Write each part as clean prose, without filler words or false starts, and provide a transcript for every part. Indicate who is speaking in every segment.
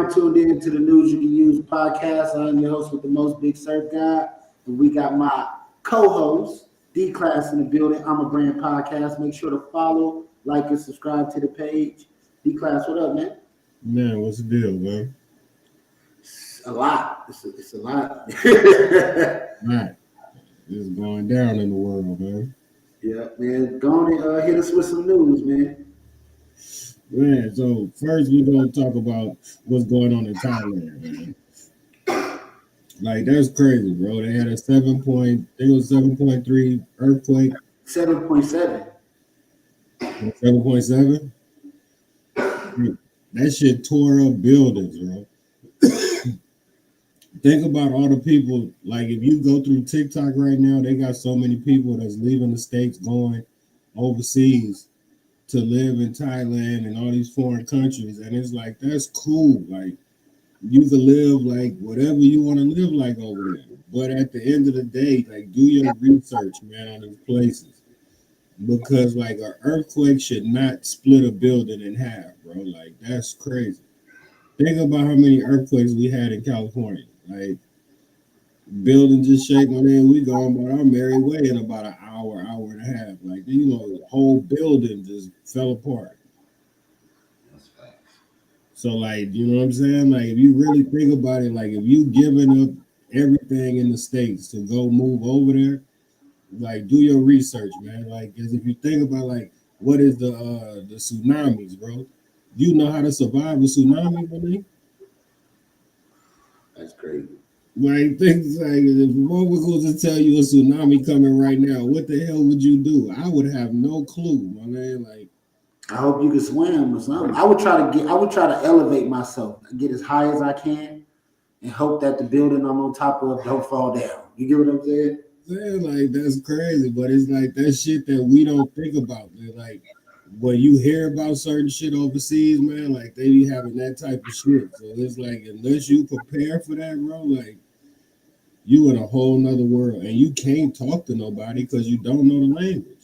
Speaker 1: now tuned in to the News You Can Use podcast. I'm your host with the most, Big Surfgod, and we got my co-host, D-Class in the building. I'm a Brand Podcast. Make sure to follow, like, and subscribe to the page. D-Class, what up, man?
Speaker 2: Man, what's the deal, man?
Speaker 1: It's a lot. It's a lot.
Speaker 2: Right. It's going down in the world, man.
Speaker 1: Yeah, man. Go on and hit us with some news, man.
Speaker 2: Man, so first we're going to talk about what's going on in Thailand, man. Like, that's crazy, bro. They had a 7.3 earthquake.
Speaker 1: 7.7.
Speaker 2: 7.7? That shit tore up buildings, bro. Think about all the people, like if you go through TikTok right now, they got so many people that's leaving the States going overseas to live in Thailand and all these foreign countries. And it's like, that's cool. Like, you can live like whatever you want to live like over there. But at the end of the day, like, do your research, man, on these places. Because like an earthquake should not split a building in half, bro. Like, that's crazy. Think about how many earthquakes we had in California. Like, building just shaking, man. We going about our merry way in about an hour and a half. Like, you know, the whole building just fell apart.
Speaker 1: That's facts.
Speaker 2: So, like, you know what I'm saying? Like, if you really think about it, like, if you giving up everything in the States to go move over there, like, do your research, man. Like, because if you think about, like, what is the tsunamis, bro? You know how to survive a tsunami, buddy?
Speaker 1: That's crazy.
Speaker 2: Like, things like, if one was going to tell you a tsunami coming right now, what the hell would you do? I would have no clue, my man. Like,
Speaker 1: I hope you can swim or something. I would try to elevate myself, get as high as I can, and hope that the building I'm on top of don't fall down. You get what I'm saying?
Speaker 2: man, like, that's crazy, but it's like that shit that we don't think about. Man. Like, when you hear about certain shit overseas, man, like, they be having that type of shit. So it's like, unless you prepare for that, bro, like, you in a whole nother world, and you can't talk to nobody because you don't know the language.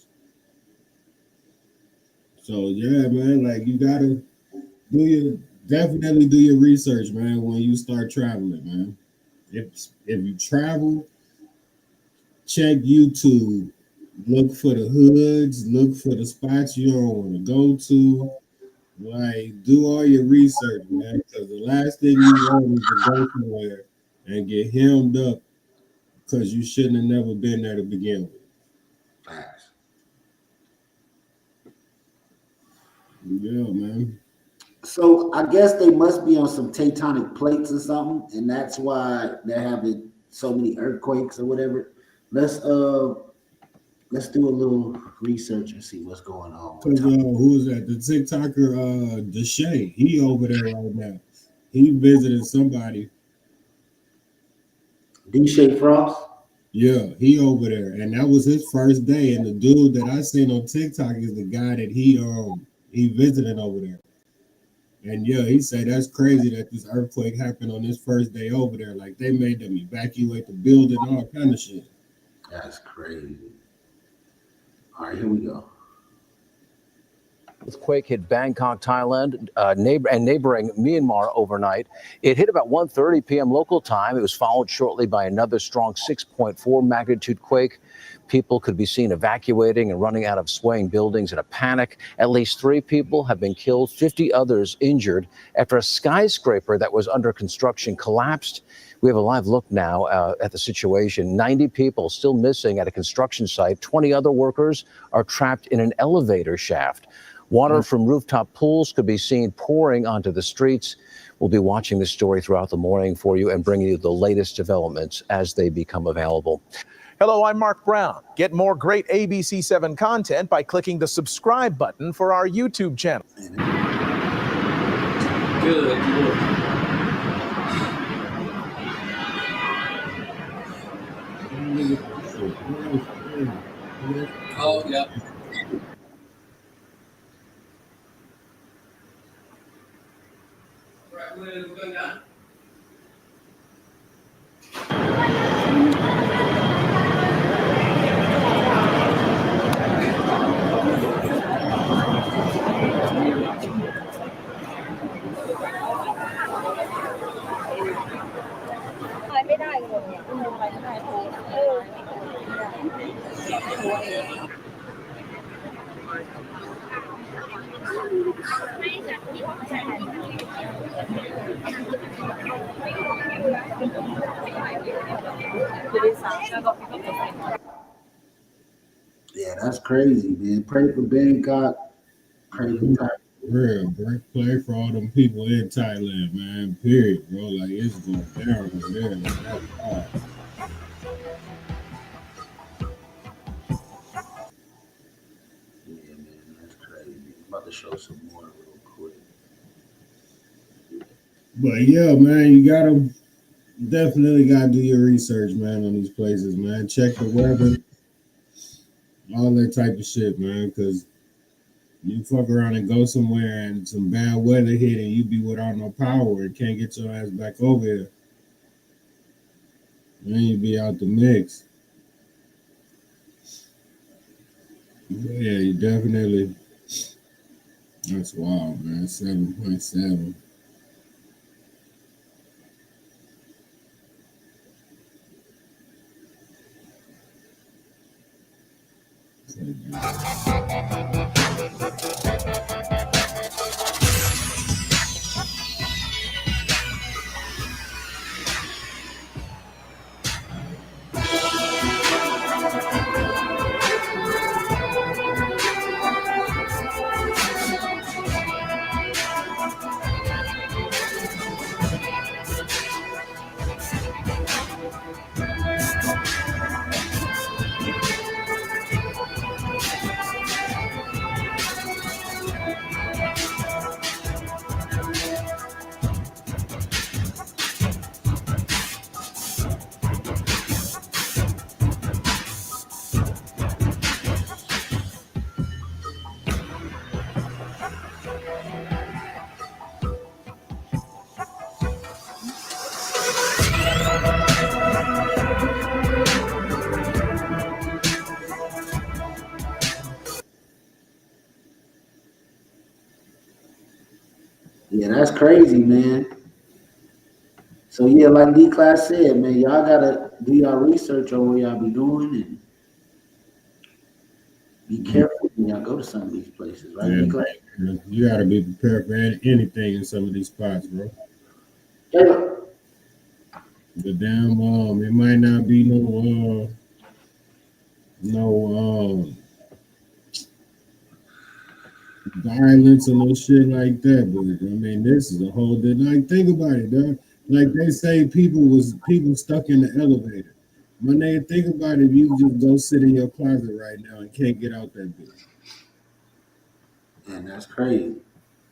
Speaker 2: So yeah, man, like, you gotta definitely do your research, man, when you start traveling, man. If you travel, check YouTube, look for the hoods, look for the spots you don't want to go to. Like, do all your research, man, because the last thing you want is to go somewhere and get hemmed up because you shouldn't have never been there to begin with.
Speaker 1: Facts.
Speaker 2: Yeah, man.
Speaker 1: So I guess they must be on some tectonic plates or something, and that's why they're having so many earthquakes or whatever. Let's do a little research and see what's going on.
Speaker 2: Because who is that? The TikToker Deshay. He over there right now. He visited somebody.
Speaker 1: D-Shape Frost?
Speaker 2: Yeah, he over there. And that was his first day. And the dude that I seen on TikTok is the guy that he visited over there. And yeah, he said that's crazy that this earthquake happened on his first day over there. Like, they made them evacuate the building, all kind of shit.
Speaker 1: That's crazy. All right, here we go.
Speaker 3: Earthquake hit Bangkok, Thailand, neighboring Myanmar overnight. It hit about 1:30 p.m. local time. It was followed shortly by another strong 6.4 magnitude quake. People could be seen evacuating and running out of swaying buildings in a panic. At least 3 people have been killed, 50 others injured after a skyscraper that was under construction collapsed. We have a live look now at the situation. 90 people still missing at a construction site. 20 other workers are trapped in an elevator shaft. Water from rooftop pools could be seen pouring onto the streets. We'll be watching this story throughout the morning for you and bringing you the latest developments as they become available.
Speaker 4: Hello, I'm Mark Brown. Get more great ABC7 content by clicking the subscribe button for our YouTube channel.
Speaker 1: Good. Oh, yeah. Right, we're going down. Yeah, that's crazy, man. Pray for Bangkok. Pray for Thailand.
Speaker 2: Real, bro. Play for all them people in Thailand, man. Period, bro. Like it's going down over there. Like, that's wild.
Speaker 1: Yeah, man, that's crazy. I'm about to show some more real quick.
Speaker 2: But yeah, man, you gotta definitely gotta do your research, man, on these places, man. Check the weather, all that type of shit, man. Because you fuck around and go somewhere and some bad weather hit and you be without no power and can't get your ass back over here. Then you be out the mix. But yeah, you definitely. That's wild, man. 7.7.
Speaker 1: Yeah, that's crazy, man. So yeah, like D Class said, man, y'all gotta do y'all research on what y'all be doing and be careful when y'all go to some of these places, right?
Speaker 2: Yeah,
Speaker 1: D Class.
Speaker 2: you gotta be prepared for anything in some of these spots, bro.
Speaker 1: Yeah.
Speaker 2: The damn it might not be no violence or no shit like that, but I mean this is a whole different. Like think about it, dog. Like they say people stuck in the elevator. When they think about it, you just go sit in your closet right now and can't get out that bitch.
Speaker 1: Man, that's crazy.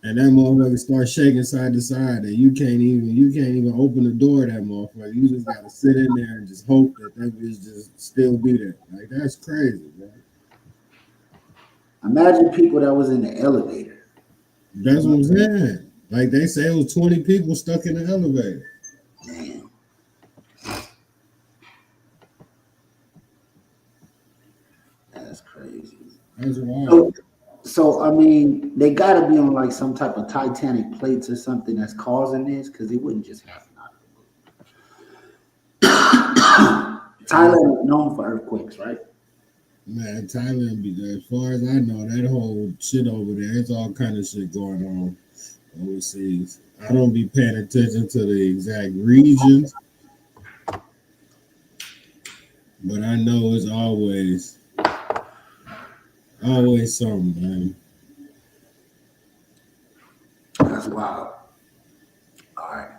Speaker 2: And that motherfucker start shaking side to side, and you can't even open the door of that motherfucker. You just gotta sit in there and just hope that bitch just still be there. Like that's crazy, bro.
Speaker 1: Imagine people that was in the elevator.
Speaker 2: That's what I'm saying. Like they say, it was 20 people stuck in the elevator.
Speaker 1: Man, that's crazy.
Speaker 2: That's wild.
Speaker 1: So I mean, they gotta be on like some type of Titanic plates or something that's causing this, because it wouldn't just happen out of the blue. Thailand is known for earthquakes, right?
Speaker 2: Man, Thailand, as far as I know, that whole shit over there, it's all kind of shit going on overseas. I don't be paying attention to the exact regions, but I know it's always something, man.
Speaker 1: That's wild. All right.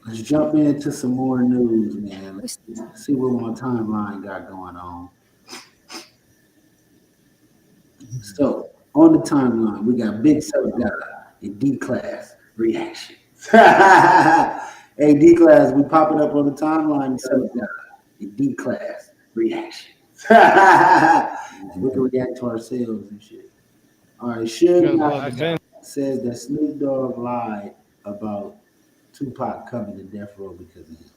Speaker 1: Let's jump into some more news, man. Let's see what my timeline got going on. So, on the timeline, we got Big Surfgod and D Class reaction. Hey, D Class, we popping up on the timeline. Surfgod and D Class reaction. We can react to ourselves and shit. All right, Surfgod says that Snoop Dogg lied about Tupac coming to death row because of him.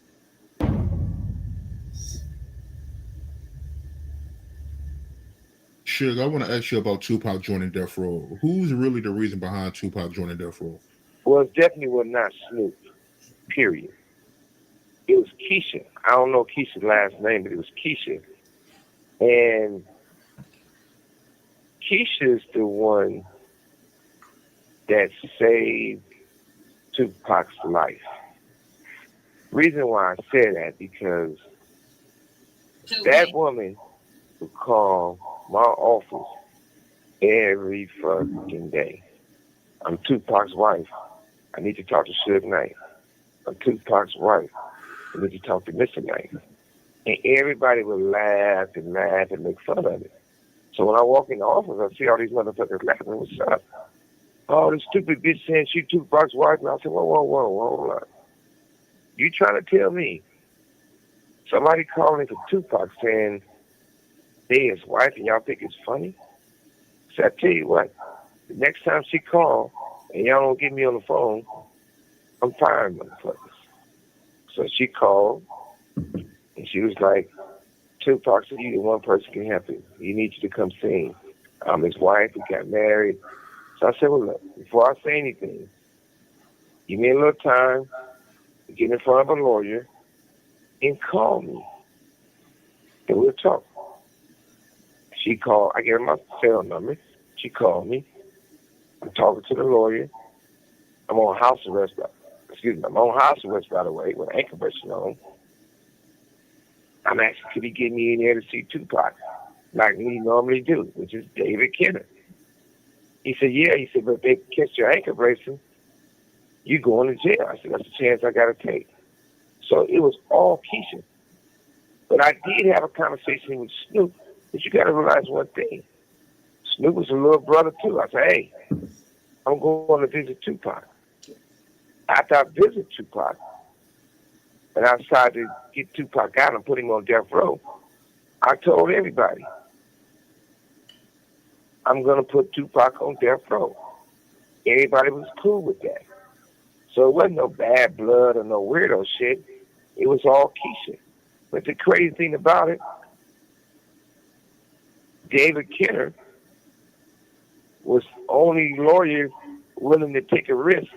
Speaker 5: Suge, I want to ask you about Tupac joining Death Row. Who's really the reason behind Tupac joining Death Row?
Speaker 6: Well, it definitely was not Snoop, period. It was Keisha. I don't know Keisha's last name, but it was Keisha And Keisha's the one that saved Tupac's life. Reason why I say that because that woman would call my office every fucking day. I'm Tupac's wife. I need to talk to Suge Knight. I'm Tupac's wife. I need to talk to Mr. Knight. And everybody would laugh and make fun of it. So when I walk in the office, I see all these motherfuckers laughing. What's up? Oh, this stupid bitch saying she Tupac's wife. And I said, whoa. You trying to tell me somebody calling for Tupac saying they his wife and y'all think it's funny? So I tell you what, the next time she call and y'all don't get me on the phone, I'm firing motherfuckers. So she called and she was like, Tupac said you the one person can help him. He needs you to come sing. I'm his wife, we got married. So I said, well look, before I say anything, give me a little time, get in front of a lawyer, and call me. And we'll talk. She called, I gave her my cell number. She called me. I'm talking to the lawyer. I'm on house arrest, I'm on house arrest, by the way, with an anchor bracelet on. I'm asking, could he get me in there to see Tupac, like we normally do, which is David Kenner. He said, yeah. He said, but if they catch your anchor bracelet, you going to jail. I said, that's a chance I got to take. So it was all Keisha. But I did have a conversation with Snoop, but you got to realize one thing. Snoop was a little brother, too. I said, hey, I'm going to visit Tupac. After I visit Tupac, and I decided to get Tupac out and put him on death row, I told everybody, I'm going to put Tupac on death row. Everybody was cool with that. So it wasn't no bad blood or no weirdo shit. It was all Keisha. But the crazy thing about it, David Kenner was only lawyer willing to take a risk.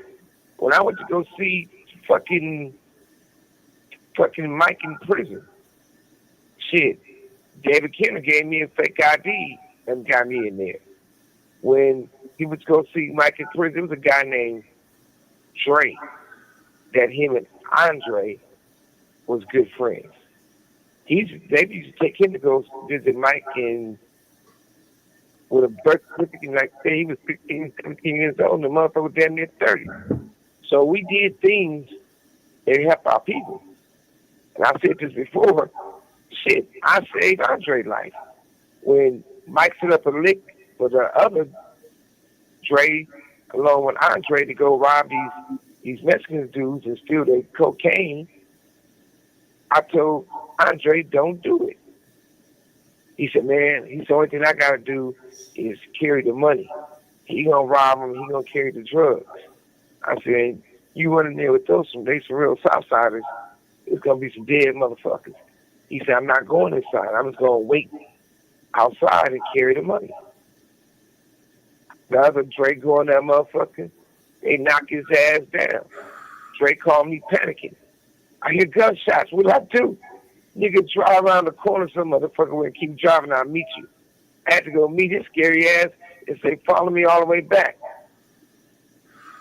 Speaker 6: When I went to go see fucking Mike in prison, shit, David Kenner gave me a fake ID and got me in there. When he was go see Mike in prison, there was a guy named Dre that him and Andre was good friends. They used to take him to go visit Mike and with a birth certificate like that. He was 15, 17 years old, and the motherfucker was damn near 30. So we did things that help our people. And I said this before, shit, I saved Andre's life. When Mike set up a lick for the other Dre, along with Andre, to go rob these Mexican dudes and steal their cocaine, I told Andre, don't do it. He said, man, the only thing I got to do is carry the money. He going to rob them, he going to carry the drugs. I said, you run in there with some real Southsiders, it's going to be some dead motherfuckers. He said, I'm not going inside. I'm just going to wait outside and carry the money. The other Dre go on that motherfucker, they knock his ass down. Dre called me panicking. I hear gunshots. What do I do? Nigga, drive around the corner, some motherfucker will keep driving, I'll meet you. I had to go meet his scary ass and say, follow me all the way back.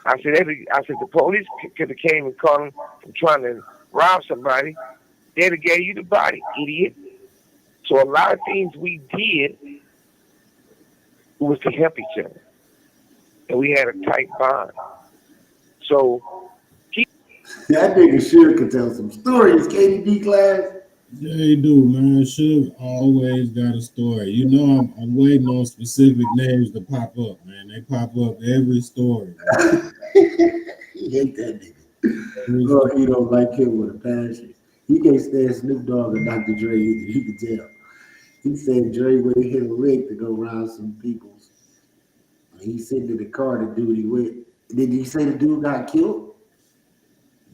Speaker 6: I said, the police could have came and caught him from trying to rob somebody. They'd have gave you the body, idiot. So a lot of things we did was to help each other. And we had a tight bond. So
Speaker 1: that nigga sure could tell some stories, KDB class.
Speaker 2: Yeah, he do, man. Suge always got a story. You know, I'm waiting on specific names to pop up, man. They pop up every story.
Speaker 1: He hate that nigga. Oh, he don't like him with a passion. He can't stand Snoop Dogg or Dr. Dre either. You can tell. He said Dre would hit a lick to go around some people's. He sitting in the car, the dude he with. Did he say the dude got killed?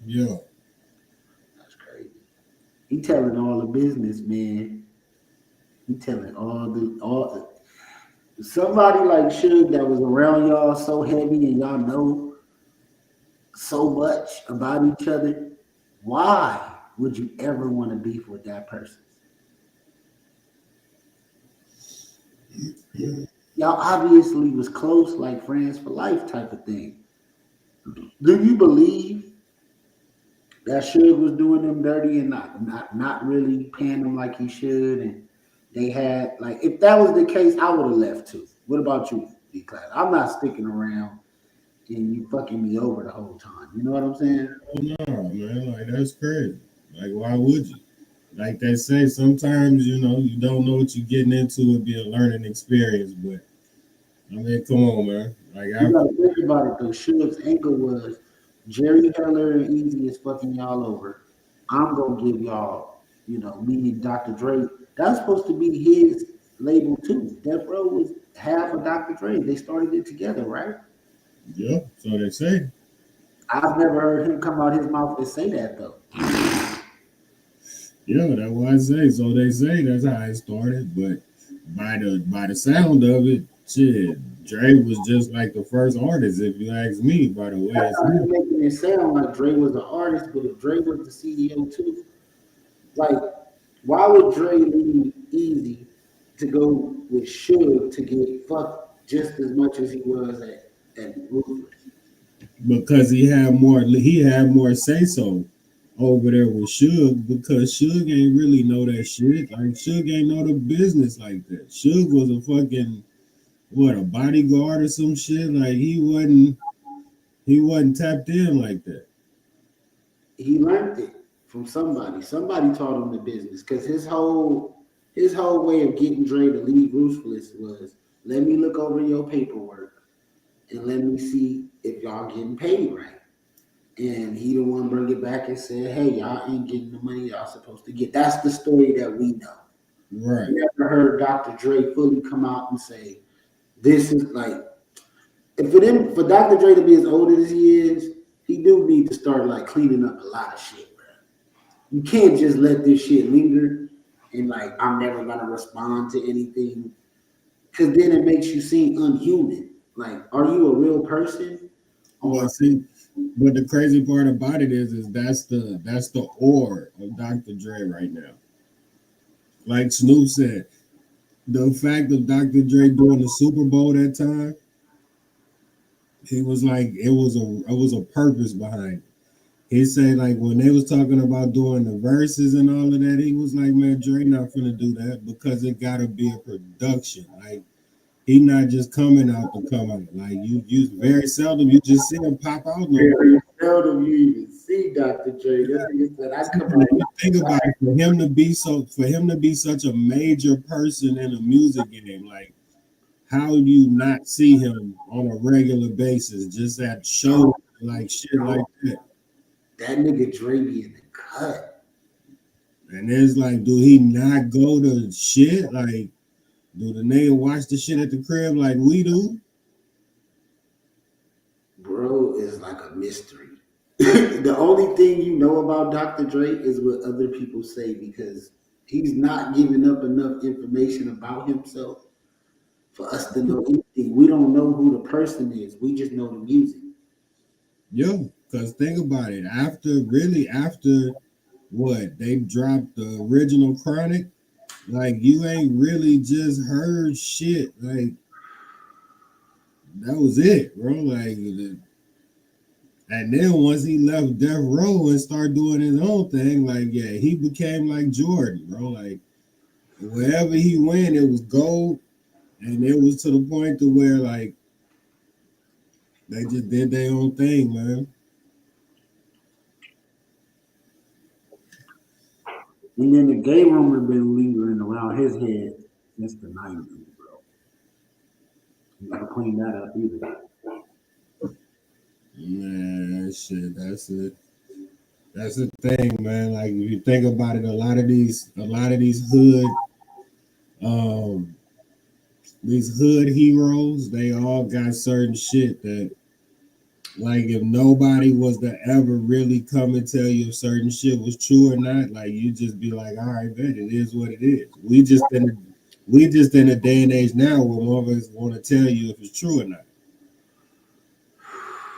Speaker 2: Yeah.
Speaker 1: That's crazy. He telling all the business, man. He telling all the somebody like Suge that was around y'all so heavy and y'all know so much about each other. Why would you ever want to beef with that person? Y'all obviously was close, like friends for life type of thing. Do you believe that Suge was doing them dirty and not really paying them like he should? And they had like, if that was the case, I would have left too. What about you, D Class? I'm not sticking around and you fucking me over the whole time. You know what I'm saying?
Speaker 2: Oh, no, man, like that's crazy. Like, why would you? Like they say, sometimes you know you don't know what you're getting into. It'd be a learning experience, but I mean, come on, man. Like
Speaker 1: You gotta think about it though. Suge's angle was Jerry Heller and Easy is fucking y'all over. I'm gonna give y'all, me and Dr. Dre. That's supposed to be his label too. Death Row was half of Dr. Dre. They started it together, right?
Speaker 2: yeah, so they say.
Speaker 1: I've never heard him come out his mouth and say that though.
Speaker 2: Yeah, that's what I say. So they say that's how it started, but by the sound of it, shit, Dre was just like the first artist, if you ask me. By the way,
Speaker 1: That's how you're making it sound like Dre was an artist, but if Dre was the CEO too, like, why would Dre leave Easy to go with Suge to get fucked just as much as he was at Ruthless?
Speaker 2: because he had more say so over there with Suge, because Suge ain't really know that shit. Like Suge ain't know the business like that. Suge was a fucking a bodyguard or some shit. Like he wasn't tapped in like that.
Speaker 1: He learned it from somebody. Somebody taught him the business because his whole way of getting Dre to leave Ruthless was, let me look over your paperwork and let me see if y'all getting paid right. And he the one bring it back and said, hey, y'all ain't getting the money y'all supposed to get. That's the story that we know.
Speaker 2: Right.
Speaker 1: I never heard Dr. Dre fully come out and say, this is like, and for Dr. Dre to be as old as he is, he do need to start like cleaning up a lot of shit, bro. You can't just let this shit linger and like, I'm never gonna respond to anything. Cause then it makes you seem unhuman. Like, are you a real person?
Speaker 2: Well, see, but the crazy part about it is that's the ore of Dr. Dre right now. Like Snoop said, the fact of Dr. Dre doing the Super Bowl that time, he was like, it was a purpose behind it. He said like when they was talking about doing the verses and all of that, he was like, man, Dre not finna do that because it gotta be a production. Like he not just coming out to come out. Like you very seldom you just see him pop out.
Speaker 1: Very seldom you even see Dr. Dre. That nigga said, I come out.
Speaker 2: Think about it, for him to be such a major person in a music game, like how do you not see him on a regular basis just at shows like shit like that?
Speaker 1: That nigga Dre be in the cut.
Speaker 2: And it's like, do he not go to shit? Like, do the nigga watch the shit at the crib like we do?
Speaker 1: Bro is like a mystery. The only thing you know about Dr. Dre is what other people say because he's not giving up enough information about himself for us to know anything. We don't know who the person is. We just know the music.
Speaker 2: Yo, because think about it. After what they dropped the original Chronic, like you ain't really just heard shit. Like that was it, bro. Like, and then once he left Death Row and started doing his own thing, like yeah, he became like Jordan, bro. Like wherever he went, it was gold, and it was to the point to where like they just did their own thing, man.
Speaker 1: And then the gay rumor been lingering around his head since the 90s, bro. You gotta clean that up either.
Speaker 2: Man, shit, that's it. That's the thing, man. Like if you think about it, a lot of these um, these hood heroes, they all got certain shit that, like, if nobody was to ever really come and tell you if certain shit was true or not, like you just be like, all right, bet it is what it is. We just in a day and age now where more of us want to tell you if it's true or not.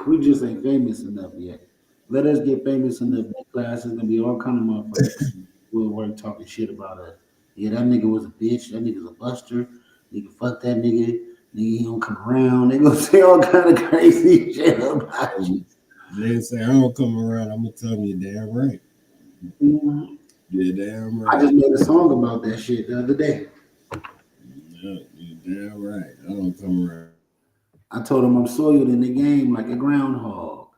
Speaker 1: We just ain't famous enough yet. Let us get famous enough. That class is gonna be all kind of motherfuckers will work talking shit about us. Yeah, that nigga was a bitch. That nigga's a buster. Nigga, fuck that nigga. Nigga, he don't come around. They gonna say all kind of crazy shit about you.
Speaker 2: They say I don't come around. I'm gonna tell them you're damn right.
Speaker 1: Mhm.
Speaker 2: You're damn
Speaker 1: I
Speaker 2: right.
Speaker 1: just made a song about that shit the other day.
Speaker 2: Yeah, you're damn right. I don't come around.
Speaker 1: I told him I'm soiled in the game like a groundhog.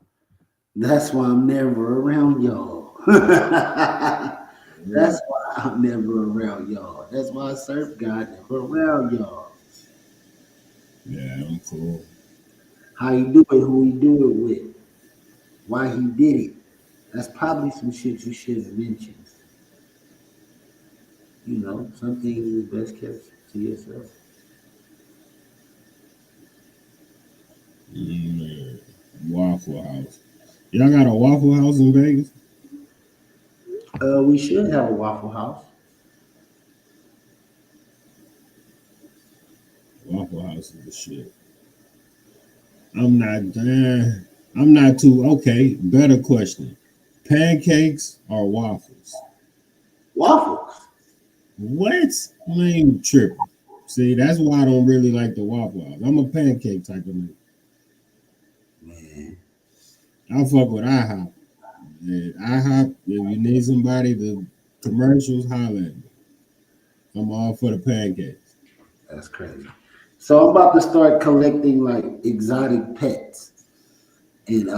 Speaker 1: That's why I'm never around y'all. That's why I'm never around y'all. That's why Surfgod never around y'all.
Speaker 2: Yeah, I'm cool.
Speaker 1: How he do it, who he do it with, why he did it. That's probably some shit you should have mentioned. You know, some things is best kept to yourself.
Speaker 2: Man. Waffle House. Y'all got a Waffle House in Vegas?
Speaker 1: We should have a Waffle House.
Speaker 2: Waffle House is the shit. I'm not too okay. Better question. Pancakes or waffles?
Speaker 1: Waffles.
Speaker 2: What? I ain't tripping. See, that's why I don't really like the Waffle House. I'm a pancake type of nigga.
Speaker 1: Man.
Speaker 2: I fuck with IHOP. And IHOP, if you need somebody, the commercials, holler at me. I'm all for the pancakes.
Speaker 1: That's crazy. So I'm about to start collecting like exotic pets. And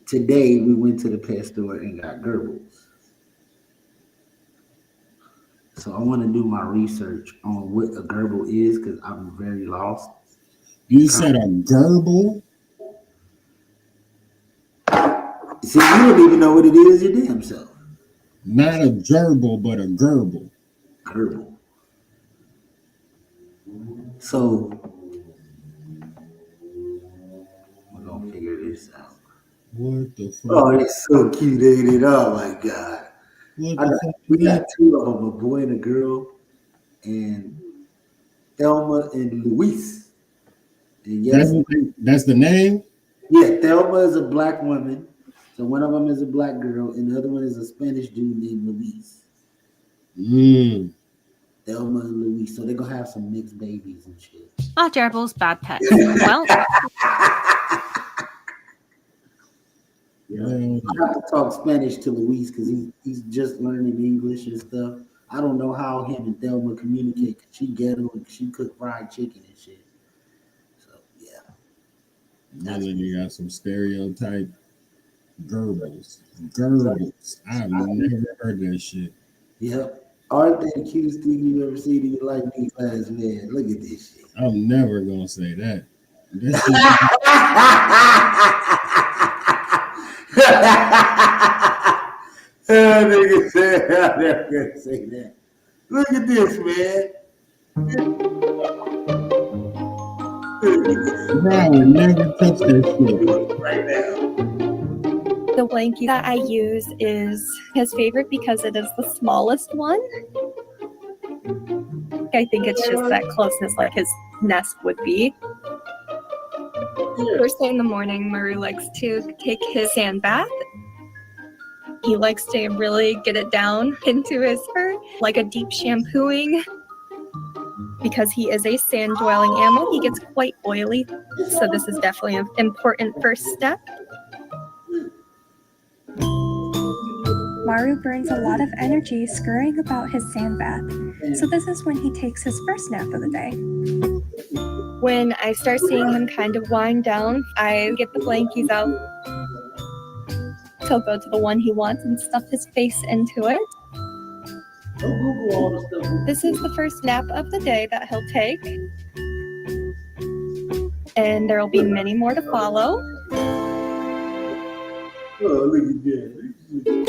Speaker 1: today we went to the pet store and got gerbils. So I want to do my research on what a gerbil is because I'm very lost.
Speaker 2: You said a gerbil?
Speaker 1: See, you don't even know what it is your damn self.
Speaker 2: Not a gerbil, but a gerbil.
Speaker 1: Gerbil. So we're gonna figure this out.
Speaker 2: What the fuck?
Speaker 1: Oh, it's so cute, ain't it? Oh my god.
Speaker 2: What the fuck?
Speaker 1: We got two of them, a boy and a girl, and Thelma and Luis. And yes,
Speaker 2: That's the name?
Speaker 1: yeah, Thelma is a black woman. So one of them is a black girl, and the other one is a Spanish dude named Luis. Thelma and Luis. So they're gonna have some mixed babies and shit.
Speaker 7: Ah, gerbils, bad pets. Well,
Speaker 1: Yeah. I have to talk Spanish to Luis because he's just learning English and stuff. I don't know how him and Thelma communicate because she ghetto and she cook fried chicken and shit. So yeah.
Speaker 2: And then you got some stereotype gerbils. Gerbils. I've never heard that shit.
Speaker 1: Yep. Aren't they the cutest thing you ever seen in your life, D-Class, man? Look at this shit.
Speaker 2: I'm never gonna say that.
Speaker 1: Nigga said, I'm never gonna say that. Look at this, man.
Speaker 2: I would never touch that shit.
Speaker 1: Right now.
Speaker 8: The blankie that I use is his favorite because it is the smallest one. I think it's just that closeness like his nest would be. First thing in the morning, Murray likes to take his sand bath. He likes to really get it down into his fur, like a deep shampooing. Because he is a sand-dwelling animal, he gets quite oily. So this is definitely an important first step.
Speaker 9: Maru burns a lot of energy scurrying about his sand bath, so this is when he takes his first nap of the day.
Speaker 8: When I start seeing him kind of wind down, I get the blankies out. He'll go to the one he wants and stuff his face into it. This is the first nap of the day that he'll take. And there will be many more to follow.
Speaker 1: Oh, look at that.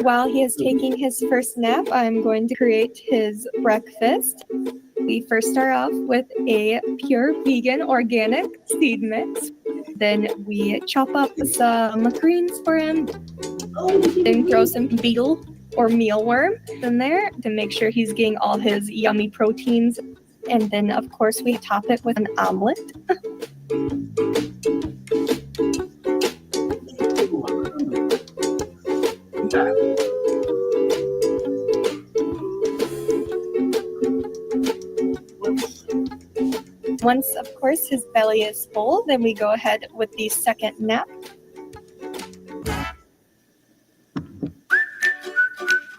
Speaker 8: While he is taking his first nap, I'm going to create his breakfast. We first start off with a pure vegan organic seed mix. Then we chop up some greens for him. Then throw some beetle or mealworm in there to make sure he's getting all his yummy proteins. And then, of course, we top it with an omelet. Once, of course, his belly is full, then we go ahead with the second nap.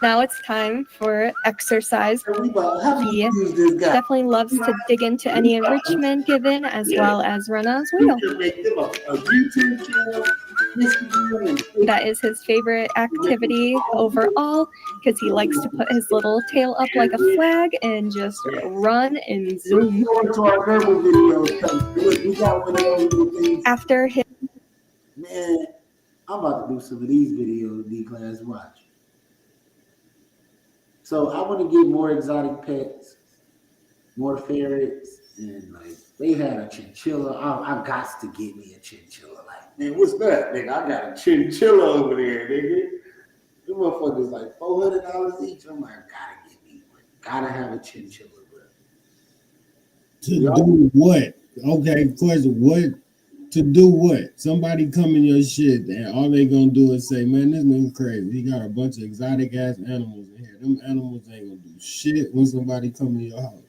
Speaker 8: Now it's time for exercise. He definitely loves to dig into any enrichment given, as well as run on his wheel. That is his favorite activity overall, because he likes to put his little tail up like a flag and just run and zoom. After his...
Speaker 1: Man, I'm about to do some of these videos, D-Class. Watch. So I want to get more exotic pets, more ferrets, and like they had a chinchilla. I got to get me a chinchilla. Like, man, what's that, nigga? I got a chinchilla over there, nigga. Them motherfuckers like $400 each. I'm like, I gotta get me one. Gotta have a chinchilla, bro.
Speaker 2: To do what? Okay, question. What? To do what? Somebody come in your shit and all they gonna do is say, man, this nigga crazy. He got a bunch of exotic ass animals in here. Them animals ain't gonna do shit when somebody come in your house.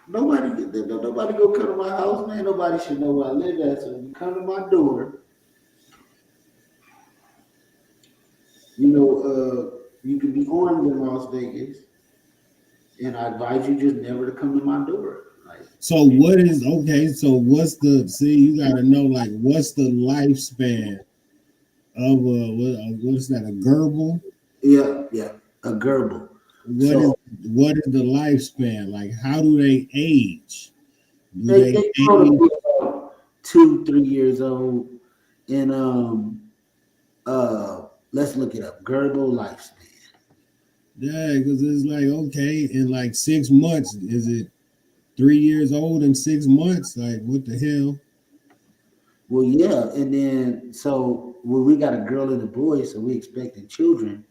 Speaker 1: Nobody go come to my house, man. Nobody should know where I live at. So when you come to my door, you know, you can be armed in Las Vegas, and I advise you just never to come to my door.
Speaker 2: So what is okay? So what's the you gotta know like what's the lifespan of what's that, a gerbil?
Speaker 1: Yeah, a gerbil.
Speaker 2: What is the lifespan? Like how do they age?
Speaker 1: They grow to be about 2-3 years old, and let's look it up. Gerbil lifespan.
Speaker 2: Yeah, because it's like okay, in like 6 months, is it 3 years old in 6 months? Like what the hell?
Speaker 1: Well, yeah, and then so we got a girl and a boy, so we expecting children.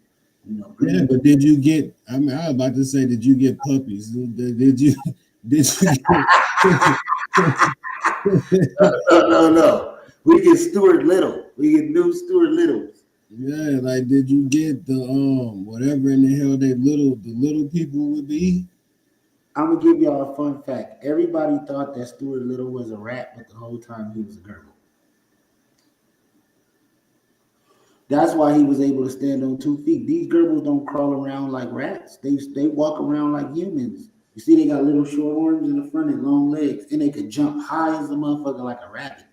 Speaker 1: You know.
Speaker 2: Yeah, but did you get? I mean, I was about to say, did you get puppies? Did you? Did you?
Speaker 1: No. We get Stuart Little. We get new Stuart Littles.
Speaker 2: Yeah, like did you get the whatever in the hell the little people would be?
Speaker 1: I'm gonna give y'all a fun fact. Everybody thought that Stuart Little was a rat, but the whole time he was a gerbil. That's why he was able to stand on 2 feet. These gerbils don't crawl around like rats. They walk around like humans. You see, they got little short arms in the front and long legs, and they could jump high as a motherfucker like a rabbit.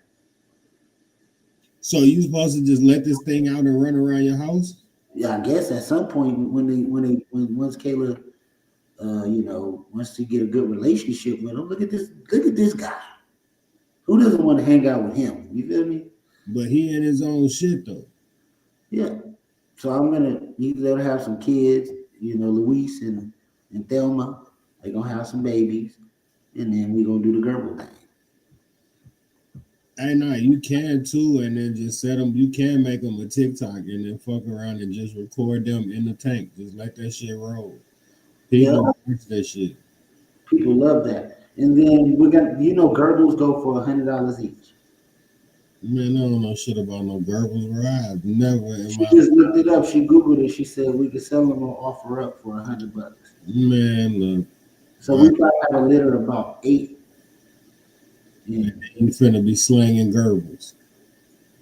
Speaker 2: So you supposed to just let this thing out and run around your house?
Speaker 1: Yeah, I guess at some point when once Kayla, once you get a good relationship with him, look at this guy. Who doesn't want to hang out with him? You feel me?
Speaker 2: But he in his own shit though.
Speaker 1: Yeah. So he's gonna have some kids, Luis and Thelma. They're gonna have some babies, and then we're gonna do the gerbil thing.
Speaker 2: Hey, no, you can too, and then just set them. You can make them a TikTok and then fuck around and just record them in the tank. Just let that shit roll. People watch that shit.
Speaker 1: People love that. And then we got, gerbils go for $100 each.
Speaker 2: Man, I don't know shit about no gerbils, bro. I've never.
Speaker 1: She just looked it up. She Googled it. She said we could sell them or offer up for $100.
Speaker 2: Man, look.
Speaker 1: So we probably have a litter of about 8.
Speaker 2: Yeah. You finna be slanging gerbils.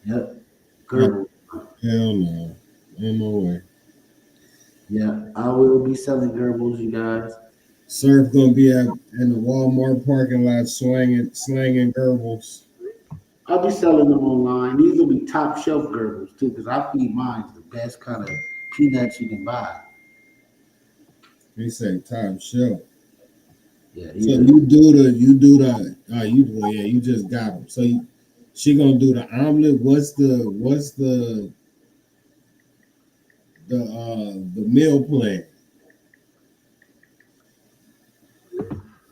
Speaker 1: Yep. Gerbil.
Speaker 2: Hell no. Ain't no way.
Speaker 1: Yeah, I will be selling gerbils, you guys.
Speaker 2: Surf gonna be in the Walmart parking lot slanging gerbils.
Speaker 1: I'll be selling them online. These will be top shelf gerbils too, because I feed mine the best kind of peanuts you can buy.
Speaker 2: They say top shelf.
Speaker 1: Yeah.
Speaker 2: So you just got them. So she gonna do the omelet. What's the meal plan?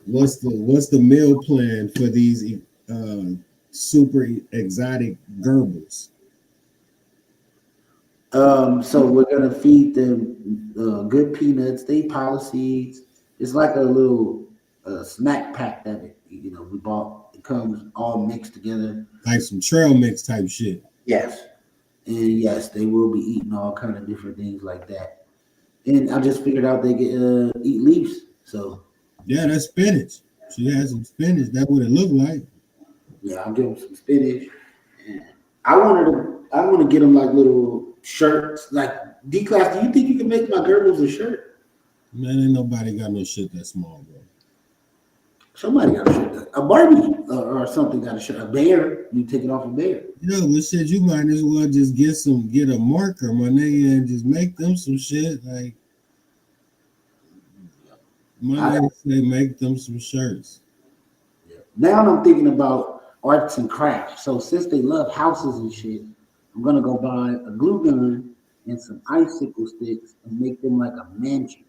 Speaker 2: What's the meal plan for these super exotic gerbils?
Speaker 1: So we're gonna feed them good peanuts. They policies. It's like a little snack pack that we bought. It comes all mixed together,
Speaker 2: like some trail mix type shit.
Speaker 1: Yes, and yes, they will be eating all kind of different things like that. And I just figured out they can eat leaves. So
Speaker 2: yeah, that's spinach. She had some spinach. That's what it looked like.
Speaker 1: Yeah, I'll give them some spinach. And I want to get them like little shirts. Like D-Class, do you think you can make my Goebbels a shirt?
Speaker 2: Man, ain't nobody got no shit that small, bro.
Speaker 1: Somebody got a shirt. A Barbie or something got a shirt. A bear, you take it off a bear.
Speaker 2: Yeah, but shit, you might as well just get a marker, my nigga, and just make them some shit. Like, my nigga say make them some shirts.
Speaker 1: Yeah. Now I'm thinking about arts and crafts. So since they love houses and shit, I'm gonna go buy a glue gun and some icicle sticks and make them like a mansion.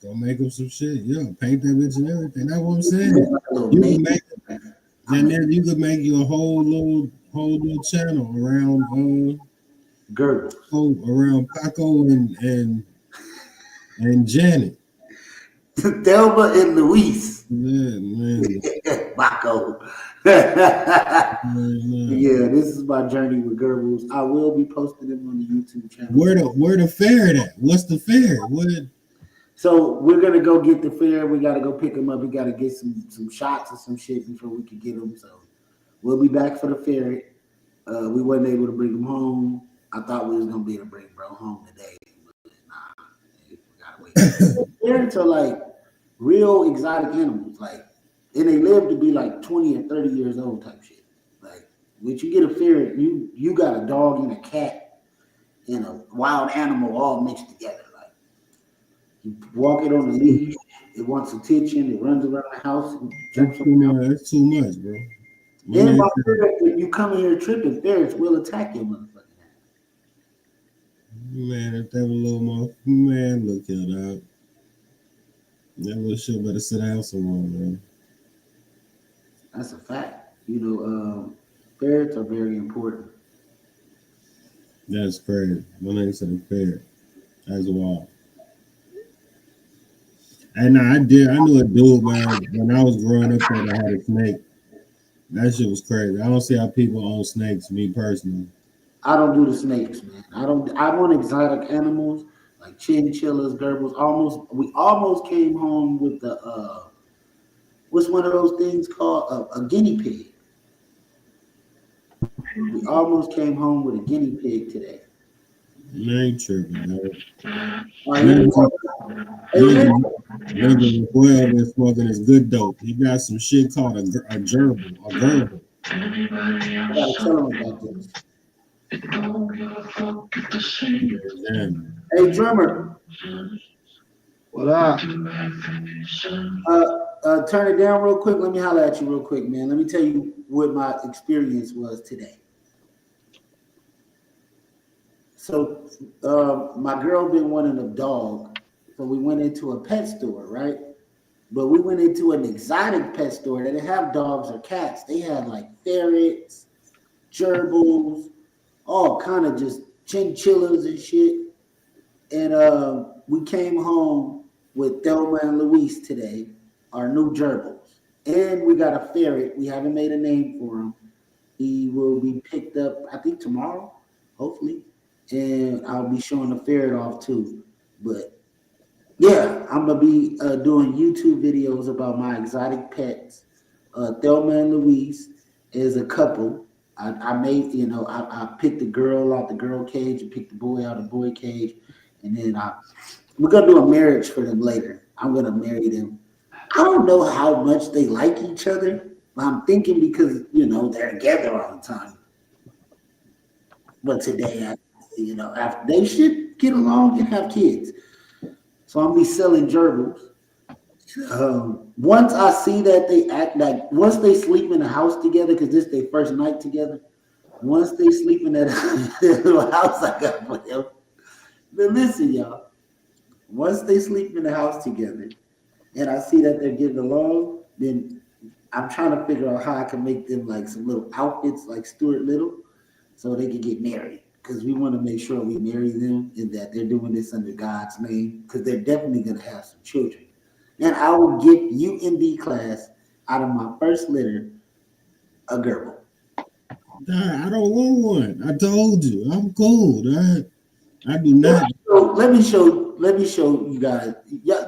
Speaker 2: Go make them some shit. Yeah, paint that bitch and everything. That's what I'm saying. You can make it, and then you could make you a whole little channel around
Speaker 1: Girls.
Speaker 2: Around Paco and Janet.
Speaker 1: Thelma and Luis.
Speaker 2: Yeah, man.
Speaker 1: Paco.
Speaker 2: Yeah,
Speaker 1: this is my journey with Goebbels. I will be posting them on the YouTube channel.
Speaker 2: Where the fair at? What's the fair?
Speaker 1: So we're gonna go get the fair. We gotta go pick them up. We gotta get some shots or some shit before we can get them. So we'll be back for the fair. We wasn't able to bring them home. I thought we was gonna be able to bring bro home today, but nah, we gotta wait. Ferrets are like real exotic animals, like, and they live to be like 20 or 30 years old type shit. Like, when you get a ferret, you got a dog and a cat and a wild animal all mixed together. You walk it on a leash, it wants attention, it runs around the house. And
Speaker 2: That's too much, bro.
Speaker 1: Then if you come in here tripping, ferrets will attack your motherfucking ass.
Speaker 2: Man, if they have a little more, man, look it up. That little shit better sit down somewhere, man.
Speaker 1: That's a fact. Ferrets are very important.
Speaker 2: That's crazy. My name said a ferret. That's wild. And I knew a dude, man, when I was growing up that had a snake. That shit was crazy. I don't see how people own snakes, me personally.
Speaker 1: I don't do the snakes, man. I want exotic animals like chinchillas, Goebbels. We almost came home with the what's one of those things called a guinea pig. We almost came home with a guinea pig today.
Speaker 2: Man, ain't tripping, man. Nigga, well, been smoking his good dope. He got some shit called a gerbil, a gerbil.
Speaker 1: I gotta tell him about this.
Speaker 2: Damn.
Speaker 1: Hey, drummer.
Speaker 10: What up?
Speaker 1: Turn it down real quick. Let me holler at you real quick, man. Let me tell you what my experience was today. So my girl been wanting a dog, so we went into a pet store, right? But we went into an exotic pet store that didn't have dogs or cats. They had like ferrets, gerbils, all kind of just chinchillas and shit. And we came home with Thelma and Luis today, our new gerbils. And we got a ferret. We haven't made a name for him. He will be picked up, I think, tomorrow, hopefully. And I'll be showing the ferret off too. But yeah, I'm gonna be doing YouTube videos about my exotic pets. Thelma and Luis is a couple. I made, I picked the girl out the girl cage and picked the boy out the boy cage, and then we're gonna do a marriage for them later. I'm gonna marry them. I don't know how much they like each other, but I'm thinking because they're together all the time. But today, after they should get along and have kids. So I'm gonna be selling gerbils. Once I see that they act like, once they sleep in the house together, because this is their first night together. Once they sleep in that little house I got for them. Then listen, y'all. Once they sleep in the house together, and I see that they're getting along, then I'm trying to figure out how I can make them like some little outfits like Stuart Little, so they can get married. Because we want to make sure we marry them and that they're doing this under God's name, because they're definitely going to have some children. And I will get you in D class out of my first litter a gerbil.
Speaker 2: I don't want one. I told you, I'm cool. I do not.
Speaker 1: Let me show you guys.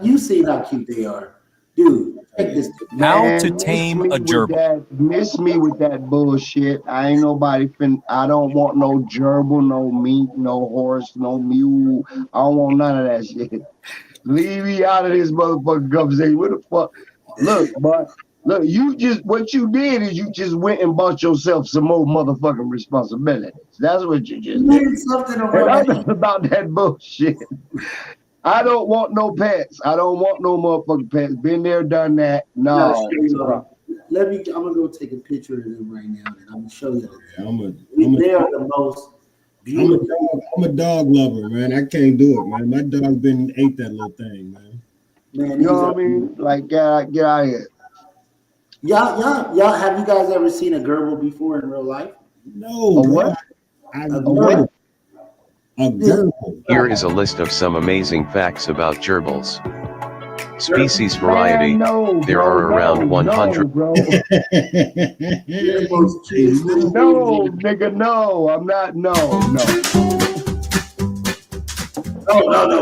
Speaker 1: You see how cute they are, dude. Take this.
Speaker 11: How to tame a gerbil.
Speaker 10: Miss me with that bullshit. I ain't nobody I don't want no gerbil, no mink, no horse, no mule. I don't want none of that shit. Leave me out of this motherfucking conversation. What the fuck? Look, but look, what you did is you just went and bought yourself some more motherfucking responsibilities. That's what you just did.
Speaker 1: Something
Speaker 10: And I'm not about that bullshit. I don't want no pets. I don't want no motherfucking pets. Been there, done that. No.
Speaker 1: Let me. I'm gonna go take a picture of them right now, and I'm gonna show you.
Speaker 2: They
Speaker 1: are the most beautiful.
Speaker 2: I'm a dog lover, man. I can't do it, man. My dog ate that little thing, man.
Speaker 10: Man, you know what I mean? Like, get out of here.
Speaker 1: Y'all. Have you guys ever seen a gerbil before in real life?
Speaker 2: No.
Speaker 10: What?
Speaker 2: A gerbil.
Speaker 12: Here is a list of some amazing facts about gerbils. Species variety. There are around 100.
Speaker 10: No, nigga, no. I'm not. No.
Speaker 1: No.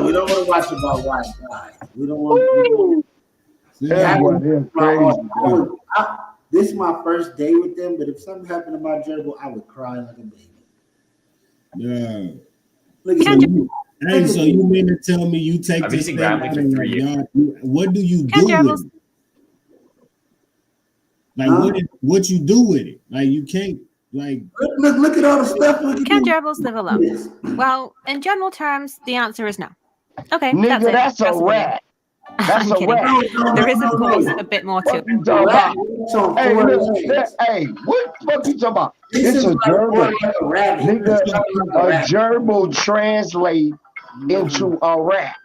Speaker 1: We don't want to watch about white guys. We don't want. This is my first day with them, but if something happened to my gerbil, I would cry like a baby.
Speaker 2: Yeah. So you mean to tell me you take this thing out in your yard? What do you do with it? Like what you do with it? Like you can't
Speaker 1: look at all the stuff.
Speaker 7: Can gerbils live alone? Well, in general terms, the answer is no. Okay,
Speaker 10: nigga, that's a rat. That's a rat.
Speaker 7: There is, of course, a bit more to it.
Speaker 10: Hey, what the fuck you talking about? It's a gerbil. Nigga, a gerbil translate into a rat.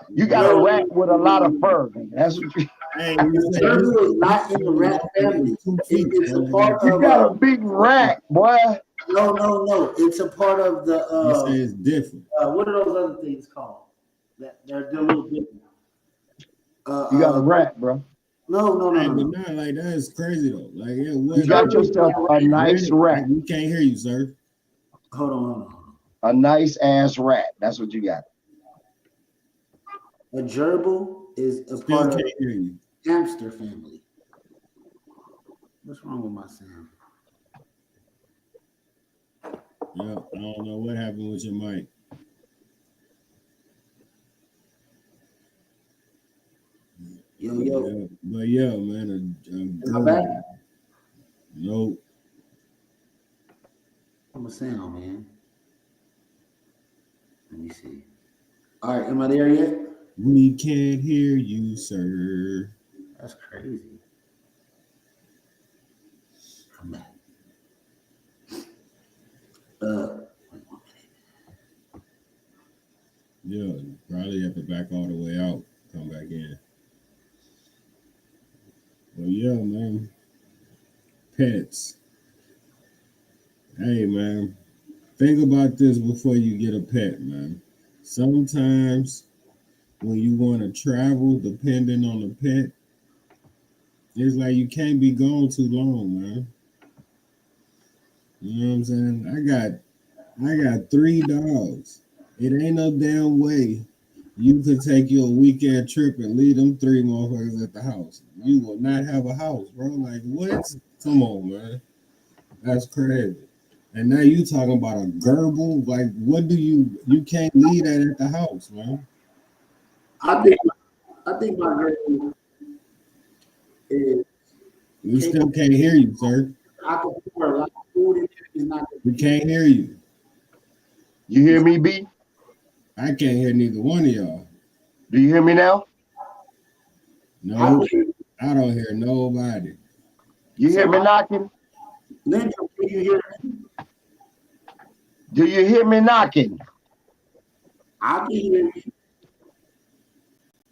Speaker 10: You got a rat with a lot of fur. That's what you.
Speaker 1: Gerbil is not in the rat family. It's a part of.
Speaker 10: You got a big rat, boy.
Speaker 1: No. It's a part of the.
Speaker 2: You say it's different.
Speaker 1: What are those other things called? They're a little different.
Speaker 10: You got a rat, bro.
Speaker 1: No.
Speaker 2: Not like that is crazy though. Like
Speaker 10: you got yourself a nice rat.
Speaker 2: We can't hear you, sir.
Speaker 1: Hold on.
Speaker 10: A nice ass rat. That's what you got.
Speaker 1: A gerbil is a part of the hamster family. What's wrong with my sound?
Speaker 2: Yeah, I don't know what happened with your mic.
Speaker 1: Yo.
Speaker 2: But yeah, man,
Speaker 1: Am I back?
Speaker 2: Nope.
Speaker 1: I'm a sound, man. Let me see. All right, am I there yet?
Speaker 2: We can't hear you, sir.
Speaker 1: That's crazy. Come back.
Speaker 2: Yeah, probably have to back all the way out, come back in. Well, yeah, man. Pets. Hey, man. Think about this before you get a pet, man. Sometimes when you want to travel, depending on the pet, it's like you can't be gone too long, man. You know what I'm saying? I got 3 dogs. It ain't no damn way you could take you a weekend trip and leave them 3 motherfuckers at the house. You will not have a house, bro. Like, what? Come on, man. That's crazy. And now you talking about a gerbil? Like, what do you can't leave that at the house, man.
Speaker 1: I think my gerbil is.
Speaker 2: We still can't hear you, sir.
Speaker 1: I can pour a lot of food in there. It's not.
Speaker 2: We can't hear you.
Speaker 10: You hear me, B?
Speaker 2: I can't hear neither one of y'all.
Speaker 10: Do you hear me now?
Speaker 2: No, I don't hear nobody.
Speaker 10: You hear me knocking?
Speaker 1: Linda, can you hear me?
Speaker 10: Do you hear me knocking?
Speaker 1: I can hear you.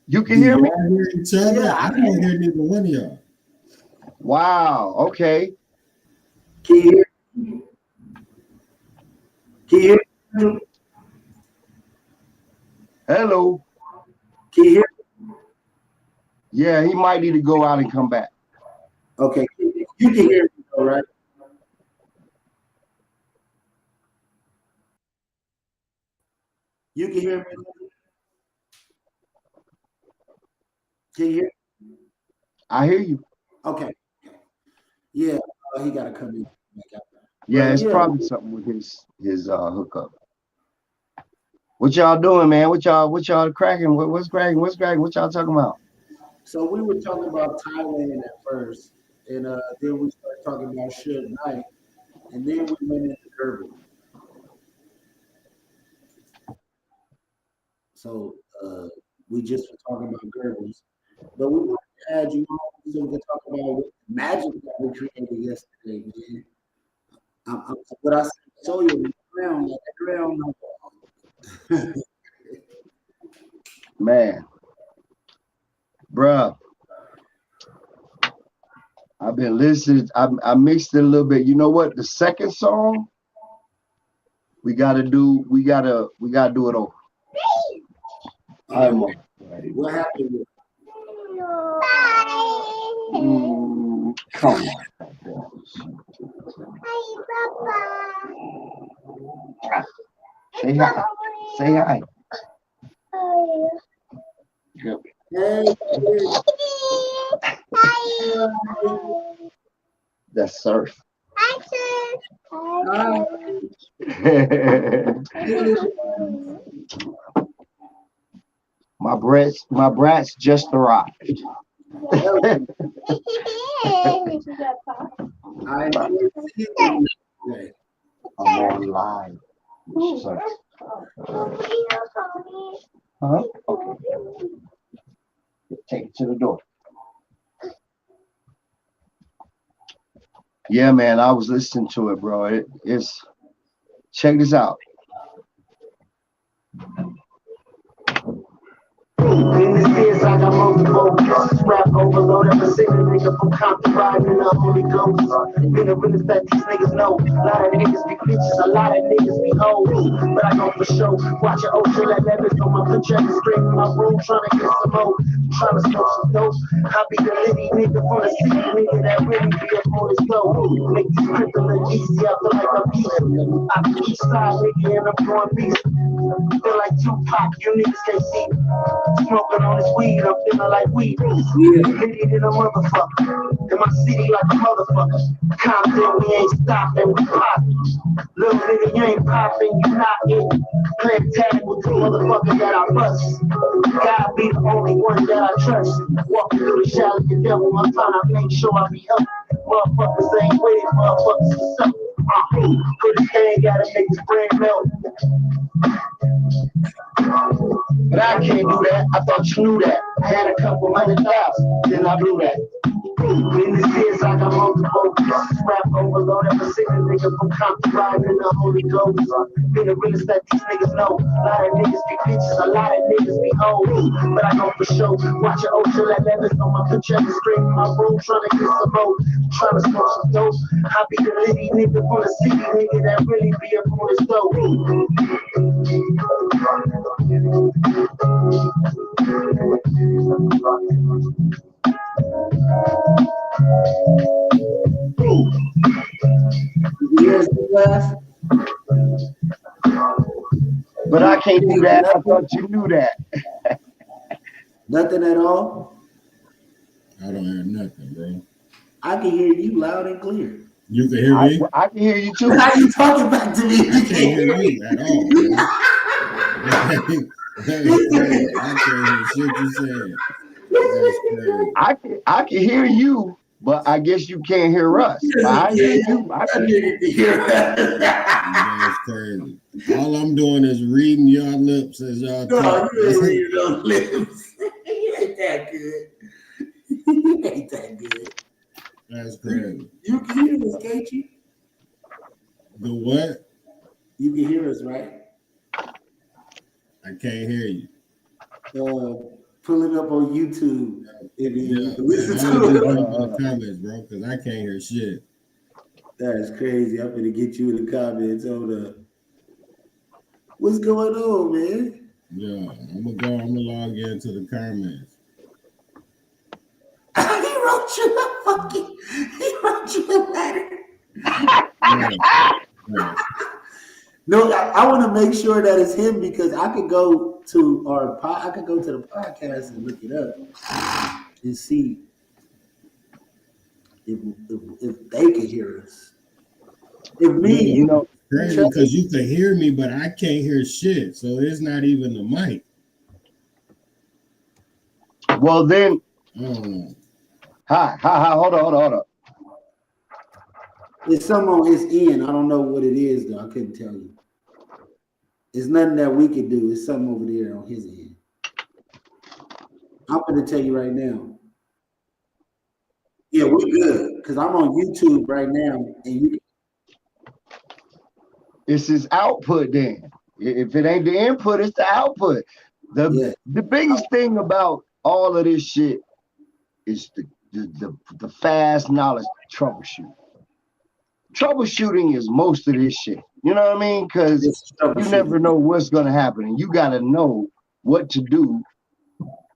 Speaker 10: You can hear me?
Speaker 2: I hear each other.
Speaker 1: Yeah,
Speaker 2: I don't hear neither one of y'all.
Speaker 10: Wow. Okay.
Speaker 1: Can you hear me? Can you hear me?
Speaker 10: Hello.
Speaker 1: Can you hear me?
Speaker 10: Yeah, he might need to go out and come back.
Speaker 1: Okay. You can hear me, all right? You can hear me? Can you hear me?
Speaker 10: I hear you.
Speaker 1: Okay. Yeah, he got to come in.
Speaker 10: Yeah, it's probably something with his hookup. What y'all doing, man? What y'all cracking? What's cracking? What's cracking? What y'all talking about?
Speaker 1: So we were talking about Thailand at first, and then we started talking about Suge Knight, and then we went into Gerbil. So we just were talking about Gerbils, but we want to add you on so we can talk about what magic that we created yesterday, man. What I show you the ground, like the ground.
Speaker 10: Man, bruh, I've been listening. I mixed it a little bit. You know what? The second song, we gotta do it over.
Speaker 1: What happened with
Speaker 10: come on. Say hi. Say hi. Yep. That's Surf. My brats just arrived. I'm on live. Okay. Take it to the door. Yeah, man, I was listening to it, bro. It's check this out. In this biz, I got multiple rap overload. Ever seen a nigga from Compton riding in the Holy Ghost? Been the realest that these niggas know. A lot of niggas be bitches, a lot of niggas be hoes. But I know for sure. Watch your Ocho let letters on my picture and scream in my room, trying to get some more. Trying to smoke some dope. I be the litty nigga from the city, nigga that really be up on his flow. Make this crib a little easy, I feel like I'm easy. I be east side nigga and I'm going beast. Feel like Tupac, you niggas can't see me. Smoking on this weed, I'm feeling like weed. Litty than a motherfucker. In my city like a motherfucker. Compton, we ain't stopping, we poppin'. Little nigga, you ain't popping, you not in. Playing tag with the motherfucker that I bust. God be the only one that I trust. Walking through the shadow of the devil, I'm trying to make sure I be up. Motherfuckers ain't waiting, motherfuckers is up. Put his hand, gotta make his brain melt. But I can't do that. I thought you knew that. I had a couple $100,000, then I blew that. In this biz, I got multiple rap overload. Ever seen a nigga from Compton riding in the Holy Ghost? Been the realest that these niggas know. A lot of niggas be bitches, a lot of niggas be hoes. But I know for sure. Watch your Ocho let letters on my picture and scream in my room, trying to get some more. Trying to smoke some dope. I be the litty nigga from the city, nigga that really be up on his dope. But I can't do that. I thought you knew that.
Speaker 1: Nothing at all?
Speaker 2: I don't hear nothing, bro.
Speaker 1: I can hear you loud and clear.
Speaker 2: You can hear me?
Speaker 10: I can hear you too.
Speaker 1: How you talking back to me?
Speaker 2: I can't hear you at all, bro. That's crazy. I can't hear shit you saying. That's crazy.
Speaker 10: I can hear you, but I guess you can't hear us. I hear you. I can hear us.
Speaker 2: That's crazy. All I'm doing is reading your lips as y'all talk.
Speaker 1: No, you ain't reading those lips. You ain't that good. You ain't that good.
Speaker 2: That's crazy.
Speaker 1: You can hear us, can't you?
Speaker 2: The what?
Speaker 1: You can hear us, right?
Speaker 2: I can't hear you.
Speaker 1: Pull it up on YouTube and then listen to
Speaker 2: it.
Speaker 1: it.
Speaker 2: In the comments, bro, because I can't hear shit.
Speaker 1: That is crazy. I'm gonna get you in the comments. Hold up. What's going on, man?
Speaker 2: Yeah, I'm gonna log into the comments.
Speaker 1: He wrote you a letter.
Speaker 2: Yeah.
Speaker 1: No, I want to make sure that it's him because I could go to the podcast and look it up and see if they could hear us. If me,
Speaker 2: you know, crazy because you can hear me, but I can't hear shit. So it's not even the mic.
Speaker 10: Well then,
Speaker 2: hi,
Speaker 10: hold on.
Speaker 1: It's something on his end. I don't know what it is though. I couldn't tell you. It's nothing that we could do. It's something over there on his end. I'm gonna tell you right now. Yeah, we're good because I'm on YouTube right now, and you.
Speaker 10: It's his output then. If it ain't the input, it's the output. The biggest thing about all of this shit is the fast knowledge troubleshooting. Troubleshooting is most of this shit. You know what I mean? Because you never know what's gonna happen, and you gotta know what to do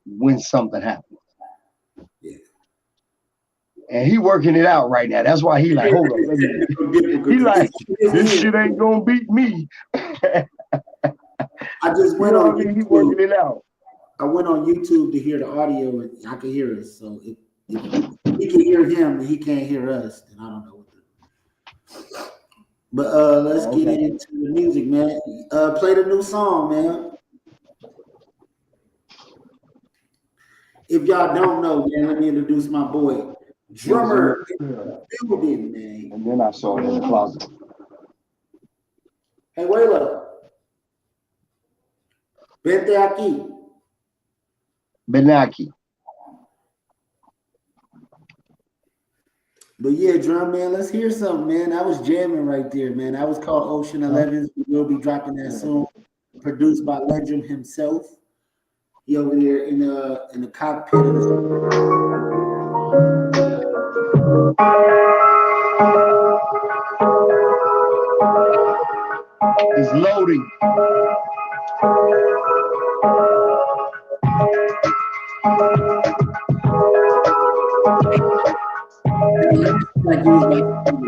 Speaker 10: when something happens.
Speaker 1: Yeah.
Speaker 10: And he working it out right now. That's why he like, hold on. He like, this shit ain't gonna beat me.
Speaker 1: I just went on YouTube.
Speaker 10: He working it out.
Speaker 1: I went on YouTube to hear the audio, and I could hear us. So if we can hear him and he can't hear us, then I don't know what to do. But let's get into the music, man. Play the new song, man. If y'all don't know, man, let me introduce my boy, drummer in the building, man.
Speaker 10: And then I saw it in the closet.
Speaker 1: Hey, Wayla. Vente aquí.
Speaker 10: Benaki.
Speaker 1: But yeah, drum man, let's hear something, man. I was jamming right there, man. That was called Ocean 11s. We will be dropping that soon. Produced by Legend himself. He over there in the cockpit of
Speaker 10: It's loading.
Speaker 1: like he was about to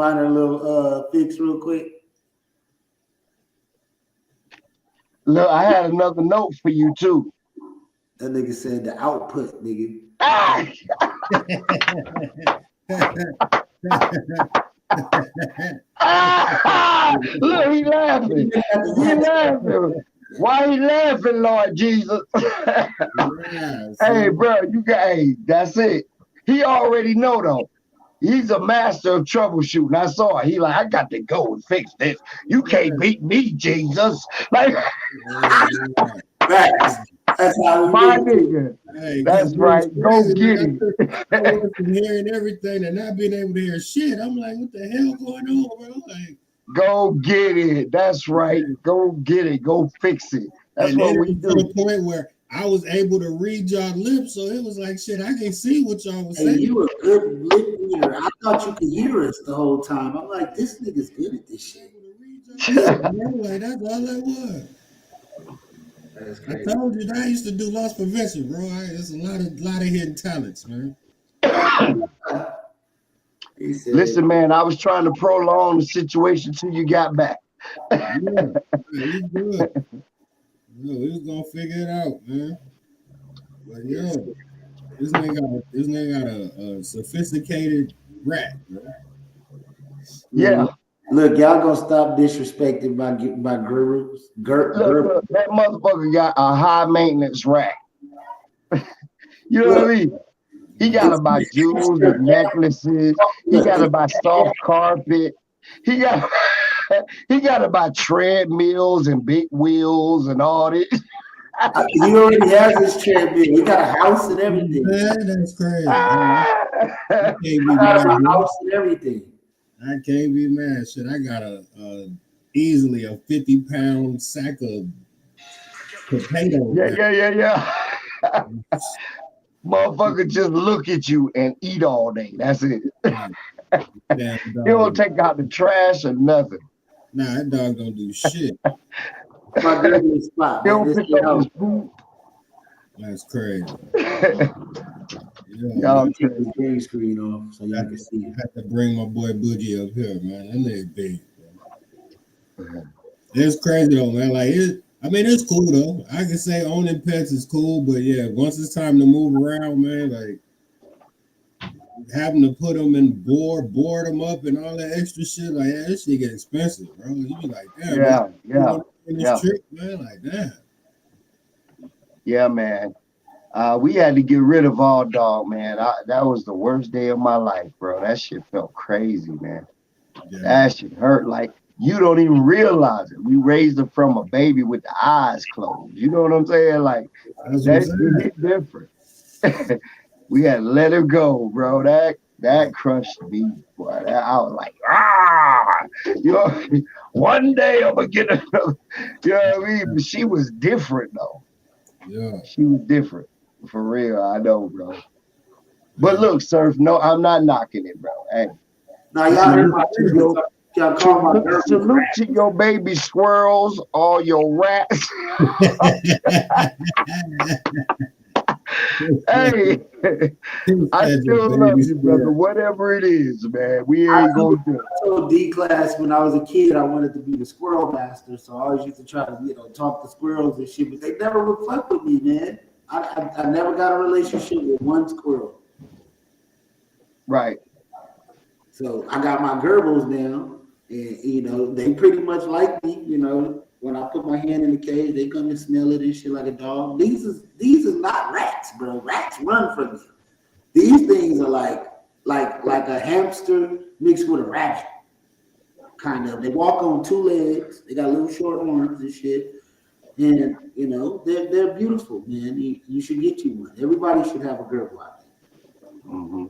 Speaker 1: minor little fix real quick.
Speaker 10: Look, I had another note for you too.
Speaker 1: That nigga said the output, nigga.
Speaker 10: Look, he laughing. He laughing. Why he laughing, Lord Jesus? Hey, bro, that's it. He already know though. He's a master of troubleshooting. I saw it. He like, I got to go and fix this. You can't beat me, Jesus. Like,
Speaker 1: that's how
Speaker 10: my nigga.
Speaker 2: Hey,
Speaker 10: that's right. Go get it.
Speaker 2: I went from hearing everything and not being able to hear shit. I'm like, what the hell going on, bro? Like,
Speaker 10: go get it. That's right. Go get it. Go fix it. That's what we do.
Speaker 2: To the point where I was able to read y'all lips, so it was like, shit, I can't see what y'all was saying.
Speaker 1: You a good lip reader. I thought you could hear us the whole time. I'm like, this nigga's good at this shit.
Speaker 2: Like, that's all that was. I told you that I used to do loss prevention, bro. There's a lot of hidden talents, man.
Speaker 10: Listen, man, I was trying to prolong the situation till you got back.
Speaker 2: You good. No, we was gonna figure it out, man. But yo, this nigga got a sophisticated rap, bro.
Speaker 10: Yeah.
Speaker 1: Look, y'all gonna stop disrespecting my gurus.
Speaker 10: Look, that motherfucker got a high maintenance rack. You know what I mean? He gotta buy jewels and necklaces. He gotta buy soft carpet. He gotta buy treadmills and big wheels and all this.
Speaker 1: He already has his treadmill. He got a house and everything.
Speaker 2: Man, that's crazy. I can't be
Speaker 1: I got
Speaker 2: mad.
Speaker 1: a house and everything.
Speaker 2: I can't be mad. Shit, I got a easily a 50-pound sack of potatoes.
Speaker 10: Yeah. Motherfucker just look at you and eat all day. That's it. He don't take out the trash or nothing.
Speaker 2: Nah, that dog don't do shit.
Speaker 1: My favorite spot.
Speaker 10: He don't pick up his food.
Speaker 2: That's crazy.
Speaker 1: Y'all take the green screen off so y'all can see it.
Speaker 2: I had to bring my boy Boogie up here, man. That nigga big. It's crazy though, man. Like it's cool though. I can say owning pets is cool, but yeah, once it's time to move around, man, like having to put them in board them up and all that extra shit, like that shit get expensive, bro. You be like, damn,
Speaker 10: yeah.
Speaker 2: Trip, man, like that.
Speaker 10: Yeah, man. We had to get rid of our dog, man. That was the worst day of my life, bro. That shit felt crazy, man. Yeah. That shit hurt. Like, you don't even realize it. We raised her from a baby with the eyes closed. You know what I'm saying? Like, that hit different. We had to let her go, bro. That crushed me, boy. I was like, you know, one day I'm gonna get another. You know what I mean? But she was different though.
Speaker 2: Yeah,
Speaker 10: she was different for real. I know, bro. But look, Surf, no, I'm not knocking it, bro. Hey,
Speaker 1: now y'all heard my
Speaker 10: salute to your baby squirrels, all your rats. Hey, I still love you, brother. Whatever it is, man. We ain't gonna do it.
Speaker 1: I told D class when I was a kid I wanted to be the squirrel master, so I always used to try to, talk to squirrels and shit, but they never would fuck with me, man. I never got a relationship with one squirrel.
Speaker 10: Right.
Speaker 1: So I got my Gerbils now, and they pretty much like me. When I put my hand in the cage, they come and smell it and shit like a dog. These is not rats, bro. Rats run from you. These things are like a hamster mixed with a rabbit, kind of. They walk on two legs. They got little short arms and shit, and they're beautiful, man. You should get you one. Everybody should have a Gerbil, I think.
Speaker 10: Mm-hmm.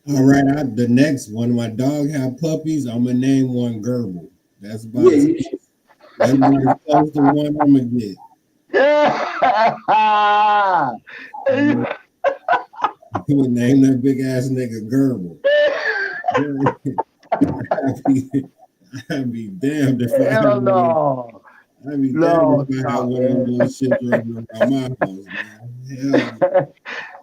Speaker 2: All right, the next one, my dog have puppies. I'm gonna name one Gerbil. That's about it. That's close to one I'm gonna get. I'm gonna name that big ass nigga Gerbil. I'd be damned if I had
Speaker 10: no.
Speaker 2: I'd be damned if I had one of those shit running around my house, man.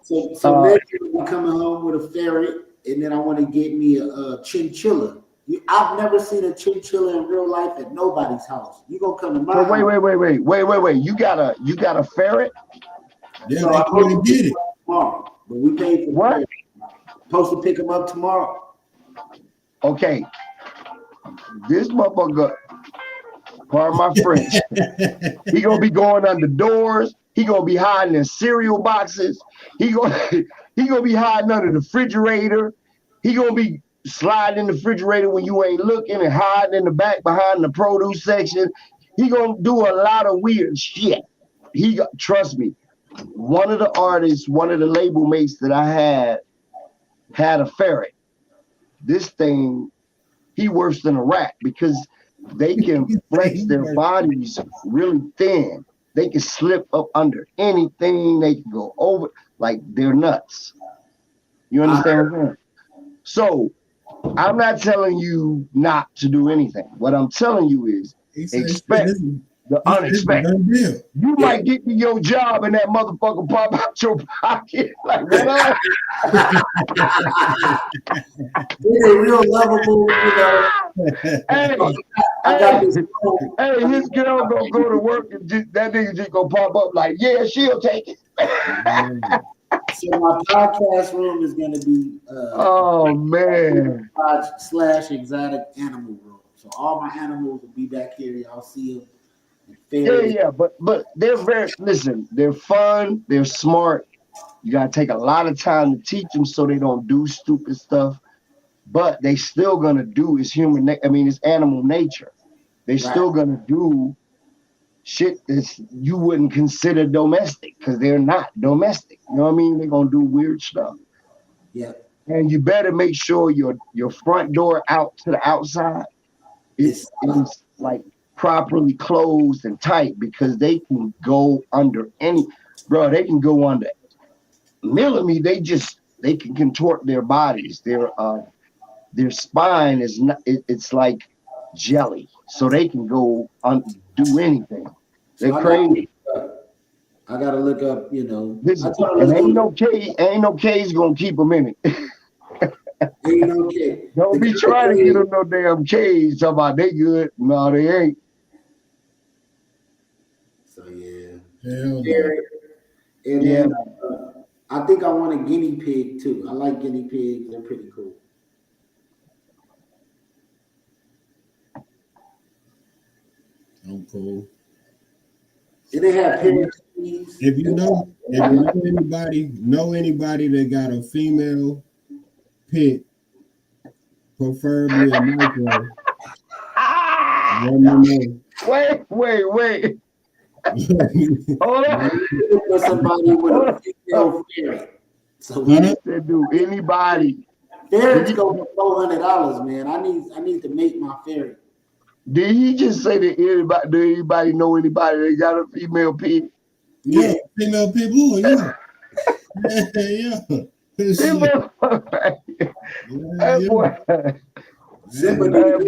Speaker 1: So next year we'll be coming home with a ferret, and then I want to get me a chinchilla. I've never seen a chinchilla in real life at nobody's house. You gonna come to my house?
Speaker 10: Wait. You got a ferret?
Speaker 2: Yeah, so I'm going to get it
Speaker 1: tomorrow, but we paid for what? Supposed to pick him up tomorrow.
Speaker 10: Okay, this motherfucker, pardon my French, he gonna be going under doors. He gonna be hiding in cereal boxes. He gonna be hiding under the refrigerator. He gonna be sliding in the refrigerator when you ain't looking and hiding in the back behind the produce section. He gonna do a lot of weird shit. Trust me, one of the artists, one of the label mates that I had a ferret. This thing, he worse than a rat because they can flex their bodies really thin. They can slip up under anything. They can go over, like they're nuts. You understand what I'm saying? So I'm not telling you not to do anything. What I'm telling you is expect the unexpected. You might get me your job and that motherfucker pop out your pocket. Like, what?
Speaker 1: They're real lovable,
Speaker 10: Hey, his girl gonna go to work and that nigga just gonna pop up like, yeah, she'll take it.
Speaker 1: So my podcast room is gonna be / exotic animal room. So all my animals will be back here. Y'all see them.
Speaker 10: Yeah, but they're they're fun, they're smart. You gotta take a lot of time to teach them so they don't do stupid stuff. But they still gonna do it's animal nature. They still gonna do shit that you wouldn't consider domestic because they're not domestic. You know what I mean? They're gonna do weird stuff.
Speaker 1: Yeah.
Speaker 10: And you better make sure your front door out to the outside is like properly closed and tight because they can go under any, bro. They can go under millimeter. They can contort their bodies. Their spine is not. It's like jelly, so they can go do anything. They're crazy.
Speaker 1: I gotta look up. You know,
Speaker 10: and ain't no cage gonna keep them in it.
Speaker 1: Ain't no cage.
Speaker 10: Don't be trying to get them no damn cage. Talking about they good. No, they ain't.
Speaker 1: So yeah.
Speaker 2: Hell
Speaker 1: And then I think I want a guinea pig too. I like guinea pigs. They're pretty cool.
Speaker 2: I'm cool.
Speaker 1: Did they have pigs?
Speaker 2: If you know anybody that got a female pit, preferably a micro, let me know.
Speaker 10: Wait. Hold on.
Speaker 1: Somebody with a female fairy. So we
Speaker 10: said, do anybody?
Speaker 1: Fairies go for $400, man. I need to make my fairy.
Speaker 10: Did he just say that anybody? Do anybody know anybody that got a female pig?
Speaker 2: Yeah, female pit bull. Yeah.
Speaker 10: That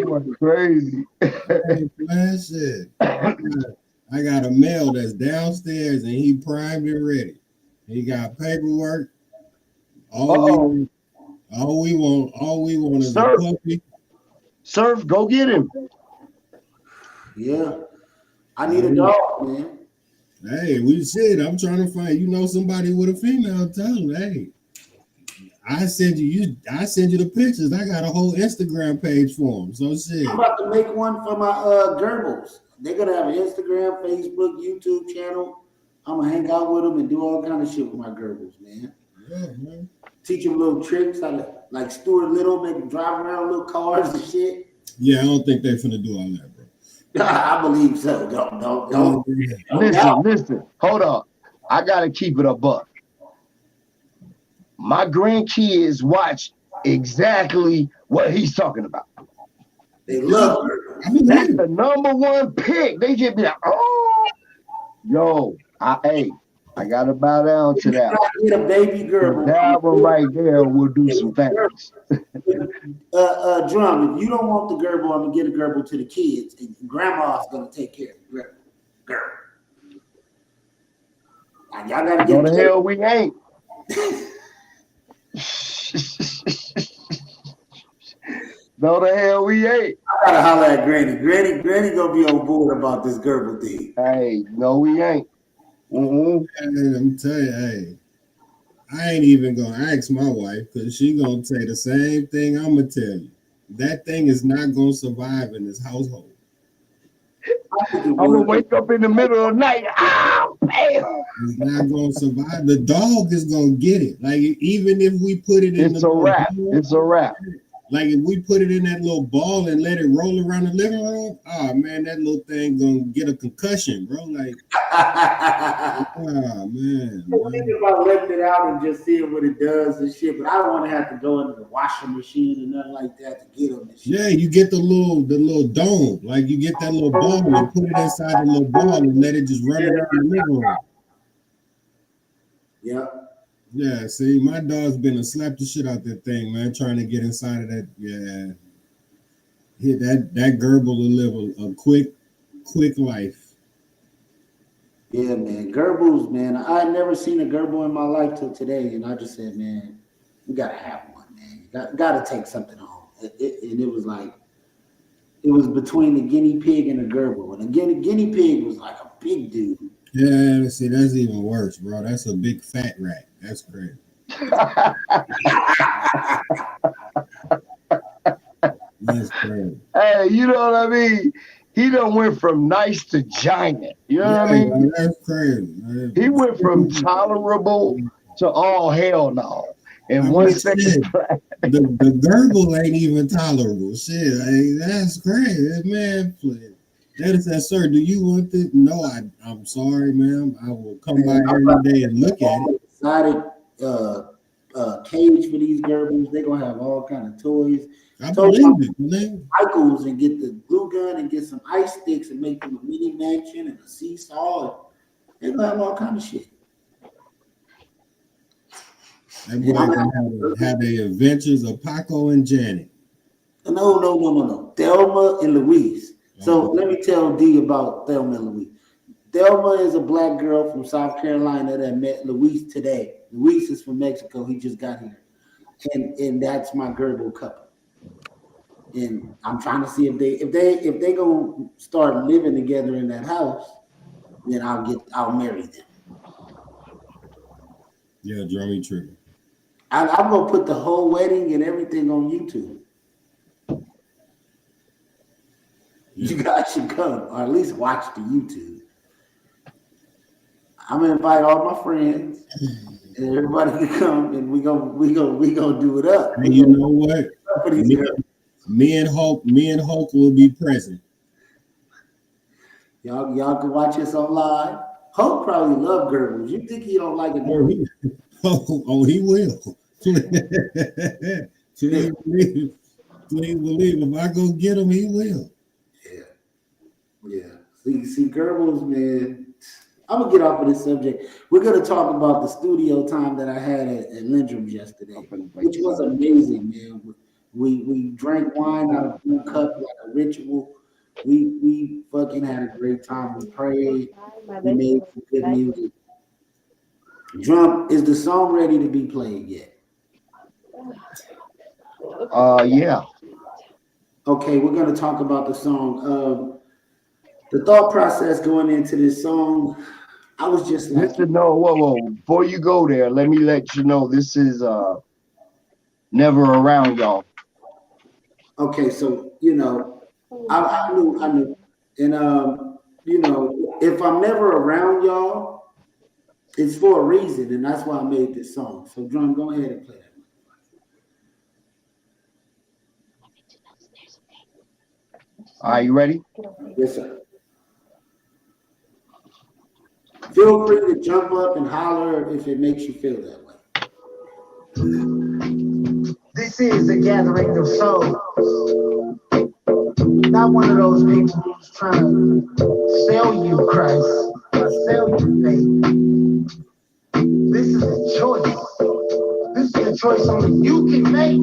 Speaker 10: boy crazy.
Speaker 2: Man, shit. I got a male that's downstairs and he primed and ready. He got paperwork. All we want is a puppy.
Speaker 10: Surf, go get him.
Speaker 1: Yeah. I need a dog, man.
Speaker 2: Hey, I'm trying to find, somebody with a female. Tell him, hey, I send you the pictures. I got a whole Instagram page for him. So shit.
Speaker 1: I'm about to make one for my Gerbils. They're gonna have an Instagram, Facebook, YouTube channel. I'm gonna hang out with them and do all kind of shit with my Gerbils, man.
Speaker 2: Yeah, man.
Speaker 1: Teach them little tricks, how to like Stuart Little, make them drive around little cars and shit.
Speaker 2: Yeah, I don't think they're finna do all that, bro.
Speaker 1: I believe so. Don't.
Speaker 10: Listen. Hold on. I gotta keep it a buck. My grandkids watch exactly what he's talking about.
Speaker 1: They love her.
Speaker 10: That's the number one pick. They just be like, oh, yo, I gotta bow down to that.
Speaker 1: Get a baby girl.
Speaker 10: That one right there will do some things.
Speaker 1: Drum, if you don't want the gerbil, I'm gonna get a gerbil to the kids, and grandma's gonna take care of the gerbil. Now, y'all gotta get
Speaker 10: the hell we ain't. No, the hell we ain't.
Speaker 1: I gotta holler at Granny. Granny gonna be on board about this gerbil thing.
Speaker 10: Hey, no, we ain't.
Speaker 2: I'm telling you, hey, I ain't even gonna ask my wife because she gonna say the same thing I'm gonna tell you. That thing is not gonna survive in this household.
Speaker 10: I'm gonna wake up in the middle of the night. Oh, bam.
Speaker 2: It's not gonna survive. The dog is gonna get it. Like even if we put it in
Speaker 10: it's a wrap. It's a wrap.
Speaker 2: Like if we put it in that little ball and let it roll around the living room, oh man, that little thing gonna get a concussion, bro. Like, oh man.
Speaker 1: I'm thinking about letting it out and just seeing what it does and shit, but I don't want to have to go into the washing machine and nothing like that to get them.
Speaker 2: Yeah, you get the little dome, like you get that little ball and put it inside the little ball and let it just run around the living room.
Speaker 1: Yeah.
Speaker 2: Yeah, see, my dog's been to slap the shit out that thing, man, trying to get inside of that. Yeah. That gerbil will live a quick life.
Speaker 1: Yeah, man. Gerbils, man. I had never seen a gerbil in my life till today, and I just said, man, we gotta have one, man. You gotta take something home. And it was like, it was between the guinea pig and the gerbil. And again, the guinea pig was like a big dude.
Speaker 2: Yeah, see, that's even worse, bro. That's a big fat rat. That's crazy. That's crazy.
Speaker 10: Hey, you know what I mean? He done went from nice to giant. You know what I mean?
Speaker 2: Man, that's crazy. Man.
Speaker 10: He went from tolerable to all hell no. In 1 second.
Speaker 2: The gerbil ain't even tolerable. Shit, that's crazy. Man, please. Daddy said, "Sir, do you want this?" No, I'm sorry, ma'am. I will come by every day and look at it.
Speaker 1: Exotic cage for these Gerbils. They're gonna have all kind of toys.
Speaker 2: I believe it.
Speaker 1: Michaels and get the glue gun and get some ice sticks and make them a mini mansion and a seesaw. They're gonna have all kind of shit.
Speaker 2: That boy gonna have the adventures of Paco and Janet.
Speaker 1: No. Thelma and Louise. So let me tell D about Thelma and Louise. Thelma is a black girl from South Carolina that met Luis today. Luis is from Mexico. He just got here. And that's my Gerbil couple. And I'm trying to see if they gonna start living together in that house, then I'll marry them.
Speaker 2: Yeah, Jeremy Trigger.
Speaker 1: I'm gonna put the whole wedding and everything on YouTube. You guys should come, or at least watch the YouTube. I'm gonna invite all my friends, and everybody can come, and we gonna do it up.
Speaker 2: And you know what? Me and Hulk will be present.
Speaker 1: Y'all can watch us on live. Hulk probably love Gerbils. You think he don't like it?
Speaker 2: He will. Please believe. If I go get him, he will.
Speaker 1: Yeah. See, Gerbils, man. I'm gonna get off of this subject. We're gonna talk about the studio time that I had at Lindrum's yesterday, which was amazing, man. We drank wine out of a cup like a ritual. We fucking had a great time. We prayed. We made some good music. Drum, is the song ready to be played yet?
Speaker 10: Yeah.
Speaker 1: Okay, we're gonna talk about the song. The thought process going into this song, I was just like,
Speaker 10: listen, no, whoa. Before you go there, let me let you know this is Never Around Y'all.
Speaker 1: Okay, so I knew, and if I'm never around y'all, it's for a reason, and that's why I made this song. So, Drum, go ahead and play that.
Speaker 10: Are you ready?
Speaker 1: Yes, sir. Feel free to jump up and holler if it makes you feel that way.
Speaker 13: This is a gathering of souls. Not one of those people who's trying to sell you Christ or sell you faith. This is a choice. This is a choice only you can make.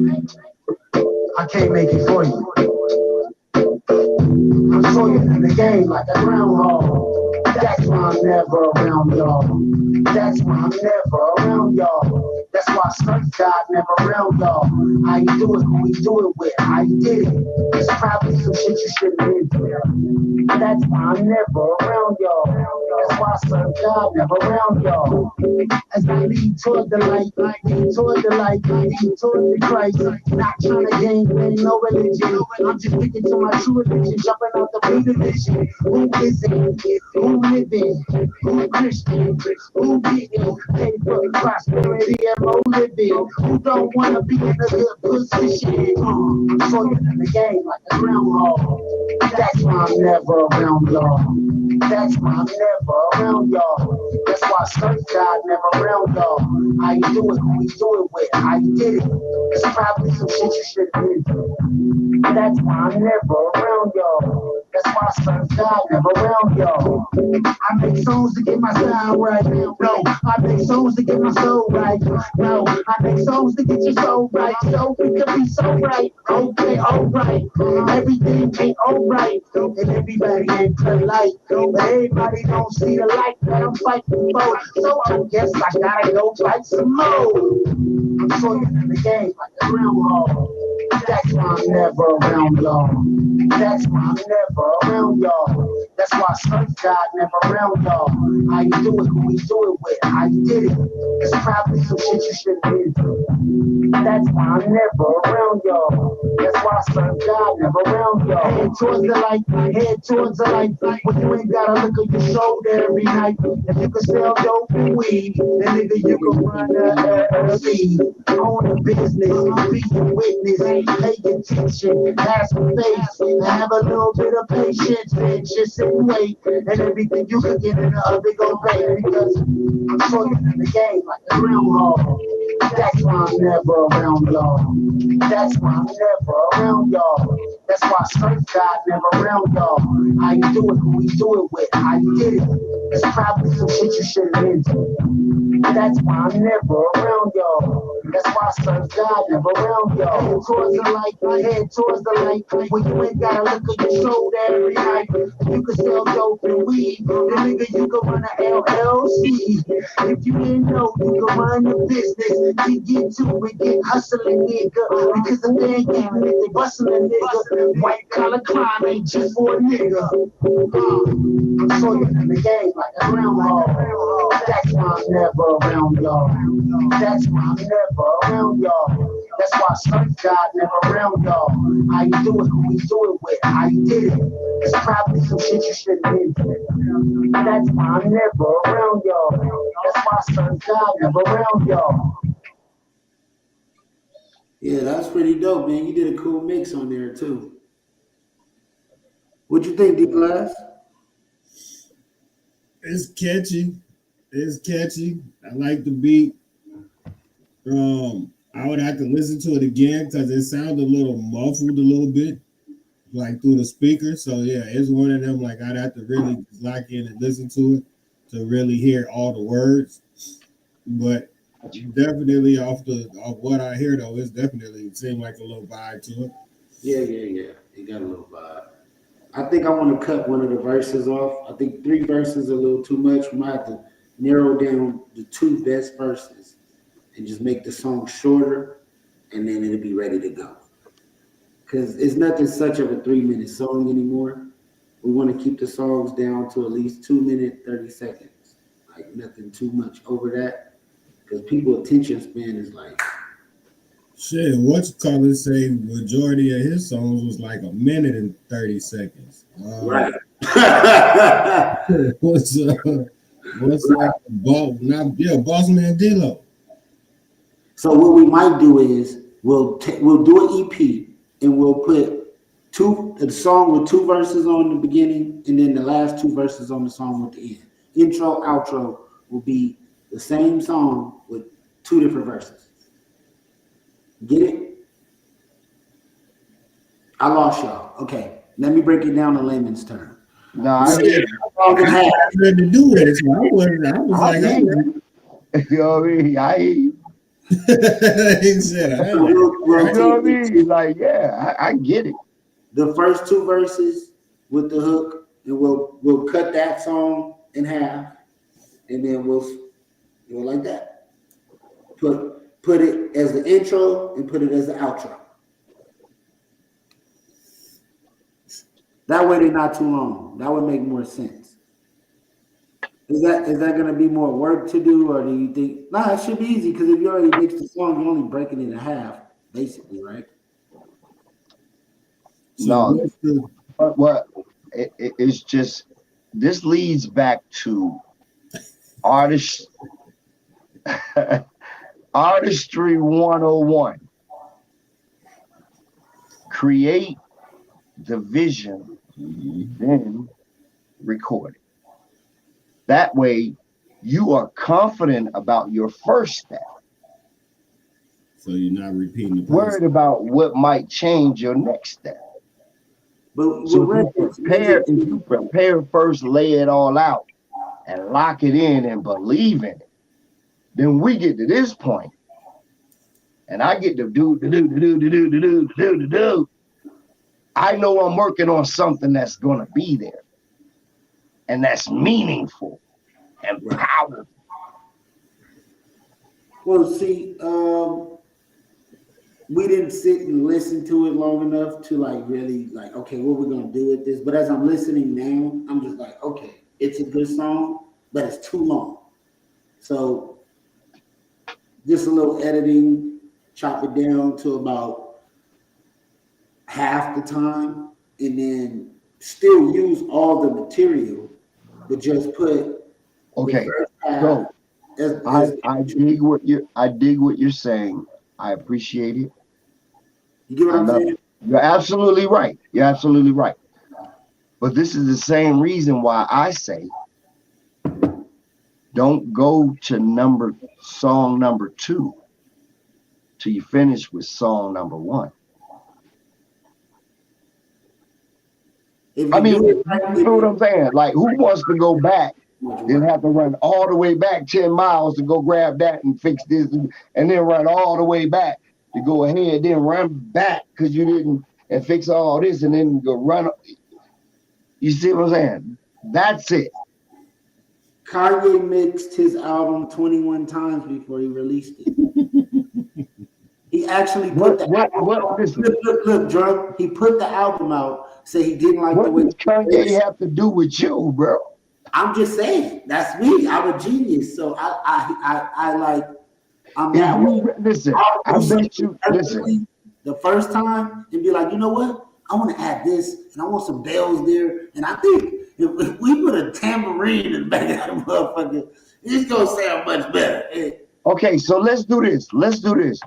Speaker 13: I can't make it for you. I'm sawyer in the game like a groundhog. That's why I'm never around y'all. That's why I'm never around y'all. That's why Surfgod never around y'all. How you do it, who we do it with, how you did it. It's probably some shit you shouldn't have been through. That's why I'm never around y'all. That's why Surfgod never around y'all. As I lead toward the light, lead toward the Christ. Not trying to gain no religion. I'm just sticking to my true religion, jumping out the blue division. Who is it? Who living? Who Christian? Who getting paid for prosperity and more living? Who don't want to be in a good position? I'm sawyer in the game like a groundhog. That's why I'm never around y'all. That's why I'm never around y'all. That's why Surfgod never around y'all. How you do it, who we do it with, how you did it. It's probably some shit you should have been through. That's why I'm never around y'all. That's why Surfgod never around y'all. I make songs to get my style right. No, I make songs to get my soul right. No, I make songs to get your soul right. So we can be so right. Okay, alright. Everything ain't alright. And everybody ain't polite. But everybody don't see the light that I'm fighting for. So I guess I gotta go fight some more. I'm sawyer in the game like a groundhog. That's why I'm never around y'all. That's why I'm never around y'all. That's why Surfgod never around y'all. How you do it, who we do it with, how you did it. It's probably some shit you shouldn't have been through. That's why I'm never around y'all. That's why Surfgod never around y'all. Head towards the light, head towards the light. When you ain't gotta look at your shoulder every night. If you can sell dope and weed, then nigga you can run a LLC. Own a business, be a witness, pay attention, have some faith, have a little bit of patience, bitch, just sit and wait, and everything you can get in a big old bank, because I'm sure you're in the game like a groundhog. That's why I'm never around y'all. That's why I'm never around y'all. That's why Surfgod never around y'all. How you do it, who we do it with, how you did it. It's probably some shit you should have been through. That's why I'm never around y'all. That's why Surfgod never around y'all. Head towards the light, head towards the light. When you ain't gotta look at your shoulder every night. You can sell dope and weed, then nigga you can run a LLC. If you didn't know, you can run a business. You get to it, get hustling, nigga. Because if they ain't getting it, they busting a nigga. White collar crime ain't just for a nigga. I'm sure you're in the game like a groundhog. That's why I'm never around y'all. That's why I'm never around y'all. That's why Surfgod never around y'all. How you do it, who we do it with, how you did it. It's probably some shit you shouldn't have been through. That's why I'm never around y'all. That's why Surfgod never around y'all.
Speaker 1: Yeah, that's pretty dope, man. You did a cool mix on there too. What you think, D-Class?
Speaker 2: It's catchy. It's catchy. I like the beat. I would have to listen to it again because it sounded a little muffled a little bit, like through the speaker. So yeah, it's one of them like I'd have to really lock in and listen to it to really hear all the words. But definitely off what I hear though, it's definitely seemed like a little vibe to it.
Speaker 1: Yeah. It got a little vibe. I think I want to cut one of the verses off. I think 3 verses are a little too much. We might have to narrow down the 2 best verses and just make the song shorter, and then it'll be ready to go. Because it's nothing such of a 3-minute song anymore. We want to keep the songs down to at least 2 minutes, 30 seconds. Like nothing too much over that. Because people's attention span is like...
Speaker 2: Shit, what you call it say majority of his songs was like 1 minute and 30 seconds.
Speaker 1: Right.
Speaker 2: What's Boss Man D-Lo.
Speaker 1: So what we might do is we'll do an EP and we'll put the song with 2 verses on the beginning and then the last 2 verses on the song at the end. Intro, outro will be the same song with 2 different verses. Get it? I lost y'all. Okay, let me break it down in layman's term.
Speaker 10: No, I didn't
Speaker 2: had to do it. So I was like,
Speaker 10: you know what I mean? I hear you.
Speaker 2: You
Speaker 10: know what I mean? Like, yeah, I get it.
Speaker 1: The first 2 verses with the hook, and we'll cut that song in half, and then we'll go like that. Put it as the intro and put it as the outro. That way they're not too long. That would make more sense. Is that going to be more work to do, or do you think? Nah, it should be easy because if you already mixed the song, you're only breaking it in half, basically, right?
Speaker 10: No, what it's just this leads back to artistry 101. Create the vision, then record it. That way, you are confident about your first step.
Speaker 2: So you're not repeating the process.
Speaker 10: Worried about what might change your next step.
Speaker 1: But
Speaker 10: so if you prepare first, lay it all out, and lock it in and believe in it, then we get to this point, and I get to do. I know I'm working on something that's gonna be there, and that's meaningful and powerful.
Speaker 1: Well, see, we didn't sit and listen to it long enough to like really like, okay, what we're gonna do with this. But as I'm listening now, I'm just like, okay, it's a good song, but it's too long. So just a little editing, chop it down to about half the time, and then still use all the material, but just put
Speaker 10: okay. So I dig what you're saying. I appreciate it.
Speaker 1: You get what I'm saying?
Speaker 10: You're absolutely right. You're absolutely right. But this is the same reason why I say don't go to song number 2 till you finish with song number 1. I mean, you know what I'm saying? Like, who wants to go back and have to run all the way back 10 miles to go grab that and fix this, and then run all the way back to go ahead, then run back because you didn't and fix all this, and then go run. You see what I'm saying? That's it.
Speaker 1: Kanye mixed his album 21 times before he released it. He actually put the album out. Look, Drum. He put the album out, said he didn't like the way.
Speaker 10: What does Kanye have to do with you, bro?
Speaker 1: I'm just saying. That's me. I'm a genius. So I like. I'm that way.
Speaker 10: Listen, I bet you. Listen.
Speaker 1: The first time and be like, you know what? I want to add this, and I want some bells there, and I think if we put a tambourine in the back of that motherfucker, it's gonna sound much better.
Speaker 10: Okay, so let's do this. Let's do this.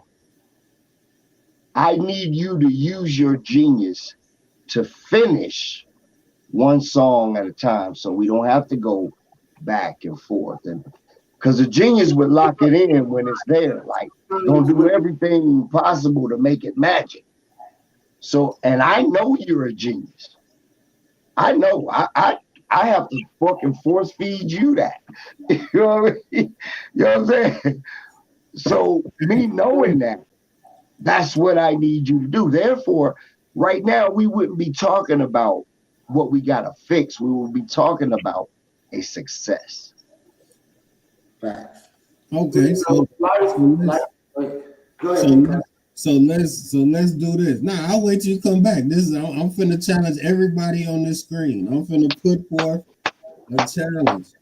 Speaker 10: I need you to use your genius to finish one song at a time, so we don't have to go back and forth. And because the genius would lock it in when it's there, like gonna do everything possible to make it magic. So, and I know you're a genius. I know. I have to fucking force feed you that. You know what I mean? You know what I'm saying? So me knowing that, that's what I need you to do. Therefore, right now we wouldn't be talking about what we gotta fix. We will be talking about a success.
Speaker 1: Facts.
Speaker 2: Okay, so let's do this. Nah, I'll wait till you come back. I'm finna challenge everybody on this screen. I'm finna put forth a challenge.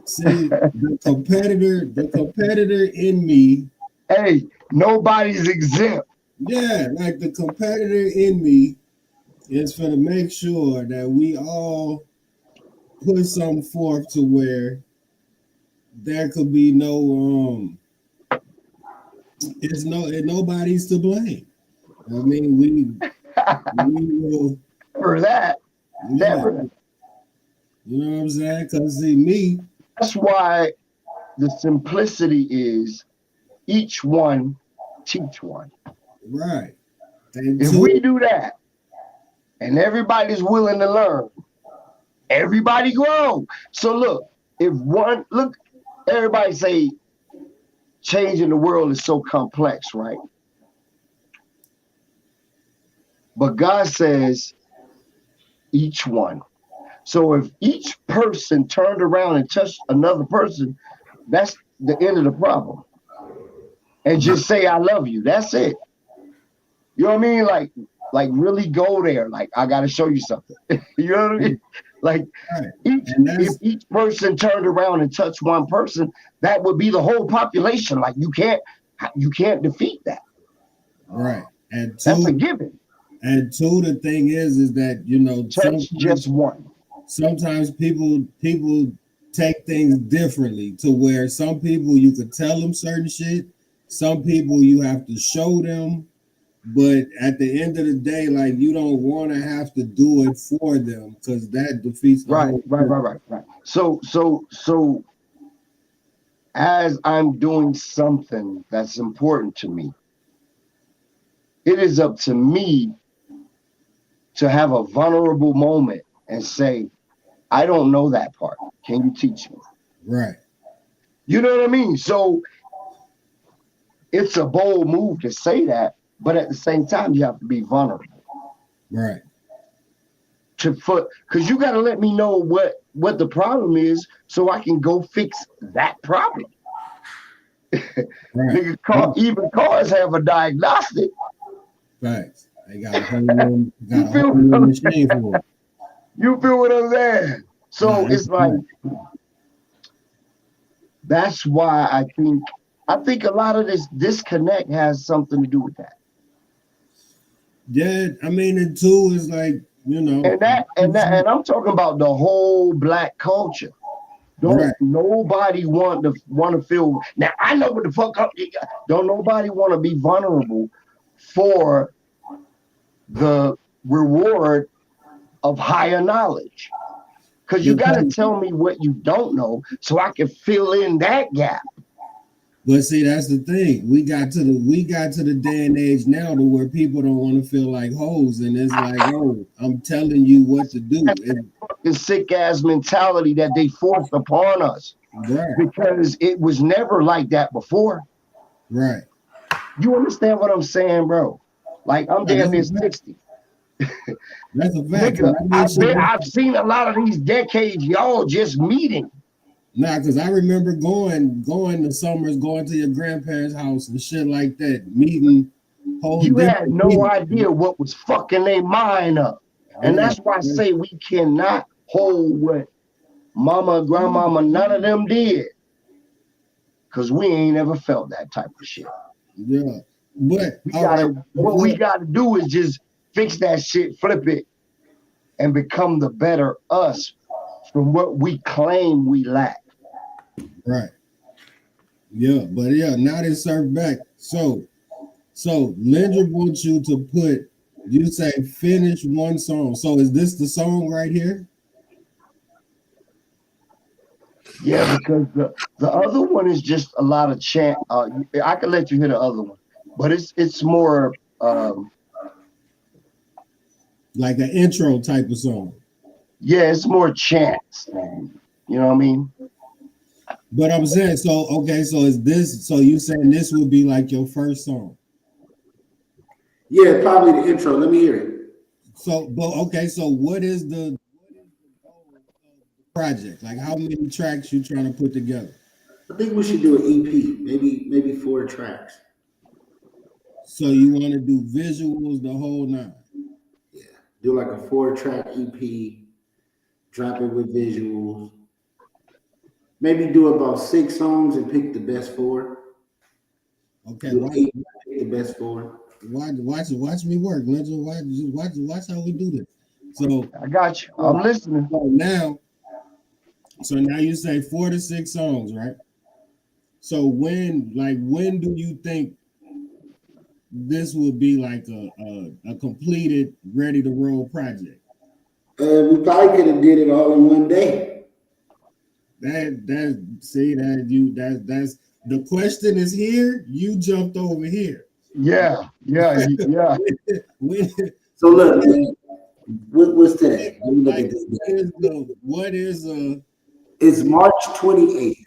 Speaker 2: See, the competitor in me.
Speaker 10: Hey, nobody's exempt.
Speaker 2: Yeah, like the competitor in me is finna make sure that we all put something forth to where there could be nobody's to blame. I mean, we will
Speaker 10: for that.
Speaker 2: Yeah, you know what I'm saying? Because see, me.
Speaker 10: That's why the simplicity is each one teach one.
Speaker 2: Right.
Speaker 10: If we do that, and everybody's willing to learn, everybody grow. So look, everybody say changing the world is so complex, right? But God says each one. So if each person turned around and touched another person, that's the end of the problem. And just say, I love you. That's it. You know what I mean? Like really go there. Like, I got to show you something. You know what I mean? Like if each person turned around and touched one person, that would be the whole population. Like you can't defeat that.
Speaker 2: Right. And
Speaker 10: that's a given.
Speaker 2: And two, the thing is that, you know,
Speaker 10: touch just one.
Speaker 2: Sometimes people take things differently to where some people you could tell them certain shit. Some people you have to show them. But at the end of the day, like you don't want to have to do it for them because that defeats the whole
Speaker 10: right. So as I'm doing something that's important to me, it is up to me to have a vulnerable moment and say, I don't know that part. Can you teach me?
Speaker 2: Right.
Speaker 10: You know what I mean? So it's a bold move to say that, but at the same time, you have to be vulnerable.
Speaker 2: Right.
Speaker 10: Because you got to let me know what the problem is so I can go fix that problem. Right. Even cars have a diagnostic.
Speaker 2: Facts. They got a whole new machine for it.
Speaker 10: You feel what I'm saying? So it's like that's why I think a lot of this disconnect has something to do with that.
Speaker 2: Yeah, I mean, and two is like, you know,
Speaker 10: and I'm talking about the whole black culture. Don't nobody want to feel. Now I know what the fuck up. Don't nobody want to be vulnerable for the reward of higher knowledge. Because you got to tell me what you don't know so I can fill in that gap.
Speaker 2: But see, that's the thing. We got to the day and age now to where people don't want to feel like hoes, and it's like, oh, I'm telling you what to do.
Speaker 10: The sick ass mentality that they forced upon us, because it was never like that before.
Speaker 2: Right.
Speaker 10: You understand what I'm saying, bro? Like I'm damn near 60.
Speaker 2: That's a fact.
Speaker 10: Nigga, I've seen a lot of these decades y'all just meeting.
Speaker 2: Nah, because I remember going to summers, going to your grandparents' house and shit like that, meeting whole.
Speaker 10: You had no idea what was fucking their mind up. And that's why I say we cannot hold what mama, grandmama, none of them did. Because we ain't ever felt that type of shit.
Speaker 2: Yeah. But
Speaker 10: what we gotta do is just fix that shit, flip it, and become the better us from what we claim we lack.
Speaker 2: Right. Yeah, but yeah, now they serve back. So Lindra wants you to put, you say finish one song. So is this the song right here?
Speaker 10: Yeah, because the other one is just a lot of chant. I can let you hear the other one, but it's more
Speaker 2: like an intro type of song.
Speaker 10: Yeah, it's more chants. You know what I mean?
Speaker 2: But I'm saying, so is this, so you saying this would be like your first song?
Speaker 1: Yeah, probably the intro. Let me hear it.
Speaker 2: So what is the project? Like how many tracks you trying to put together?
Speaker 1: I think we should do an EP, maybe 4 tracks.
Speaker 2: So you want to do visuals the whole 9?
Speaker 1: Yeah, do like a 4-track EP, drop it with visuals. Maybe do about 6 songs and pick the best 4.
Speaker 2: Okay,
Speaker 1: pick the best 4.
Speaker 2: Watch me work. Watch how we do this. So
Speaker 10: I got you. I'm listening.
Speaker 2: So now you say 4 to 6 songs, right? So when do you think this will be like a completed, ready to roll project?
Speaker 1: We probably could have did it all in one day.
Speaker 2: That's the question is here. You jumped over here.
Speaker 10: Yeah.
Speaker 1: So look, what's today? Let me look at this. It's March 28th.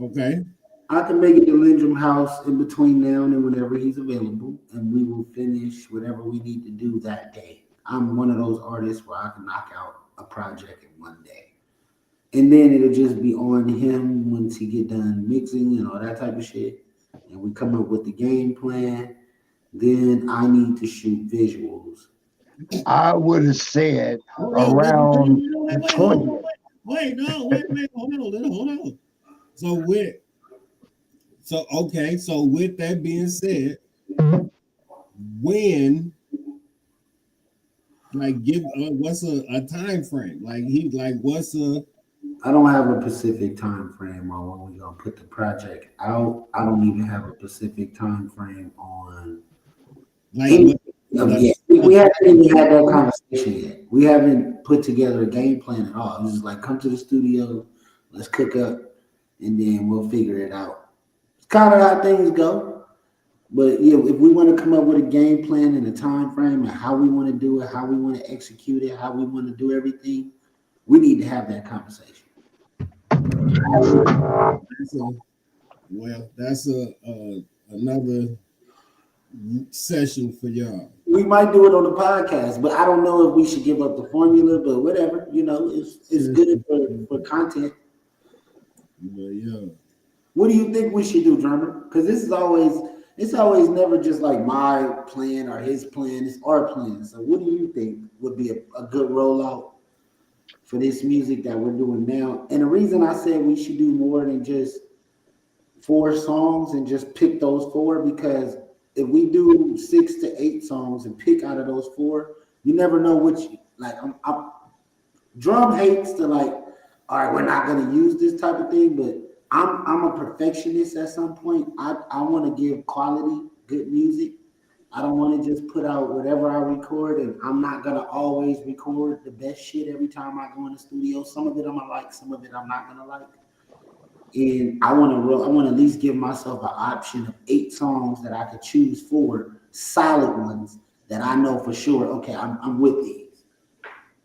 Speaker 2: Okay.
Speaker 1: I can make it to Lindrum House in between now and whenever he's available, and we will finish whatever we need to do that day. I'm one of those artists where I can knock out a project in one day. And then it'll just be on him once he get done mixing and all that type of shit. And we come up with the game plan. Then I need to shoot visuals.
Speaker 10: I would have said around the 20th.
Speaker 2: Wait, hold on. So with that being said, when, like, give what's a time frame?
Speaker 1: I don't have a specific time frame on when we're gonna put the project out. I don't even have a specific time frame on we haven't even had that conversation yet. We haven't put together a game plan at all. It's just like, come to the studio, let's cook up, and then we'll figure it out. It's kind of how things go. But yeah, if we want to come up with a game plan and a time frame and how we want to do it, how we want to execute it, how we want to do everything, we need to have that conversation.
Speaker 2: That's another session for y'all.
Speaker 1: We might do it on the podcast, but I don't know if we should give up the formula, but whatever, it's good for content.
Speaker 2: Yeah.
Speaker 1: What do you think we should do, drummer? Because this is always, it's always never just like my plan or his plan. It's our plan. So what do you think would be a good rollout for this music that we're doing now? And the reason I said we should do more than just 4 songs and just pick those 4, because if we do 6 to 8 songs and pick out of those 4, you never know which. Like drum hates to like, all right, we're not gonna use this type of thing, but I'm a perfectionist at some point. I want to give quality, good music. I don't want to just put out whatever I record, and I'm not gonna always record the best shit every time I go in the studio. Some of it I'm gonna like, some of it I'm not gonna like. And I want to at least give myself an option of 8 songs that I could choose 4 solid ones that I know for sure. Okay, I'm with these.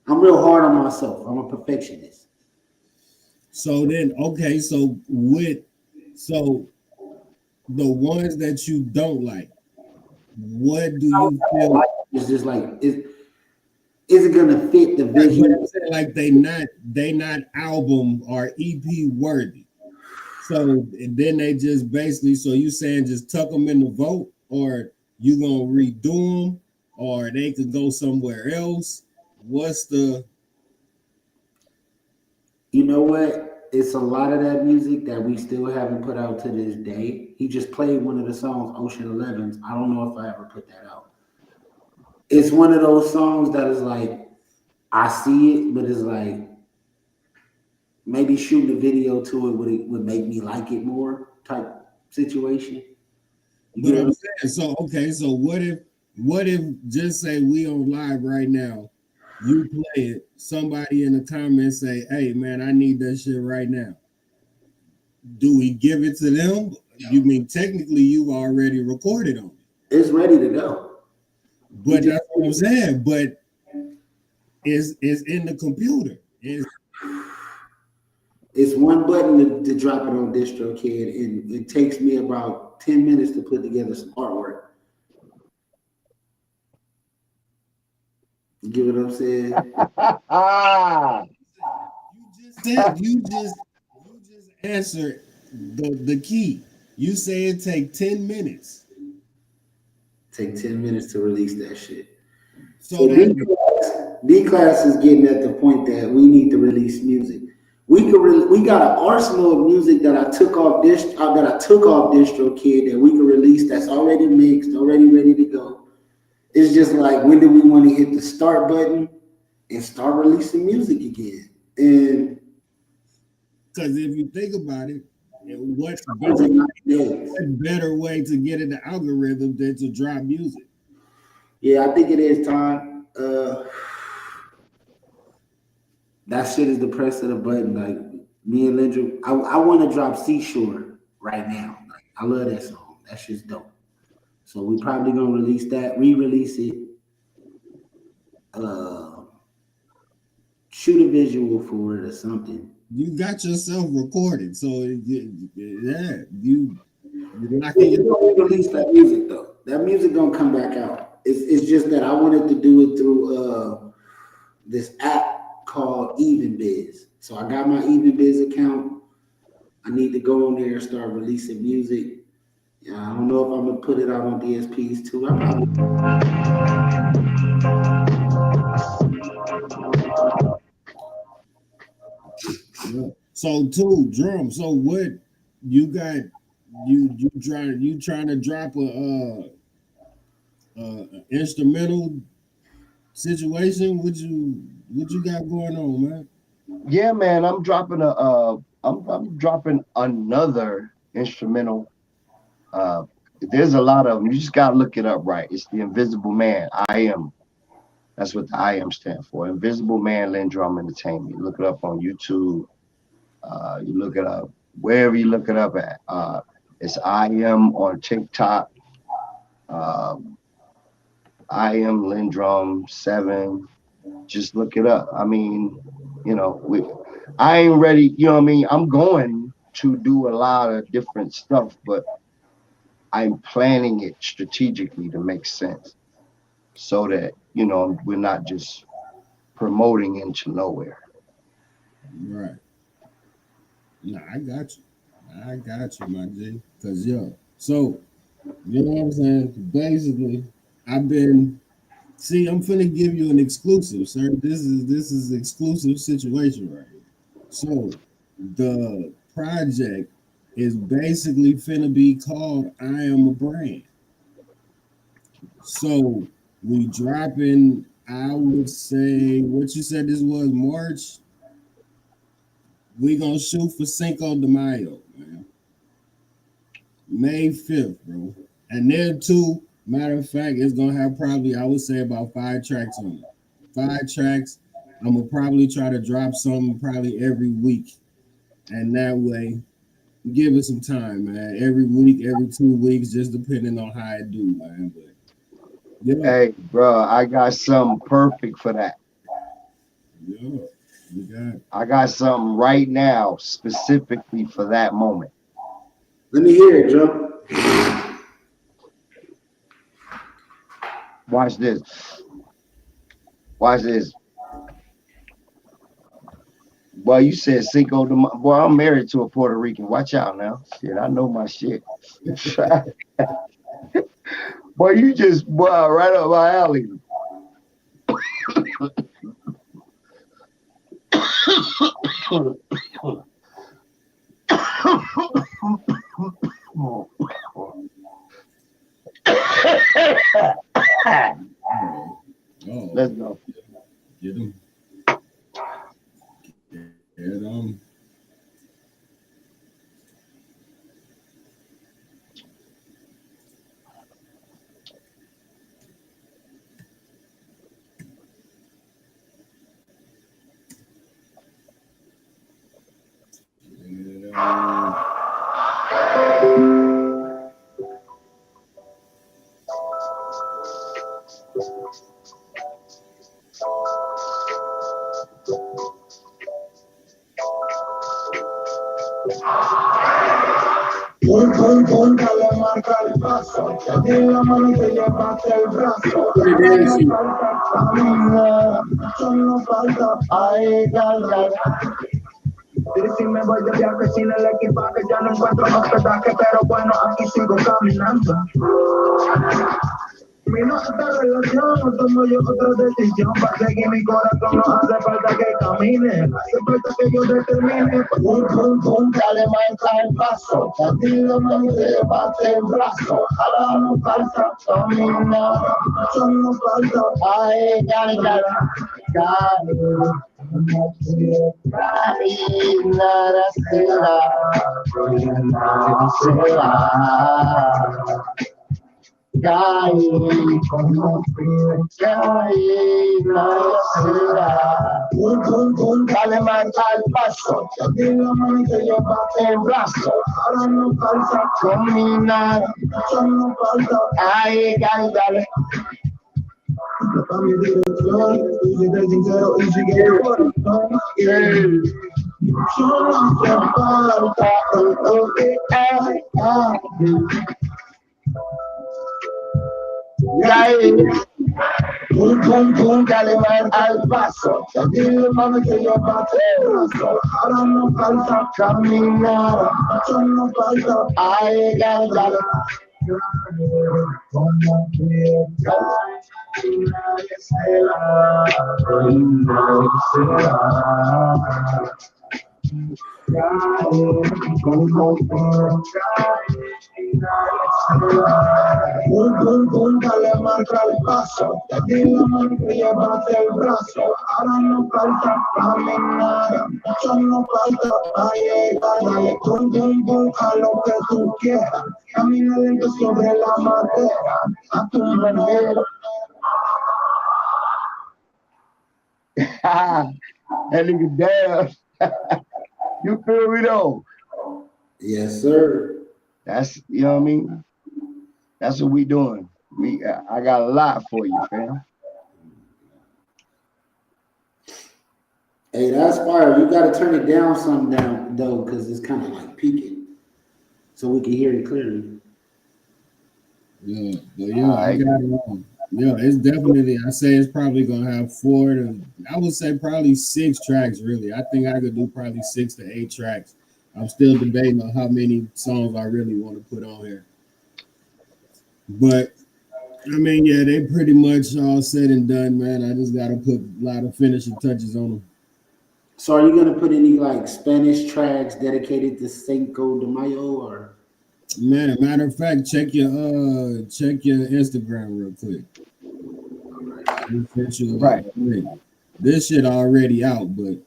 Speaker 1: I'm real hard on myself. I'm a perfectionist.
Speaker 2: So then, okay, so the ones that you don't like, what do you feel?
Speaker 1: It's just like, is it gonna fit the vision?
Speaker 2: Like they not album or EP worthy. So and then they just basically, so you saying just tuck them in the vote, or you gonna redo them, or they could go somewhere else? What's the?
Speaker 1: You know what? It's a lot of that music that we still haven't put out to this day. He just played one of the songs, Ocean 11s. I don't know if I ever put that out. It's one of those songs that is like, I see it, but it's like, maybe shooting a video to it would make me like it more type situation.
Speaker 2: But I'm saying, so okay, so what if just say we on live right now, you play it, somebody in the comments say, hey man, I need that shit right now. Do we give it to them? You mean technically you already recorded on it.
Speaker 1: It's ready to go.
Speaker 2: But that's what I'm saying. But it's in the computer.
Speaker 1: It's one button to drop it on DistroKid, and it takes me about 10 minutes to put together some artwork. You get what I'm saying?
Speaker 2: You just answered the key. You say it take 10 minutes.
Speaker 1: Take 10 minutes to release that shit.
Speaker 2: So
Speaker 1: D-Class is getting at the point that we need to release music. We got an arsenal of music that I took off DistroKid that we can release, that's already mixed, already ready to go. It's just like, when do we want to hit the start button and start releasing music again? And
Speaker 2: because if you think about it, what better way to get in the algorithm than to drop music?
Speaker 1: Yeah, I think it is time. That shit is the press of the button. Like, me and Lindra, I want to drop Seashore right now. Like, I love that song. That shit's dope. So we probably gonna release that, re-release it, shoot a visual for it or something.
Speaker 2: You got yourself recorded, so yeah, you
Speaker 1: release that music though. That music gonna come back out. It's just that I wanted to do it through this app called EvenBiz. So I got my EvenBiz account. I need to go on there and start releasing music. I don't know if I'm gonna put it out on DSPs too.
Speaker 2: So too, drum. So what you got? You trying to drop a instrumental situation? What you got going on, man?
Speaker 10: Yeah, man, I'm dropping I'm dropping another instrumental. There's a lot of them. You just gotta look it up right. It's the Invisible Man. I Am. That's what the I Am stand for. Invisible Man Lindrum Entertainment. You look it up on YouTube. You look it up wherever you look it up at. It's I Am on TikTok. I Am Lindrum 7. Just look it up. I mean, I ain't ready. You know what I mean? I'm going to do a lot of different stuff, but I'm planning it strategically to make sense so that, we're not just promoting into nowhere.
Speaker 2: Right. No, I got you, my G. Cause so You know what I'm saying? Basically, I'm finna give you an exclusive, sir. This is exclusive situation right here. So the project is basically finna be called I Am a Brand. So we dropping, I would say, what you said this was March. We gonna shoot for Cinco de Mayo, man. May 5th, bro. And there too, matter of fact, it's gonna have probably, I would say, about 5 tracks on it. 5 tracks. I'm gonna probably try to drop something probably every week. And that way, give it some time, man. Every week, every 2 weeks, just depending on how I do, man. But yeah.
Speaker 10: Hey, bro, I got something perfect for that.
Speaker 2: Yeah, you got it.
Speaker 10: I got something right now specifically for that moment.
Speaker 1: Let me hear it, Joe.
Speaker 10: Watch this. Watch this. Boy, you said Cinco de Mayo. Boy, I'm married to a Puerto Rican. Watch out now. Shit, I know my shit. Boy, you just, boy, right up my alley. Let's go.
Speaker 2: Get him. Get him.
Speaker 13: Pum, pum, pum, dale marca el paso. Tiene la mano y te llevaste el brazo. Ahora no falta caminar, solo falta bailar. Y si me voy de viaje sin el equipaje, ya no encuentro hospedaje, pero bueno, aquí sigo caminando. Termino esta relación, tomo yo otra decisión. Para seguir mi corazón no hace falta que camine, hace falta que yo determine. Pum, pum, pum, dale marca el paso. A ti la mano te llevaste el brazo. Ahora no falta caminar, solo falta bailar. Pum, pum, pum, dale marca al paso. Te la mano y te llevaste el brazo. Ahora no falta caminar, solo falta dale. Cambia dirección, y sigue sincero y sigue el corazón. Solo hace falta el toque. Pum, pum, pum, dale mal al paso. Dile mami que yo bate el brazo. Ahora no falta caminar, solo falta dale. Como quiera, nadie será, nadie será. Pum, pum, pum, dale marca el paso. Dile la mano que llevaste el brazo. Ahora no falta caminar, solo falta dale. Pum, pum, pum, a lo que tú quieras. Camina lento sobre la madera, a tu manera.
Speaker 10: That nigga damn. You feel me though?
Speaker 1: Yes, sir.
Speaker 10: That's, you know what I mean? That's what we doing. I got a lot for you, fam.
Speaker 1: Hey, that's fire. You got to turn it down some down though, because it's kind of like peaking, so we can hear it clearly.
Speaker 2: Yeah, but yeah, I got it on. Yeah, it's definitely, I say it's probably gonna have 4 to, I would say probably 6 tracks really. I think I could do probably 6 to 8 tracks. I'm still debating on how many songs I really want to put on here. But I mean, yeah, they pretty much all said and done, man. I just gotta put a lot of finishing touches on them.
Speaker 1: So are you gonna put any like Spanish tracks dedicated to Cinco de Mayo or?
Speaker 2: Man, matter of fact, check your Instagram real quick. Right. This shit already out, but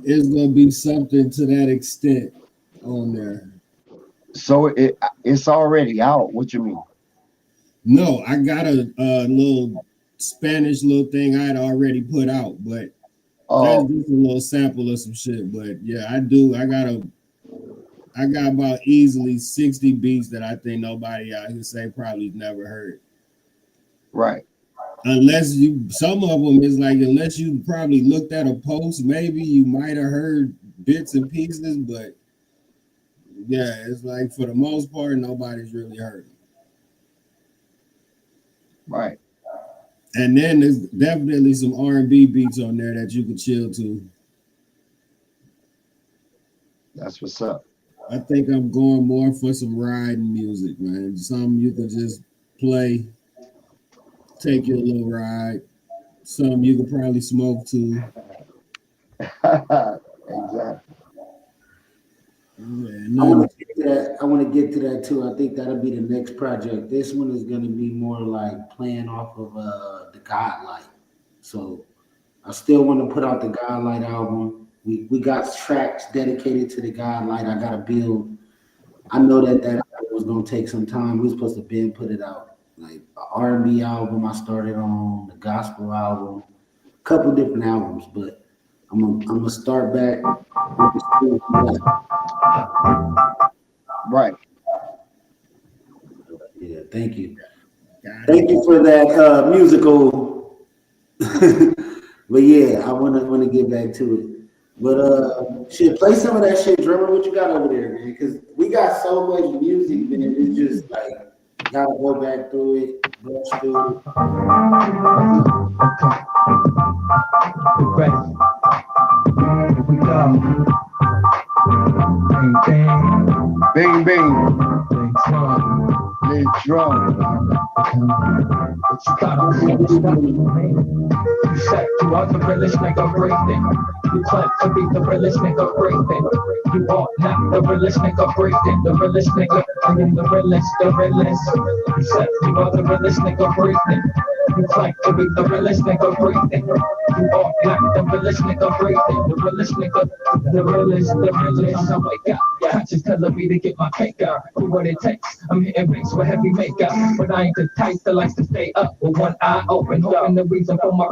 Speaker 2: it's gonna be something to that extent on there.
Speaker 10: So it's already out. What you mean?
Speaker 2: No, I got a little Spanish little thing I had already put out, but that's just a little sample of some shit. But yeah, I got about easily 60 beats that I think nobody out here say probably never heard.
Speaker 10: Right.
Speaker 2: Unless some of them is like, unless you probably looked at a post, maybe you might have heard bits and pieces, but yeah, it's like for the most part, nobody's really heard them.
Speaker 10: Right.
Speaker 2: And then there's definitely some R&B beats on there that you can chill to.
Speaker 10: That's what's up.
Speaker 2: I think I'm going more for some riding music, man. Some you can just play, take your little ride. Some you could probably smoke to.
Speaker 10: Exactly.
Speaker 2: Yeah,
Speaker 1: I want to get to that too. I think that'll be the next project. This one is going to be more like playing off of the Godlight. So I still want to put out the Godlight album. We got tracks dedicated to the Godlight. I got to build. I know that album was going to take some time. We were supposed to put it out. Like an R&B album I started on, the gospel album, a couple different albums, but I'm gonna start back with the
Speaker 10: right.
Speaker 1: Yeah, thank you. Thank you for that musical. But yeah, I wanna get back to it. But shit, play some of that shit, Drummer. What you got over there, man? Because we got so much music, man. It's just like gotta go back through it, brush through it.
Speaker 13: Right. Here we go. Bang, bang.
Speaker 10: Bing, bing.
Speaker 13: Bang drum.
Speaker 10: Big drum.
Speaker 13: What you got on the you said you are the realest nigga breathing. You claim to be the realest nigga breathing. You are not the realest nigga breathing. The realest nigga, I am the realest. You said you are the realest nigga breathing. You claim to be the realest nigga breathing. You are not the realest nigga breathing. The realest nigga, the realest. I wake up, conscious telling me to get my cake out. Do what it takes. I'm hitting bass with heavy makeup, but I ain't the type that likes to stay up with one eye open. Hoping the reason for my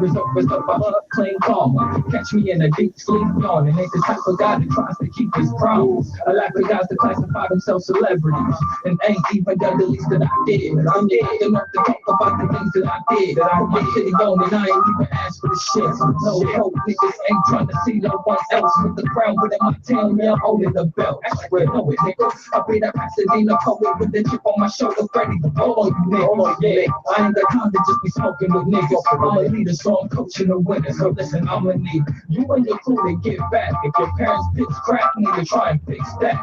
Speaker 13: result is up. I'm clean calm. Catch me in a deep sleep yawning. Ain't the type of guy that tries to keep his promise. I like the guys that classify themselves celebrities and ain't even done the least that I did. I'm dead enough to talk about the things that I did. I put my city on and I ain't even asked for the shit. No hope, niggas ain't trying to see no one else with the crown within my town. Yeah, I'm holding the belt. I swear, know it, nigga. I'll be that Pasadena poet with the chip on my shoulder, ready to blow on you, nigga. Yeah, I ain't the kind to just be smoking with niggas. I'm a leader, so I'm coaching the winner. So listen, I'ma need you and your crew to get back. If your parents pitch crack, need to try and fix that.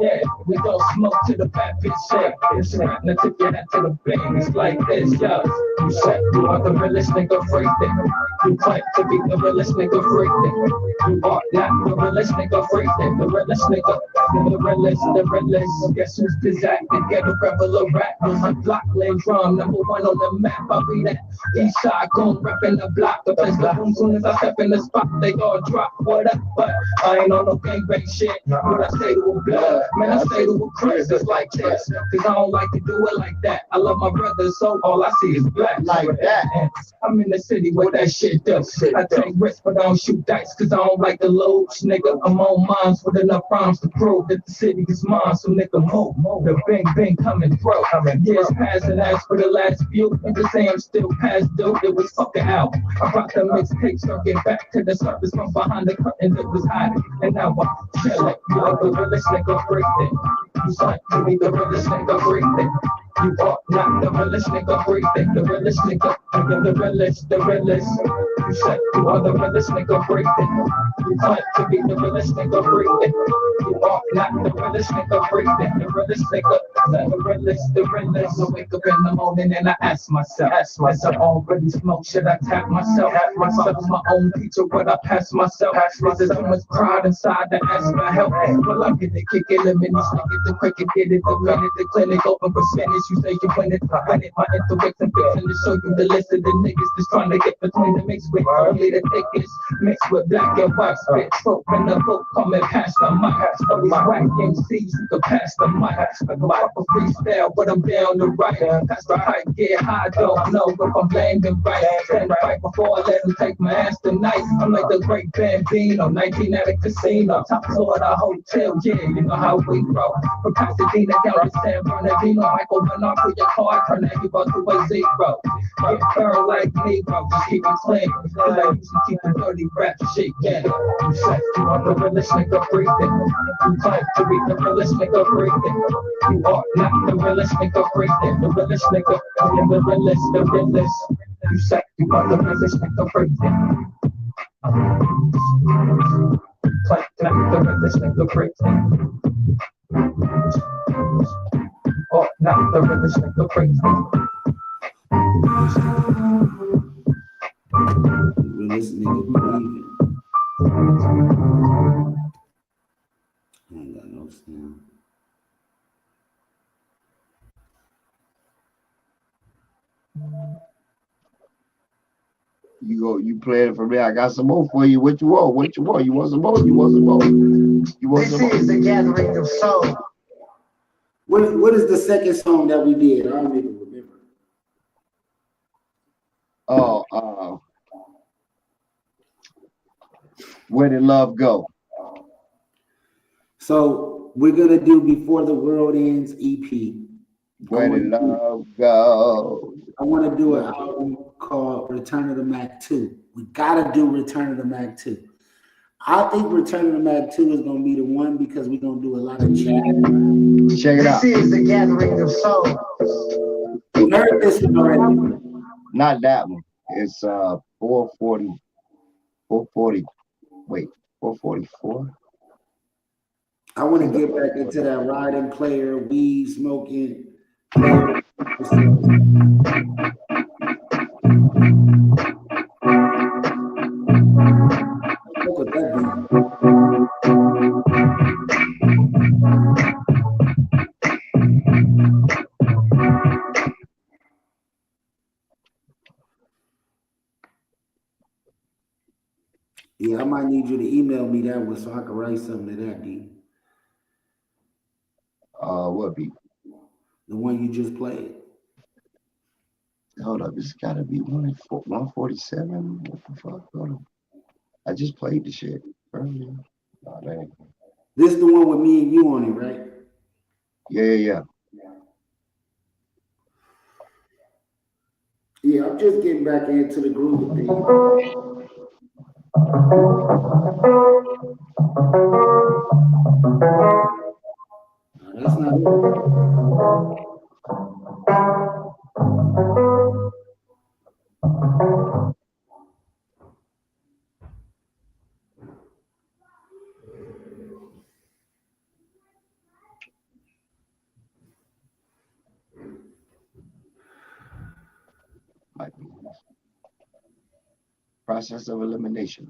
Speaker 13: Yeah, we don't smoke to the fat bitch shake. It's right now, tip your hat to the bang. It's like this, yeah. You said you are the realest nigga breathing. You claim to be the realest nigga breathing. You are not the realest nigga breathing. The realest nigga, the realest. Guess who's Pizzak? The ghetto rebel rap. My block lane drum, number one on the map. I'll be that east side gon' reppin' the block. The place the room soon as I step in the spot, they all drop. What up? But I ain't on no gangbang shit. What I say to a blood, man, I say to a Chris, it's like this. Cause I don't like to do it like that. I love my brothers, so all I see is black. Like that. I'm in the city where that shit does. I take risks, but I don't shoot dice. Cause I don't like the loads, nigga. I'm on mines with enough rhymes to prove that the city is mine. So nigga, move. The bang coming through. Years passing as for the last few. And to say I'm still past due, it was fucking out. I brought the mixtape, so get back to the surface from behind the curtain that was hiding. And now I'm chilling. You are the realest nigga breathing. You signed to be the realest nigga breathing. You are not the realest nigga breathing. The realest nigga, the realest. You said you are the realest nigga breathing. You claim to be the realest nigga breathing. You are not the realest nigga breathing. The realest nigga,
Speaker 14: The realest. I wake up in the morning and I ask myself, as I already smoke, should I tap myself? Myself my own teacher, what I pass myself. There's so much pride inside to ask for help. Well, I get it, kick it, the mini, stick it, the quick, and get it, the minute, the clinic open for Spanish. You say you win it, I win it. My intellect and fixing to show you the list of the niggas that's trying to get between the mix with only the thickest, mixed with black and white spit. Trope in the book, coming past the mic. All these whack MCs who can pass the mic. I'm a freestyle, but I'm down to write. That's the hype, get high, don't know if I'm blamed and right. Stand right before I let them take my ass tonight. I'm like the great Bambino, 19 at a casino, top floor of the hotel, yeah, you know how we roll. From Pasadena down to San Bernardino, Michael Bernard for your car, turn that you to a zero. Get burned like Negro, just keep it clean. Cause I used to keep the dirty rap shit, yeah. You say you are the realest nigga breathing. You claim to be the realest nigga breathing. You are not the realest nigga breathing. The realest nigga, you're the realest, the realest. You say you are the realest nigga breathing. Claim to be the realest nigga breathing. Or not the realest nigga breathing.
Speaker 1: Realest nigga breathing. I ain't got no sound.
Speaker 10: You play it for me. I got some more for you. What you want? What you want? You want some more? You want some more? You want some more?
Speaker 13: This is the gathering of soul.
Speaker 1: What is the second song that we did? I don't even remember.
Speaker 10: Oh, Where Did Love Go?
Speaker 1: So we're gonna do Before the World Ends EP.
Speaker 10: Where Did Love Go?
Speaker 1: I want to do an album called Return of the Mac 2. We gotta do Return of the Mac 2. I think Return of the Mac 2 is gonna be the one because we're gonna do a lot of chat.
Speaker 10: Check it out.
Speaker 13: This is the gathering of soul.
Speaker 1: You heard this one already?
Speaker 10: Not that one. It's 440. Wait, 444.
Speaker 1: I want to get back into that riding player, weed smoking player. Look at that beat. Yeah, I might need you to email me that one so I can write something to that, D.
Speaker 10: What beat?
Speaker 1: The one you just played.
Speaker 10: Hold up, it's gotta be 147. What the fuck? Hold up. I just played the shit earlier. Oh, dang.
Speaker 1: This the one with me and you on it, right?
Speaker 10: Yeah.
Speaker 1: Yeah, I'm just getting back into the groove thing. No, that's not it.
Speaker 10: Process of elimination.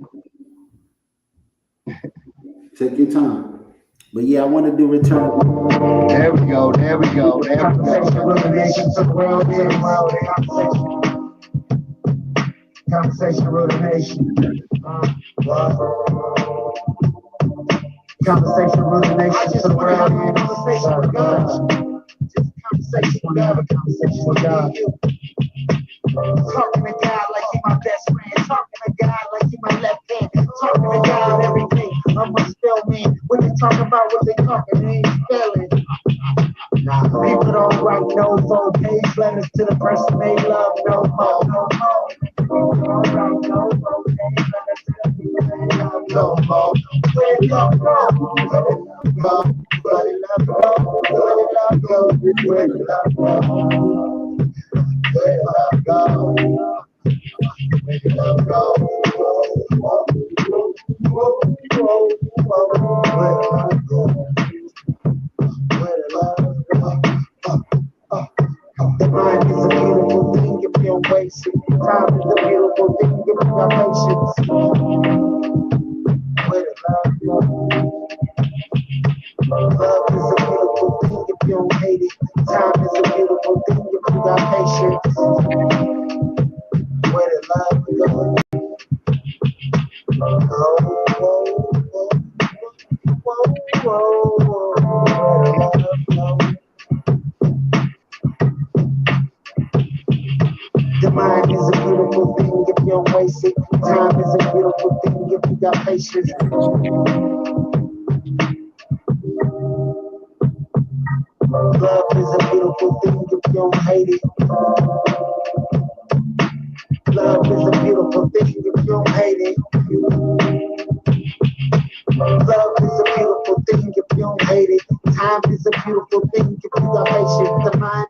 Speaker 1: Take your time. But yeah, I want to do Return.
Speaker 10: There we go.
Speaker 13: Conversation rule the nation. Conversation rule the nation. To the world. Conversation with God. Just conversation. Want to have a conversation with God. Talking to God like he my best friend. Talking to God like he my left hand. Talking to God everything. I'm a spell man. When they talk about what they talking, they ain't spelling. Nah, people don't write no 4-page letters to the person they love no more. People don't write no 4-page letters to the people they love no more. Where did love go? Where did love go? Where did love go? Where did love go? Where did love go? Where did love go? Where did love go? Where did love go? Time is a beautiful thing if you got patience. With it, love. Love is a beautiful thing if you don't hate it. Time is a beautiful thing if you got patience. With it, love. The mind is a beautiful thing if you don't waste it. Time is a beautiful thing if you got patience. Love is a beautiful thing if you don't hate it. Love is a beautiful thing if you don't hate it. Love is a beautiful thing if you don't hate it. Time is a beautiful thing if you got patience. The mind.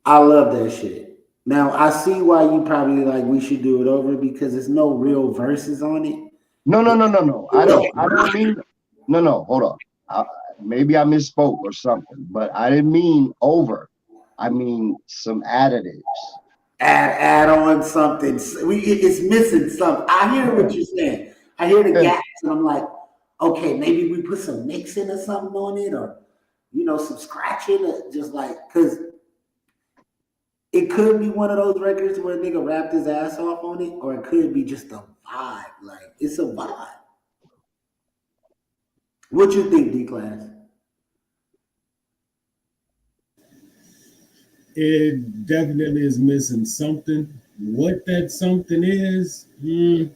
Speaker 13: I love that shit. Now I see why you probably like we should do it over because there's no real verses on it.
Speaker 10: No. I don't mean. No. Hold on. Maybe I misspoke or something, but I didn't mean over. I mean some additives.
Speaker 1: Add on something. It's missing something. I hear what you're saying. I hear the gaps, and I'm like, okay, maybe we put some mixing or something on it, or some scratching, or just like because it could be one of those records where a nigga rapped his ass off on it, or it could be just a vibe. Like it's a vibe. What you think, D-Class?
Speaker 2: It definitely is missing something. What that something is, I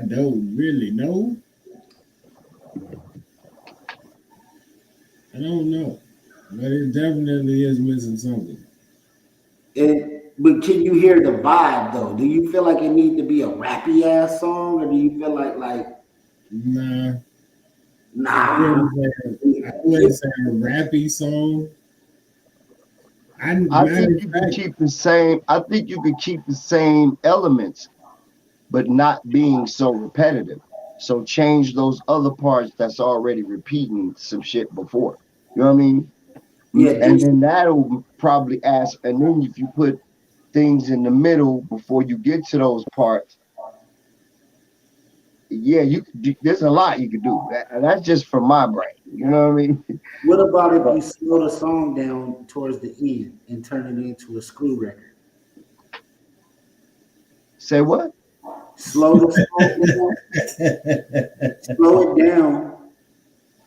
Speaker 2: don't really know. I don't know. But it definitely is missing something.
Speaker 1: But can you hear the vibe though? Do you feel like it needs to be a rappy ass song, or do you feel like
Speaker 2: Nah.
Speaker 1: Nah.
Speaker 2: I wouldn't say a rappy song.
Speaker 10: I think you can keep the same. I think you could keep the same elements, but not being so repetitive. So change those other parts that's already repeating some shit before. You know what I mean?
Speaker 1: Yeah.
Speaker 10: And then that'll probably ask. And then if you put things in the middle before you get to those parts, yeah, there's a lot you can do. That's just from my brain. You know what I mean?
Speaker 1: What about if you slow the song down towards the end and turn it into a screw record?
Speaker 10: Say what?
Speaker 1: Slow the song down. Slow it down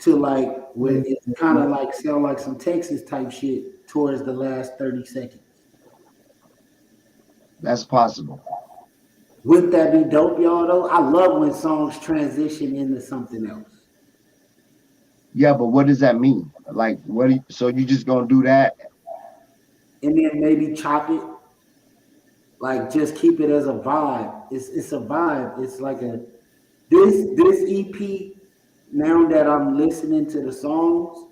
Speaker 1: to like where it kind of like sound like some Texas type shit towards the last 30 seconds.
Speaker 10: That's possible.
Speaker 1: Wouldn't that be dope, y'all, though? I love when songs transition into something else.
Speaker 10: Yeah, but what does that mean? Like, so you just gonna do that?
Speaker 1: And then maybe chop it. Like, just keep it as a vibe. It's a vibe. It's like this EP, now that I'm listening to the songs,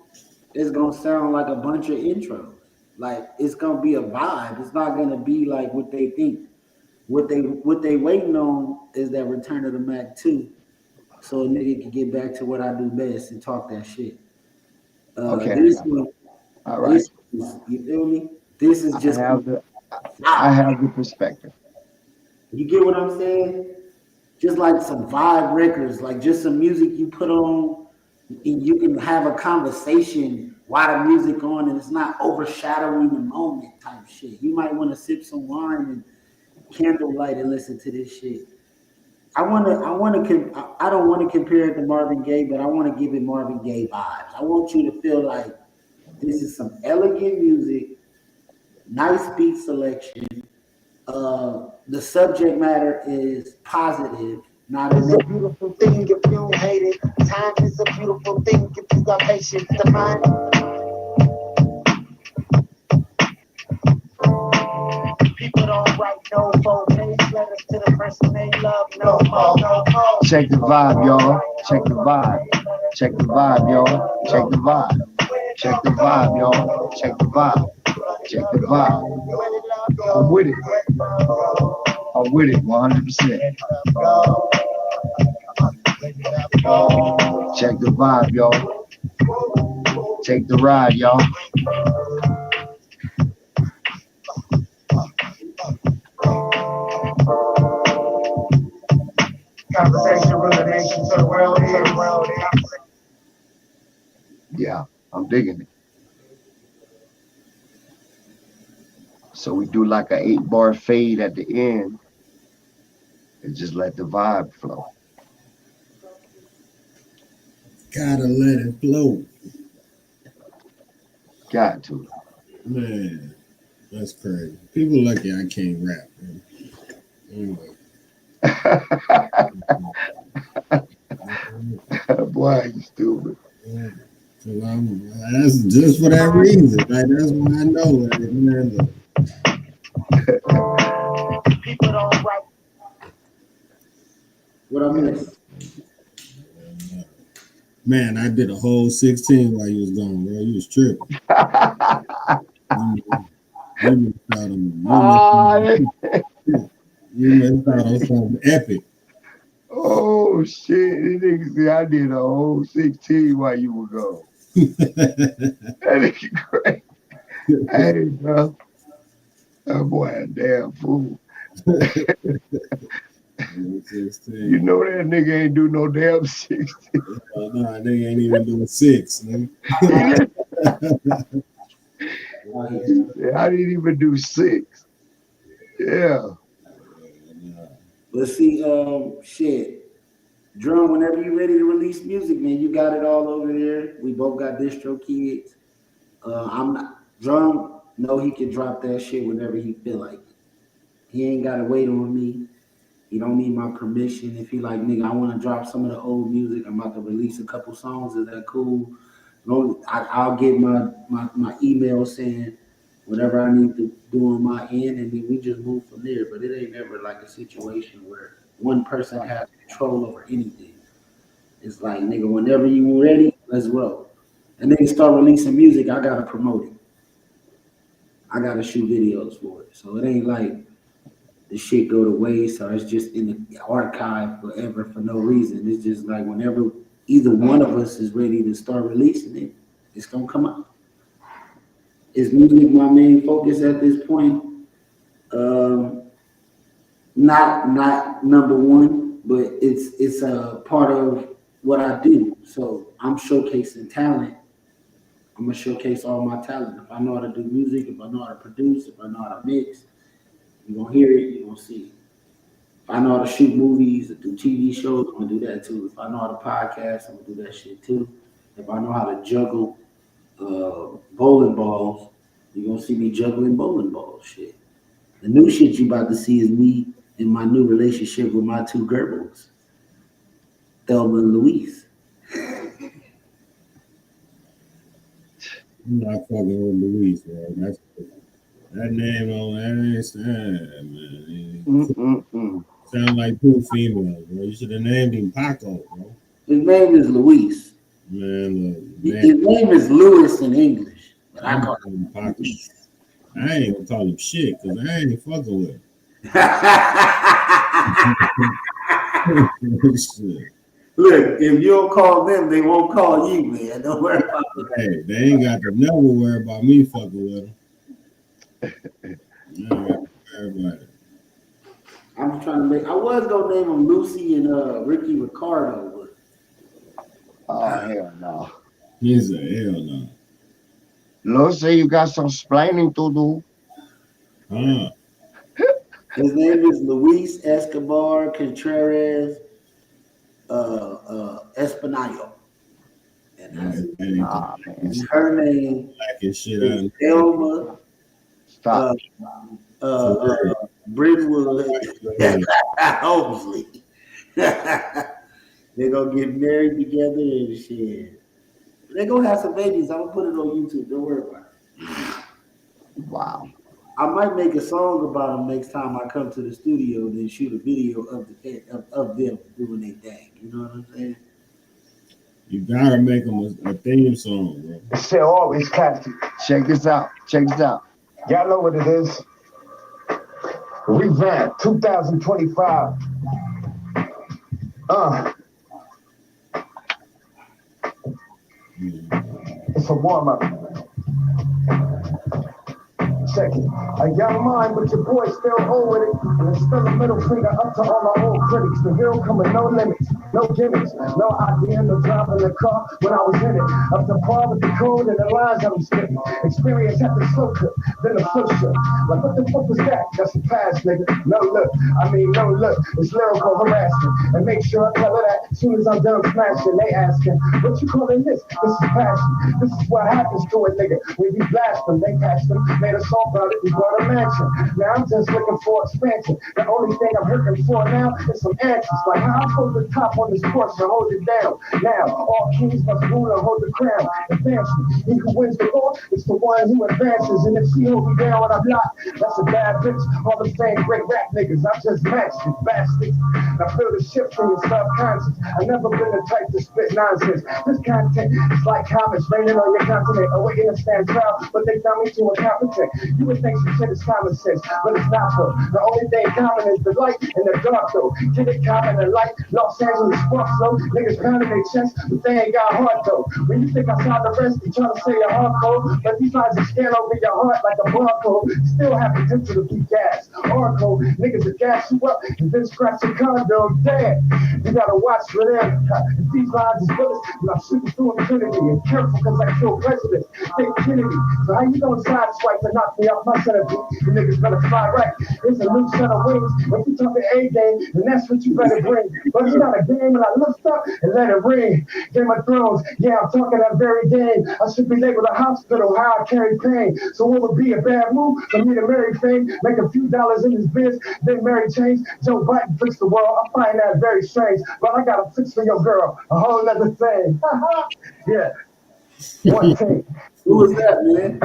Speaker 1: it's gonna sound like a bunch of intros. Like, it's gonna be a vibe. It's not gonna be like what they think. What they waiting on is that Return of the Mac 2, so a nigga can get back to what I do best and talk that shit.
Speaker 10: Okay.
Speaker 1: This one,
Speaker 10: all right.
Speaker 1: You feel me? This is just.
Speaker 10: I have the perspective.
Speaker 1: You get what I'm saying? Just like some vibe records, like just some music you put on, and you can have a conversation while the music on, and it's not overshadowing the moment type shit. You might want to sip some wine and candlelight and listen to this shit. I don't want to compare it to Marvin Gaye, but I want to give it Marvin Gaye vibes. I want you to feel like this is some elegant music, nice beat selection. The subject matter is positive, not a
Speaker 13: beautiful thing if you don't hate it. Time is a beautiful thing if you got patience. The mind. People don't write no 4-page letters to the person they love no more.
Speaker 10: Check the vibe, y'all. Check the vibe. Check the vibe, y'all. Check the vibe. Check the vibe, y'all. Check the vibe. Check the vibe. I'm with it. I'm with it 100%. Check the vibe, y'all. Take the ride, y'all.
Speaker 13: Conversation relation to the world is.
Speaker 10: Yeah, I'm digging it. So we do like a 8-bar fade at the end and just let the vibe flow.
Speaker 2: Gotta let it flow.
Speaker 10: Got to.
Speaker 2: Man, that's crazy. People lucky I can't rap, man. Anyway.
Speaker 10: Boy, you stupid.
Speaker 2: That's just for that reason. Like, that's why I know. Like, man, look.
Speaker 13: People don't write.
Speaker 1: What I missed?
Speaker 2: Man, I did a whole 16 while you was gone, bro. You was tripping. You missed out on something epic.
Speaker 10: Oh shit! This nigga said I did a whole 16 while you were gone. That nigga great. Hey, bro. That boy a damn fool. You know that nigga ain't do no damn 16.
Speaker 2: Oh, no, nigga ain't even doing 6. Nigga.
Speaker 10: I didn't even do 6. Yeah.
Speaker 1: Let's see, shit. Drum, whenever you ready to release music, man, you got it all over there. We both got distro kids. I'm not Drum. No, he can drop that shit whenever he feel like it. He ain't gotta wait on me. He don't need my permission. If he like, nigga, I want to drop some of the old music. I'm about to release a couple songs. Is that cool? I'll get my email saying whatever I need to do on my end, and then we just move from there. But it ain't never like a situation where one person has control over anything. It's like, nigga, whenever you ready, let's roll. And then start releasing music, I gotta promote it. I gotta shoot videos for it. So it ain't like the shit go to waste or it's just in the archive forever for no reason. It's just like whenever either one of us is ready to start releasing it, it's gonna come out. Is music my main focus at this point? Not number one, but it's a part of what I do. So I'm showcasing talent. I'm gonna showcase all my talent. If I know how to do music, if I know how to produce, if I know how to mix, you're gonna hear it, you're gonna see it. If I know how to shoot movies or do TV shows, I'm gonna do that too. If I know how to podcast, I'm gonna do that shit too. If I know how to juggle bowling balls, you're gonna see me juggling bowling balls. Shit. The new shit you about to see is me in my new relationship with my 2 Gerbils, Thelma and Louise.
Speaker 2: I'm not fucking with Louise, bro. That's that name on that ain't man. Sound like 2 females, bro. You should have named him Paco, bro.
Speaker 1: His name is Luis.
Speaker 2: Man, look,
Speaker 1: his name is Louis in English, but I call
Speaker 2: him Paco. I ain't gonna call him shit because I ain't fucking with him.
Speaker 1: Look, if you don't call them, they won't call you, man. Don't worry about it.
Speaker 2: Hey, they ain't got to never worry about me fucking with them.
Speaker 1: I'm trying to make. I was gonna name them Lucy and Ricky Ricardo, but
Speaker 10: hell no.
Speaker 2: He's a hell no.
Speaker 10: Lucy, you got some explaining to do.
Speaker 1: His name is Luis Escobar Contreras Espinal. And her name is Thelma Brentwood Holmesley. They're gonna get married together and shit. They're gonna have some babies. I'm gonna put it on YouTube. Don't worry about it.
Speaker 10: Wow.
Speaker 1: I might make a song about them next time I come to the studio and then shoot a video of them doing their thing. You know what I'm saying?
Speaker 2: You gotta make them a theme song, bro.
Speaker 13: It's still always classic.
Speaker 10: Check this out. Check this out.
Speaker 13: Y'all know what it is. Revamp 2025. It's a warm-up. check it. A young mind, but your boy still old with it. And it's still a middle finger up to all my old critics. The real coming, no limits, no gimmicks, no idea, no driving the car when I was in it. Up to par with the code and the lines that I'm spitting. Experience at the slow clip, then the flow shook. Like what the fuck was that? That's the past, nigga. No look, I mean no look. It's lyrical harassment. And make sure I tell her that as soon as I'm done smashing, they asking, what you calling this? This is passion. This is what happens to a nigga when you blast them. They catch them, made a song about it, we bought a mansion. Now I'm just looking for expansion. The only thing I'm hurting for now is some answers. Like how I hold the top on this course and hold it down. Now, all kings must rule and hold the crown. Advancement. He who wins the war is the one who advances. And if she hold me down when I'm not, that's a bad bitch. All the same great rap niggas, I just matched it, bastards. Now feel the shift in your subconscious. I've never been the type to spit nonsense. This content is like comets raining on your continent, awaiting a stand trial, but they found me too incompetent. You would think some shit is common sense, but it's not though. The only thing common is the light and the dark though. Get it common and light, Los Angeles sparks though. Niggas pounding their chest, but they ain't got heart though. When you think outside the rest, you trying to say you're hardcore, but these lines are scan over your heart like a barcode. Still have potential to be gas. Hardcore, niggas will gas you up and then scratch your condo. Damn, you gotta watch for them. If these lines is bullets, and I'm shooting through infinity. And careful cause I kill presidents. Think Kennedy. So how you gonna sideswipe and knock me off my centipede? You niggas better fly right. It's a new set of wings. If you talking A-game, then that's what you better bring. But it's not a game, and I lift up and let it ring. Game of Thrones, yeah, I'm talking that very game. I should be labeled a hospital, how I carry pain. So what would be a bad move for me to marry fame, make a few dollars in this biz, then marry change? Joe Biden fix the world, I find that very strange. But I got a fix for your girl, a whole other thing. Yeah, one thing.
Speaker 1: Who was that, man?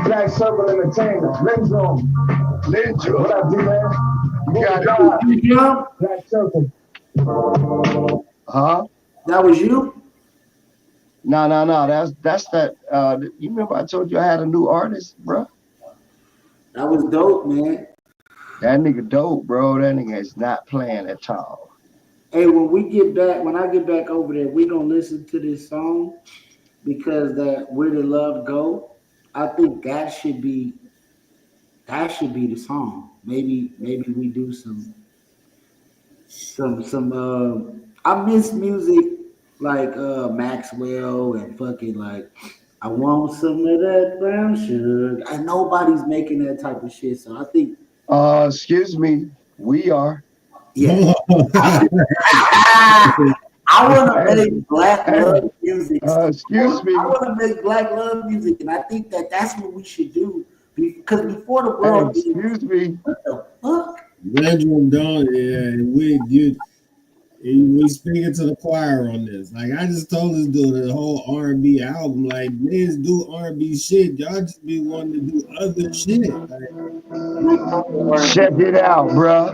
Speaker 13: Black Circle Entertainment, Lindrum. What up, D-Man? You got God. Black Circle.
Speaker 10: Huh?
Speaker 1: That was you?
Speaker 10: No. That's that. You remember I told you I had a new artist, bro?
Speaker 1: That was dope, man.
Speaker 10: That nigga dope, bro. That nigga is not playing at all.
Speaker 1: Hey, when I get back over there, we gonna listen to this song because that Where Did Love Go? I think that should be the song. Maybe we do some I miss music like Maxwell and fucking like I want some of that brown sugar. And nobody's making that type of shit. So I think
Speaker 10: excuse me, we are.
Speaker 1: Yeah. I want to make black love music.
Speaker 10: Excuse me.
Speaker 1: I want to make black love music, and I think that's what we should do. Because before the world,
Speaker 10: excuse me.
Speaker 1: What the fuck?
Speaker 2: Bedroom don't, yeah, we speaking to the choir on this. Like I just told this dude the whole R&B album, like niggas do R&B shit, y'all just be wanting to do other shit. Like,
Speaker 10: check it out, bruh.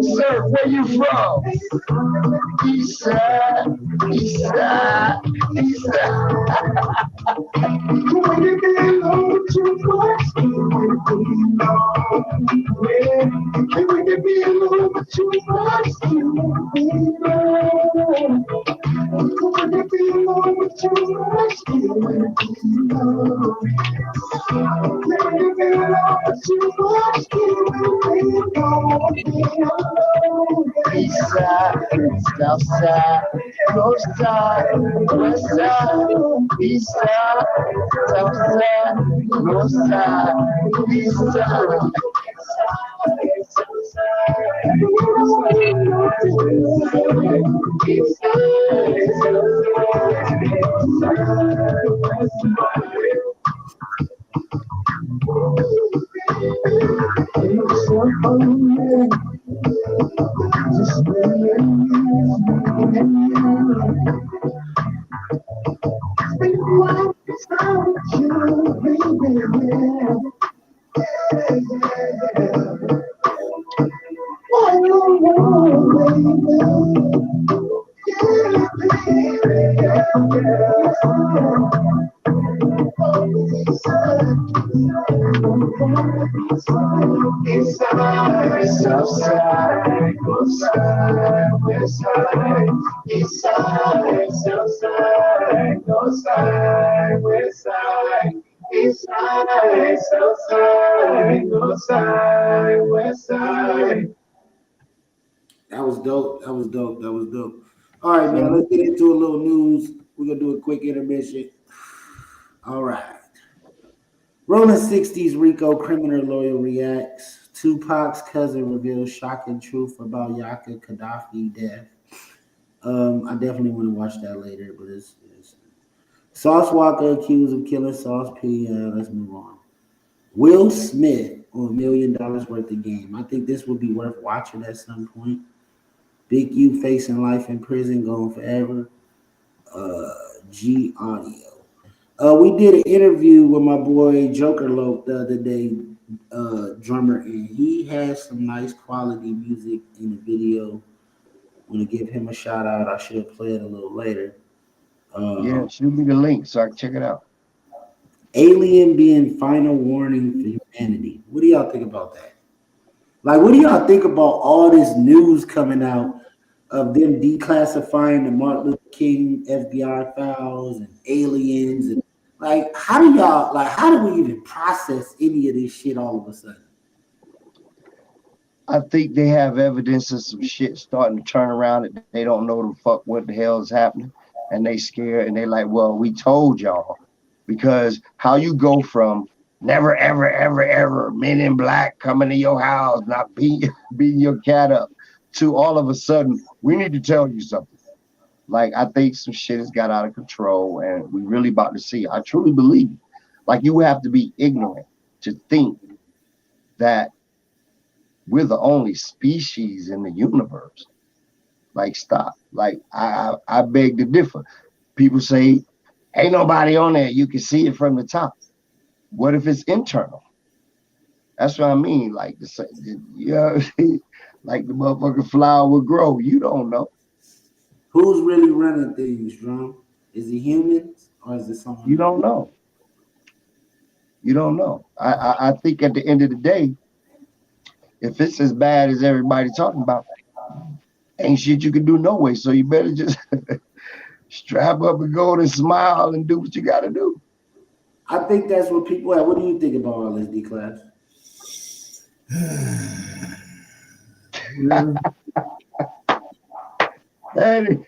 Speaker 10: Sir, where you from? East side, east side, east side. When you get along too much, when you be alone too much, when you be alone too much, east side, south side, north side, west side, east side, south side, north side, east side.
Speaker 1: That was dope. That was dope. That was dope. All right, man. Let's get into a little news. We're gonna do a quick intermission. All right. Rolling 60s Rico criminal lawyer reacts. Tupac's cousin reveals shocking truth about Yaka Gaddafi death. I definitely want to watch that later, but it's Sauce Walker accused of killing Sauce P. Let's move on. Will Smith on $1 million worth of game. I think this would be worth watching at some point. Big U facing life in prison, going forever. G Audio. We did an interview with my boy Joker Lope the other day, drummer, and he has some nice quality music in the video. I'm gonna give him a shout out. I should play it a little later.
Speaker 10: Yeah, shoot me the link so I can check it out.
Speaker 1: Alien being final warning for humanity. What do y'all think about that? Like, what do y'all think about all this news coming out of them declassifying the Martin Luther King FBI files and aliens? And like, how do we even process any of this shit all of a sudden?
Speaker 10: I think they have evidence of some shit starting to turn around that they don't know the fuck what the hell is happening. And they scared and they like, well, we told y'all. Because how you go from never, ever, ever, ever men in black coming to your house, not beating your cat up, to all of a sudden, we need to tell you something. Like, I think some shit has got out of control and we really about to see. I truly believe, like, you have to be ignorant to think that we're the only species in the universe. Like, stop. Like, I beg to differ. People say, ain't nobody on there. You can see it from the top. What if it's internal? That's what I mean. Like, you know, like the motherfucking flower will grow. You don't know.
Speaker 1: Who's really running things, Drum? Is it humans or is it someone?
Speaker 10: You don't know. You don't know. I think at the end of the day, if it's as bad as everybody talking about, ain't shit you can do no way. So you better just strap up and go and smile and do what you got to do.
Speaker 1: I think that's what people have. What do you think about all this, D-Class?
Speaker 10: Hey,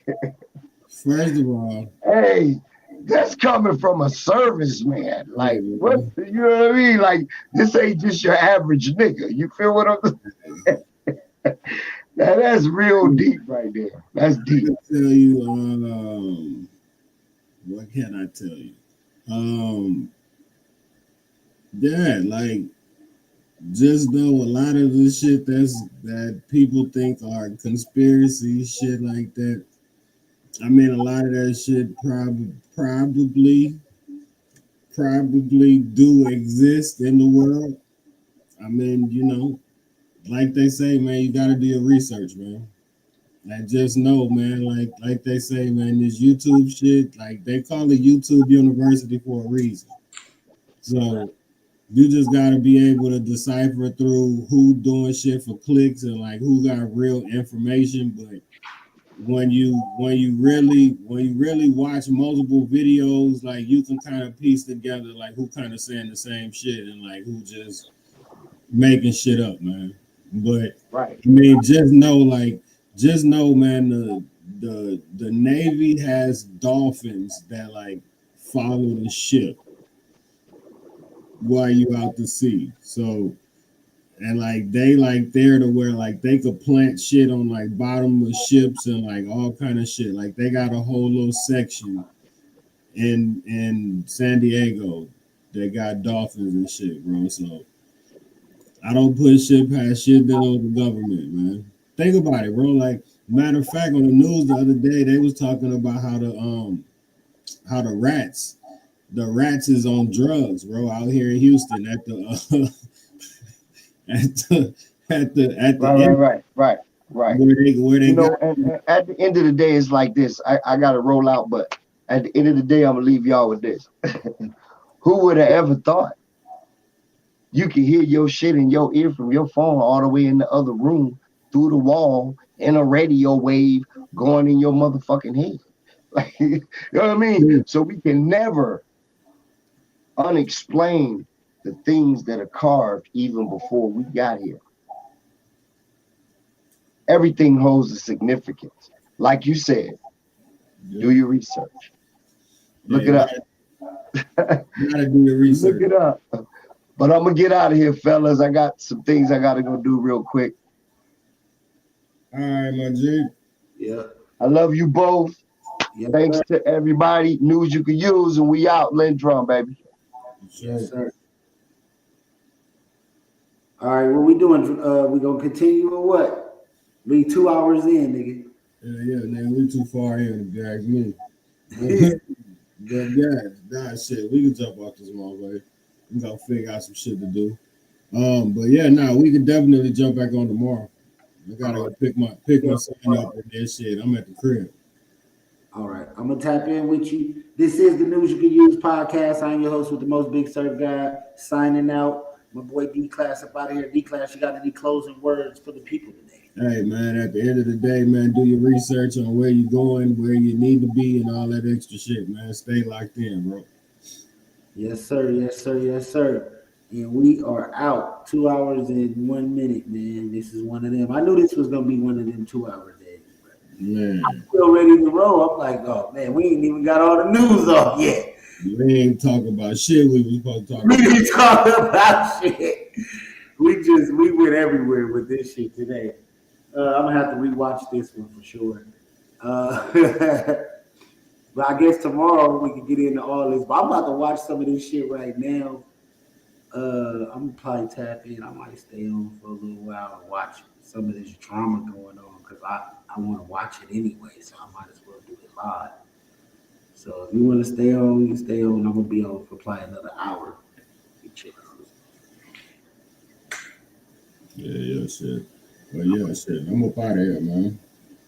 Speaker 2: first of all,
Speaker 10: hey, that's coming from a serviceman. Like, what? You know what I mean? Like, this ain't just your average nigga. You feel what I'm saying? Now, that's real deep right there. That's deep.
Speaker 2: I tell you, what can I tell you? Yeah, like, just though a lot of the shit that people think are conspiracy shit like that, I mean, a lot of that shit probably do exist in the world. I mean, you know, like they say, man, you gotta do your research, man. Like, just know, man, like they say, man, this YouTube shit, like, they call it YouTube University for a reason. So you just gotta be able to decipher through who doing shit for clicks and like who got real information. But when you really watch multiple videos, like, you can kind of piece together like who kind of saying the same shit and like who just making shit up, man. But
Speaker 10: right.
Speaker 2: I mean, just know, man, the Navy has dolphins that like follow the ship while you out to sea. So, and like they're to where like they could plant shit on like bottom of ships and like all kind of shit. Like, they got a whole little section in San Diego that got dolphins and shit, bro. So I don't put shit past shit dealing with the government, man. Think about it, bro. Like, matter of fact, on the news the other day, they was talking about how the rats is on drugs, bro, out here in Houston at the at the
Speaker 10: Right.
Speaker 2: Where they
Speaker 10: You know,
Speaker 2: got
Speaker 10: and at the end of the day, it's like this. I got to roll out, but at the end of the day, I'm gonna leave y'all with this. Who would have ever thought you can hear your shit in your ear from your phone all the way in the other room through the wall in a radio wave going in your motherfucking head? Like, you know what I mean? So we can never unexplain the things that are carved even before we got here. Everything holds a significance. Like you said, do your research. Look it up.
Speaker 2: You gotta do your research.
Speaker 10: Look it up. But I'm gonna get out of here, fellas. I got some things I gotta go do real quick.
Speaker 2: All right, my G.
Speaker 1: Yeah.
Speaker 10: I love you both.
Speaker 1: Yes,
Speaker 10: Thanks
Speaker 1: sir.
Speaker 10: to everybody. News you can use, and we out. Lindrum, baby.
Speaker 1: Yes, sir. All right, what we doing? We gonna continue or what? We 2 hours in, nigga.
Speaker 2: Yeah, man, we too far in to drag me. But yeah, shit, we can jump off this motherfucker. We gotta figure out some shit to do. But yeah, we can definitely jump back on tomorrow. I gotta go pick my son up and that shit. I'm at the crib.
Speaker 1: All right, I'm gonna tap in with you. This is the News You Can Use podcast. I'm your host with the most big surf guy, signing out. My boy D-Class up out of here. D-Class, you got any closing words for the people today?
Speaker 2: Hey, man, at the end of the day, man, do your research on where you're going, where you need to be, and all that extra shit, man. Stay locked in, bro.
Speaker 1: Yes, sir. Yes, sir. Yes, sir. And we are out. 2 hours and 1 minute, man. This is one of them. I knew this was gonna be one of them 2 hour days.
Speaker 2: Man,
Speaker 1: I'm still ready to roll. I'm like, oh man, we ain't even got all the news off yet.
Speaker 2: We ain't talking about shit we was supposed to talk about.
Speaker 1: We didn't talk about shit. We went everywhere with this shit today. I'm gonna have to rewatch this one for sure. But I guess tomorrow we can get into all this. But I'm about to watch some of this shit right now. I'm gonna probably tap in. I might stay on for a little while and watch some of this drama going on because I want to watch it anyway. So I might as well do it live. So if you want to stay on, you stay on. I'm gonna be on for probably another hour.
Speaker 2: Yeah, shit. But yeah, shit. I'm up out of here, man.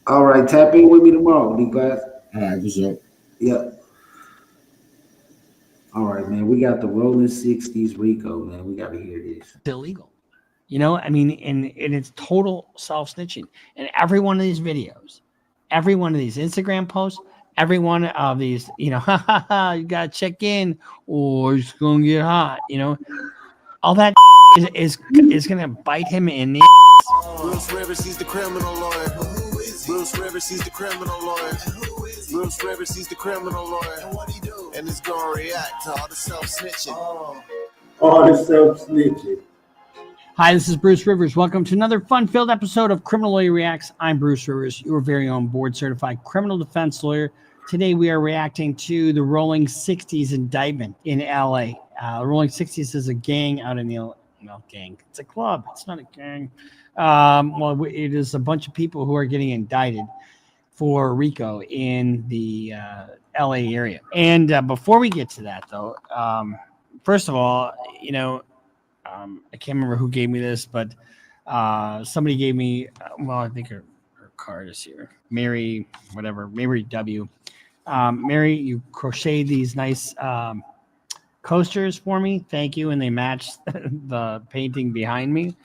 Speaker 1: All right, tap in with me tomorrow, D-Class.
Speaker 2: All right, for sure.
Speaker 1: Yep. All right, man. We got the Rolling 60s Rico, man. We got to hear this.
Speaker 15: It's illegal. You know, I mean, and it's total self-snitching. And every one of these videos, every one of these Instagram posts, every one of these, you know, you got to check in or it's going to get hot, you know. All that is going to bite him in the ass.
Speaker 16: Bruce Rivers, he's the criminal lawyer. Bruce Rivers, he's the criminal lawyer. Bruce Rivers, he's the criminal lawyer. And what he do? And it's going to react to all the self-snitching.
Speaker 1: All the self-snitching.
Speaker 15: Hi, this is Bruce Rivers. Welcome to another fun-filled episode of Criminal Lawyer Reacts. I'm Bruce Rivers, your very own board-certified criminal defense lawyer. Today, we are reacting to the Rolling 60s indictment in LA. The Rolling 60s is a gang out in the gang. It's a club. It's not a gang. Well, it is a bunch of people who are getting indicted for RICO in the LA area. And before we get to that, though, first of all, you know, I can't remember who gave me this, but somebody gave me, I think her card is here. Mary, whatever, Mary W. Mary, you crocheted these nice coasters for me. Thank you. And they match the painting behind me,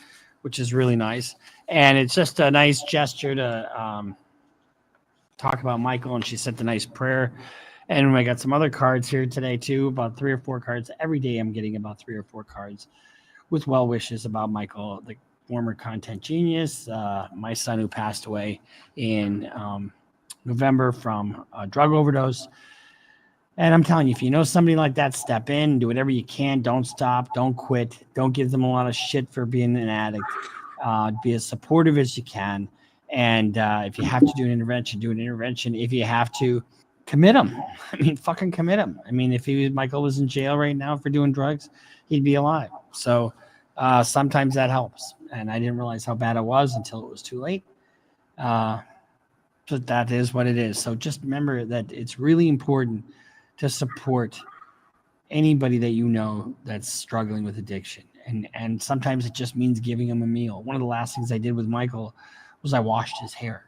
Speaker 15: which is really nice. And it's just a nice gesture to talk about Michael. And she sent a nice prayer. And I got some other cards here today, too, about 3 or 4 cards. Every day I'm getting about 3 or 4 cards with well wishes about Michael, the former content genius, my son who passed away in November from a drug overdose. And I'm telling you, if you know somebody like that, step in, do whatever you can. Don't stop. Don't quit. Don't give them a lot of shit for being an addict. Be as supportive as you can. And if you have to do an intervention, do an intervention. If you have to, commit him. I mean, fucking commit him. I mean, if Michael was in jail right now for doing drugs, he'd be alive. So sometimes that helps. And I didn't realize how bad it was until it was too late. But that is what it is. So just remember that it's really important to support anybody that you know that's struggling with addiction. And sometimes it just means giving him a meal. One of the last things I did with Michael was I washed his hair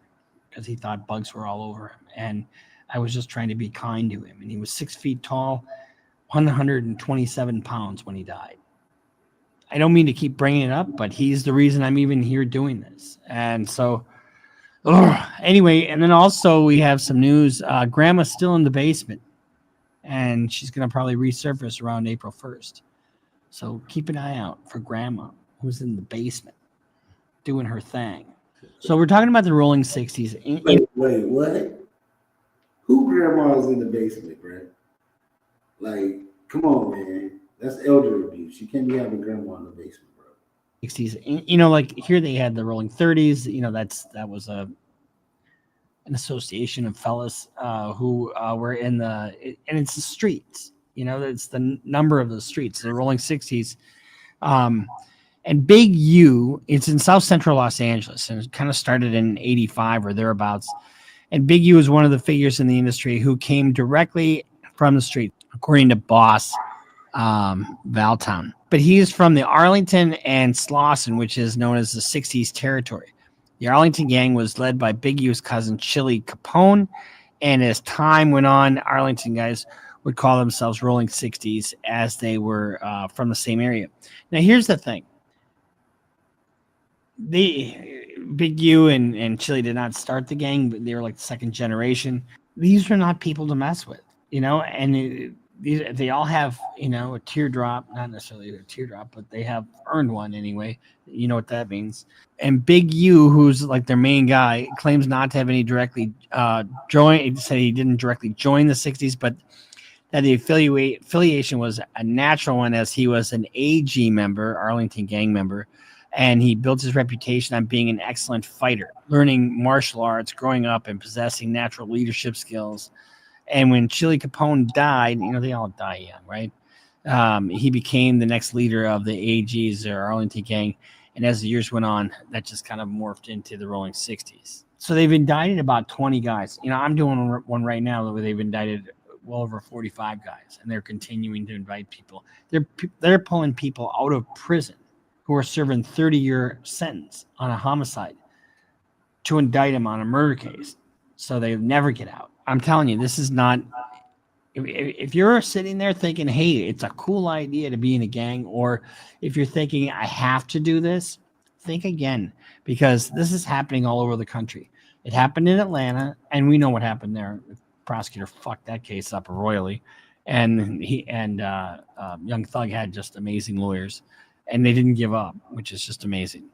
Speaker 15: because he thought bugs were all over him. And I was just trying to be kind to him. And he was 6 feet tall, 127 pounds when he died. I don't mean to keep bringing it up, but he's the reason I'm even here doing this. And so, anyway, and then also we have some news. Grandma's still in the basement, and she's going to probably resurface around April 1st. So keep an eye out for Grandma, who's in the basement doing her thing. So we're talking about the Rolling 60s.
Speaker 1: Wait, what? Who grandma is in the basement, bro? Like, come on, man. That's elder abuse. You can't be having grandma in the basement, bro.
Speaker 15: 60s. You know, like here they had the Rolling 30s. You know, that was an association of fellas who were in and it's the streets. You know, it's the number of the streets, the Rolling 60s. And Big U, it's in South Central Los Angeles, and it kind of started in 85 or thereabouts. And Big U is one of the figures in the industry who came directly from the street, according to Boss Valtown. But he is from the Arlington and Slauson, which is known as the 60s territory. The Arlington gang was led by Big U's cousin, Chili Capone. And as time went on, Arlington guys would call themselves Rolling 60s as they were from the same area. Now, here's the thing. Big U and Chili did not start the gang, but they were like the second generation. These were not people to mess with, you know, and they all have, you know, a teardrop, not necessarily a teardrop, but they have earned one anyway. You know what that means. And Big U, who's like their main guy, claims not to have any directly he said he didn't directly join the 60s, but that the affiliation was a natural one as he was an AG member, Arlington gang member, and he built his reputation on being an excellent fighter, learning martial arts, growing up, and possessing natural leadership skills. And when Chili Capone died, you know, they all die young, right? He became the next leader of the AGs, or Arlington gang. And as the years went on, that just kind of morphed into the Rolling 60s. So they've indicted about 20 guys. You know, I'm doing one right now where they've indicted well over 45 guys, and they're continuing to indict people. They're pulling people out of prison who are serving 30-year sentence on a homicide to indict them on a murder case, so they never get out. I'm telling you, this is not. If you're sitting there thinking, "Hey, it's a cool idea to be in a gang," or if you're thinking, "I have to do this," think again, because this is happening all over the country. It happened in Atlanta, and we know what happened there. The prosecutor fucked that case up royally, and Young Thug had just amazing lawyers. And they didn't give up, which is just amazing.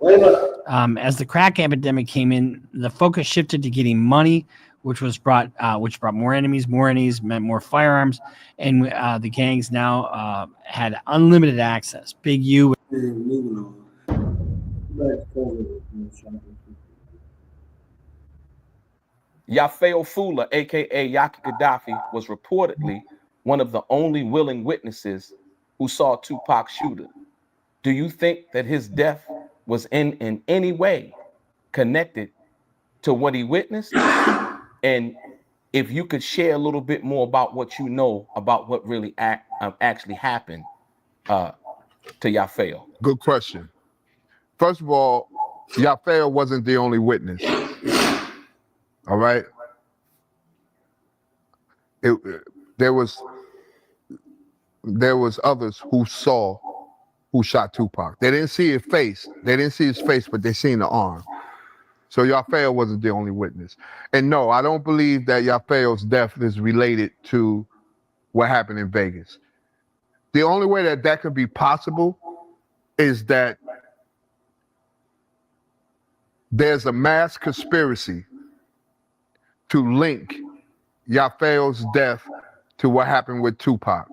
Speaker 15: As the crack epidemic came in, the focus shifted to getting money, which brought more enemies meant more firearms, and the gangs now had unlimited access. Big U.
Speaker 17: Yafeo Fula, aka Yaki Gaddafi, was reportedly one of the only willing witnesses who saw Tupac shooter. Do you think that his death was in any way connected to what he witnessed? And if you could share a little bit more about what you know about what really actually happened to Yafeo.
Speaker 18: Good question. First of all, Yafeo wasn't the only witness. All right. There was others who saw who shot Tupac. They didn't see his face. But they seen the arm. So Yafeo wasn't the only witness. And no, I don't believe that Yafeo's death is related to what happened in Vegas. The only way that could be possible is that there's a mass conspiracy to link Yafeo's death to what happened with Tupac.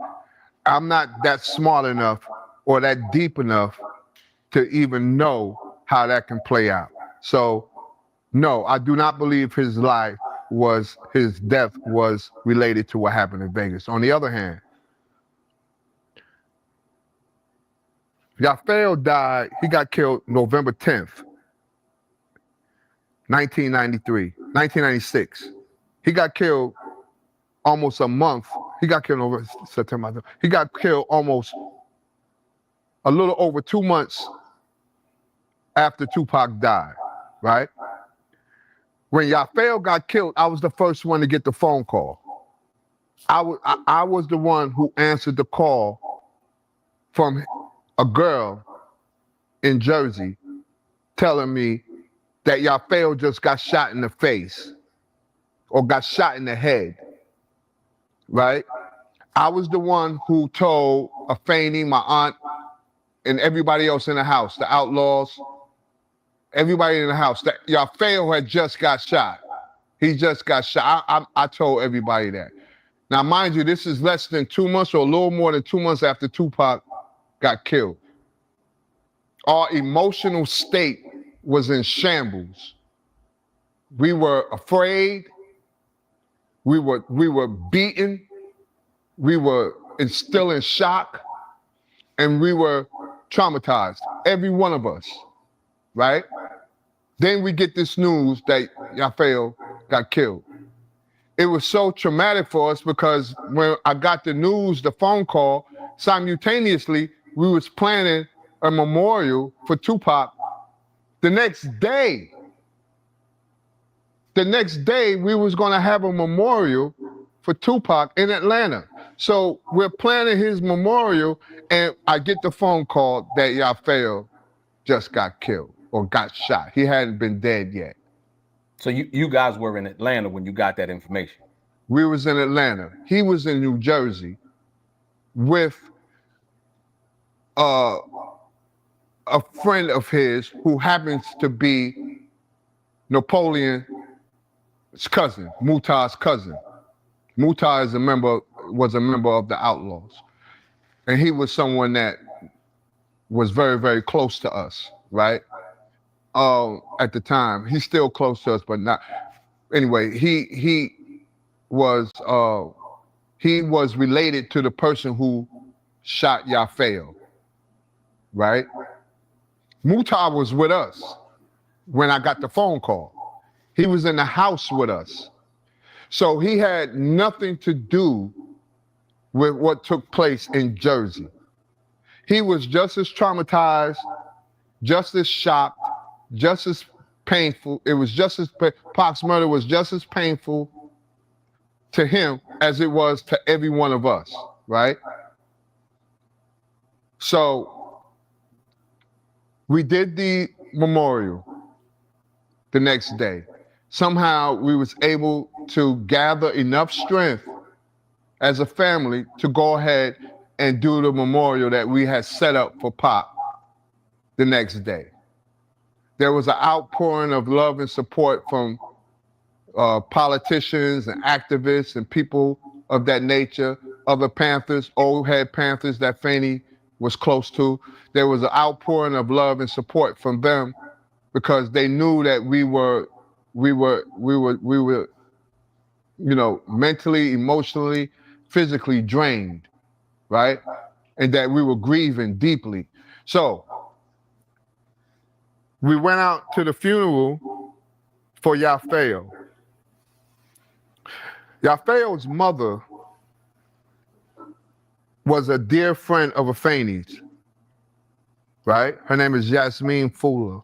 Speaker 18: I'm not that smart enough or that deep enough to even know how that can play out. So, no, I do not believe his death was related to what happened in Vegas. On the other hand, Yafael died. He got killed November 10th, 1996. He got killed almost a month. He got killed over September. He got killed almost a little over 2 months after Tupac died, right? When Yafael got killed, I was the first one to get the phone call. I was the one who answered the call from a girl in Jersey telling me that Yafael just got shot in the face or got shot in the head, right? I was the one who told Afeni, my aunt, and everybody else in the house, the outlaws, everybody in the house, that Yafael had just got shot. He just got shot. I told everybody that. Now, mind you, this is less than 2 months or a little more than 2 months after Tupac got killed. Our emotional state was in shambles. We were afraid. We were beaten. We were still in shock. And we were traumatized, every one of us, right? Then we get this news that Yafael got killed. It was so traumatic for us because when I got the news, the phone call, simultaneously, we was planning a memorial for Tupac the next day. The next day, we was gonna have a memorial for Tupac in Atlanta. So we're planning his memorial, and I get the phone call that Yafael just got killed or got shot. He hadn't been dead yet.
Speaker 17: So you guys were in Atlanta when you got that information?
Speaker 18: We was in Atlanta. He was in New Jersey with a friend of his who happens to be Napoleon's cousin, Mutah's cousin. Mutah was a member of the Outlaws. And he was someone that was very, very close to us, right? At the time. He's still close to us, but not. Anyway, he was related to the person who shot Yafael, right? Mutah was with us when I got the phone call. He was in the house with us. So he had nothing to do with what took place in Jersey. He was just as traumatized, just as shocked, just as painful. It was just as, Pac's murder was just as painful to him as it was to every one of us, right? So we did the memorial the next day. Somehow we was able to gather enough strength as a family to go ahead and do the memorial that we had set up for Pac the next day. There was an outpouring of love and support from politicians and activists and people of that nature, other Panthers, old head Panthers that Faney was close to. There was an outpouring of love and support from them because they knew that we were, you know, mentally, emotionally, physically drained, right? And that we were grieving deeply. So we went out to the funeral for Yafael. Yafael's mother was a dear friend of Afeni's, right? Her name is Yasmin Fuller.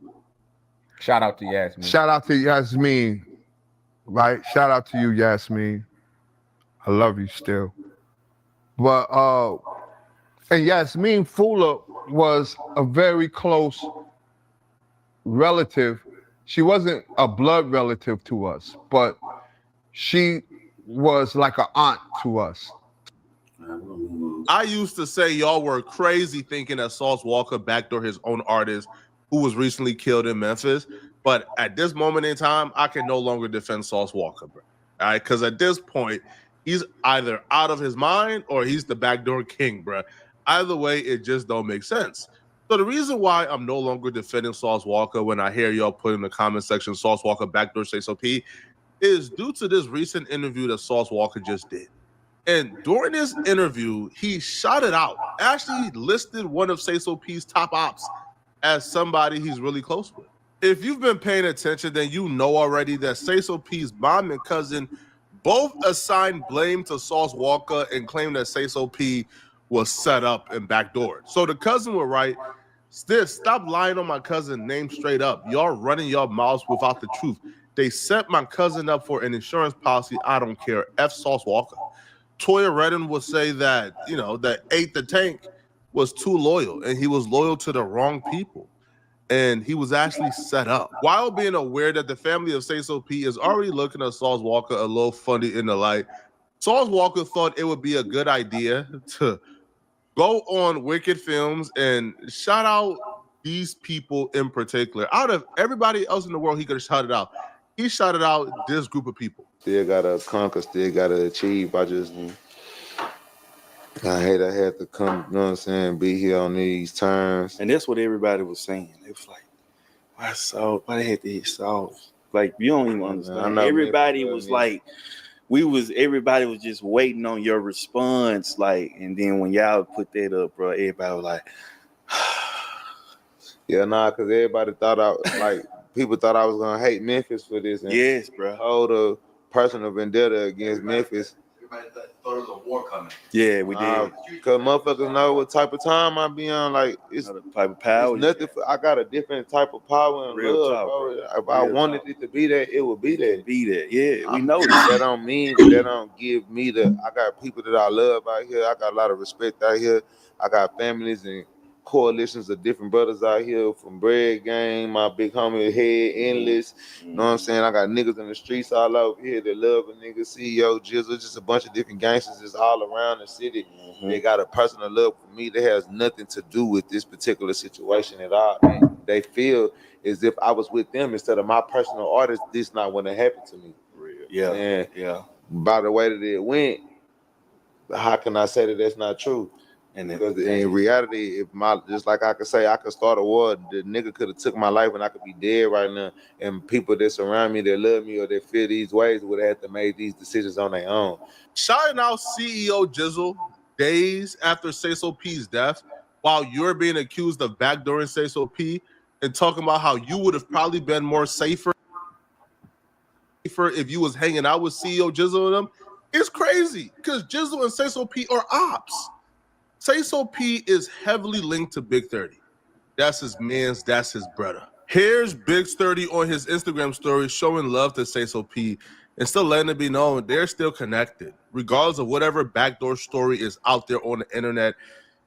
Speaker 17: Shout out to Yasmin.
Speaker 18: Shout out to Yasmin, right? Shout out to you, Yasmin. I love you still. But, and Yasmin Fuller was a very close relative. She wasn't a blood relative to us, but she was like an aunt to us.
Speaker 19: I used to say y'all were crazy thinking that Sauce Walka backdoored his own artist who was recently killed in Memphis. But at this moment in time, I can no longer defend Sauce Walka, bro. All right, because at this point, he's either out of his mind or he's the backdoor king, bro. Either way, it just don't make sense. So the reason why I'm no longer defending Sauce Walka when I hear y'all put in the comment section, Sauce Walka backdoor SOP, is due to this recent interview that Sauce Walka just did. And during this interview, he shot it out actually listed one of Say So P's top ops as somebody he's really close with. If you've been paying attention, then you know already that Say So P's mom and cousin both assigned blame to Sauce Walka and claimed that Say So P was set up and backdoored. So the cousin was right. Stop lying on my cousin name straight up. Y'all running your mouths without the truth. They set my cousin up for an insurance policy. I don't care. F Sauce Walka. Toya Redden would say that, that Ate the Tank was too loyal and he was loyal to the wrong people. And he was actually set up. While being aware that the family of Say So P is already looking at Sauce Walka a little funny in the light, Sauce Walka thought it would be a good idea to go on Wicked Films and shout out these people in particular. Out of everybody else in the world, he could have shouted out. He shouted out this group of people.
Speaker 20: Still gotta conquer, still gotta achieve. I hate I had to come, you know what I'm saying, be here on these terms.
Speaker 21: And that's what everybody was saying. It was like, why they had to hit Sauce? Like, you don't even understand. Everybody was like, everybody was just waiting on your response. Like, and then when y'all put that up, bro, everybody was like,
Speaker 20: because everybody thought people thought I was gonna hate Memphis for this. And
Speaker 21: yes, bro.
Speaker 20: Hold a personal vendetta against Memphis.
Speaker 21: Everybody thought it was a war coming. Yeah, we did.
Speaker 20: Because motherfuckers know what type of time I be on. Like, it's
Speaker 21: type of power.
Speaker 20: It's nothing. I got a different type of power and
Speaker 21: Real
Speaker 20: love.
Speaker 21: talk,
Speaker 20: Bro. If
Speaker 21: Real
Speaker 20: I wanted it to be that, it would be that.
Speaker 21: Yeah, we know
Speaker 20: that. Don't mean that don't give me I got people that I love out here. I got a lot of respect out here. I got families and coalitions of different brothers out here from Bread Gang, my big homie Head Endless. You know what I'm saying? I got niggas in the streets all over here that love a nigga, CEO, Jizzle, just a bunch of different gangsters just all around the city. They got a personal love for me that has nothing to do with this particular situation at all. And they feel as if I was with them instead of my personal artist. This not what happened to me.
Speaker 21: Yeah.
Speaker 20: By the way that it went, how can I say that that's not true? And because in reality, just like I could say, I could start a war. The nigga could have took my life, and I could be dead right now. And people that surround me, that love me or that feel these ways, would have to make these decisions on their own.
Speaker 19: Shouting out CEO Jizzle days after Say So P's death, while you're being accused of backdooring Say So P, and talking about how you would have probably been more safer if you was hanging out with CEO Jizzle and them, it's crazy because Jizzle and Say So P are ops. Say So P is heavily linked to Big 30. That's his mans, that's his brother. Here's Big 30 on his Instagram story showing love to Say So P and still letting it be known they're still connected. Regardless of whatever backdoor story is out there on the internet,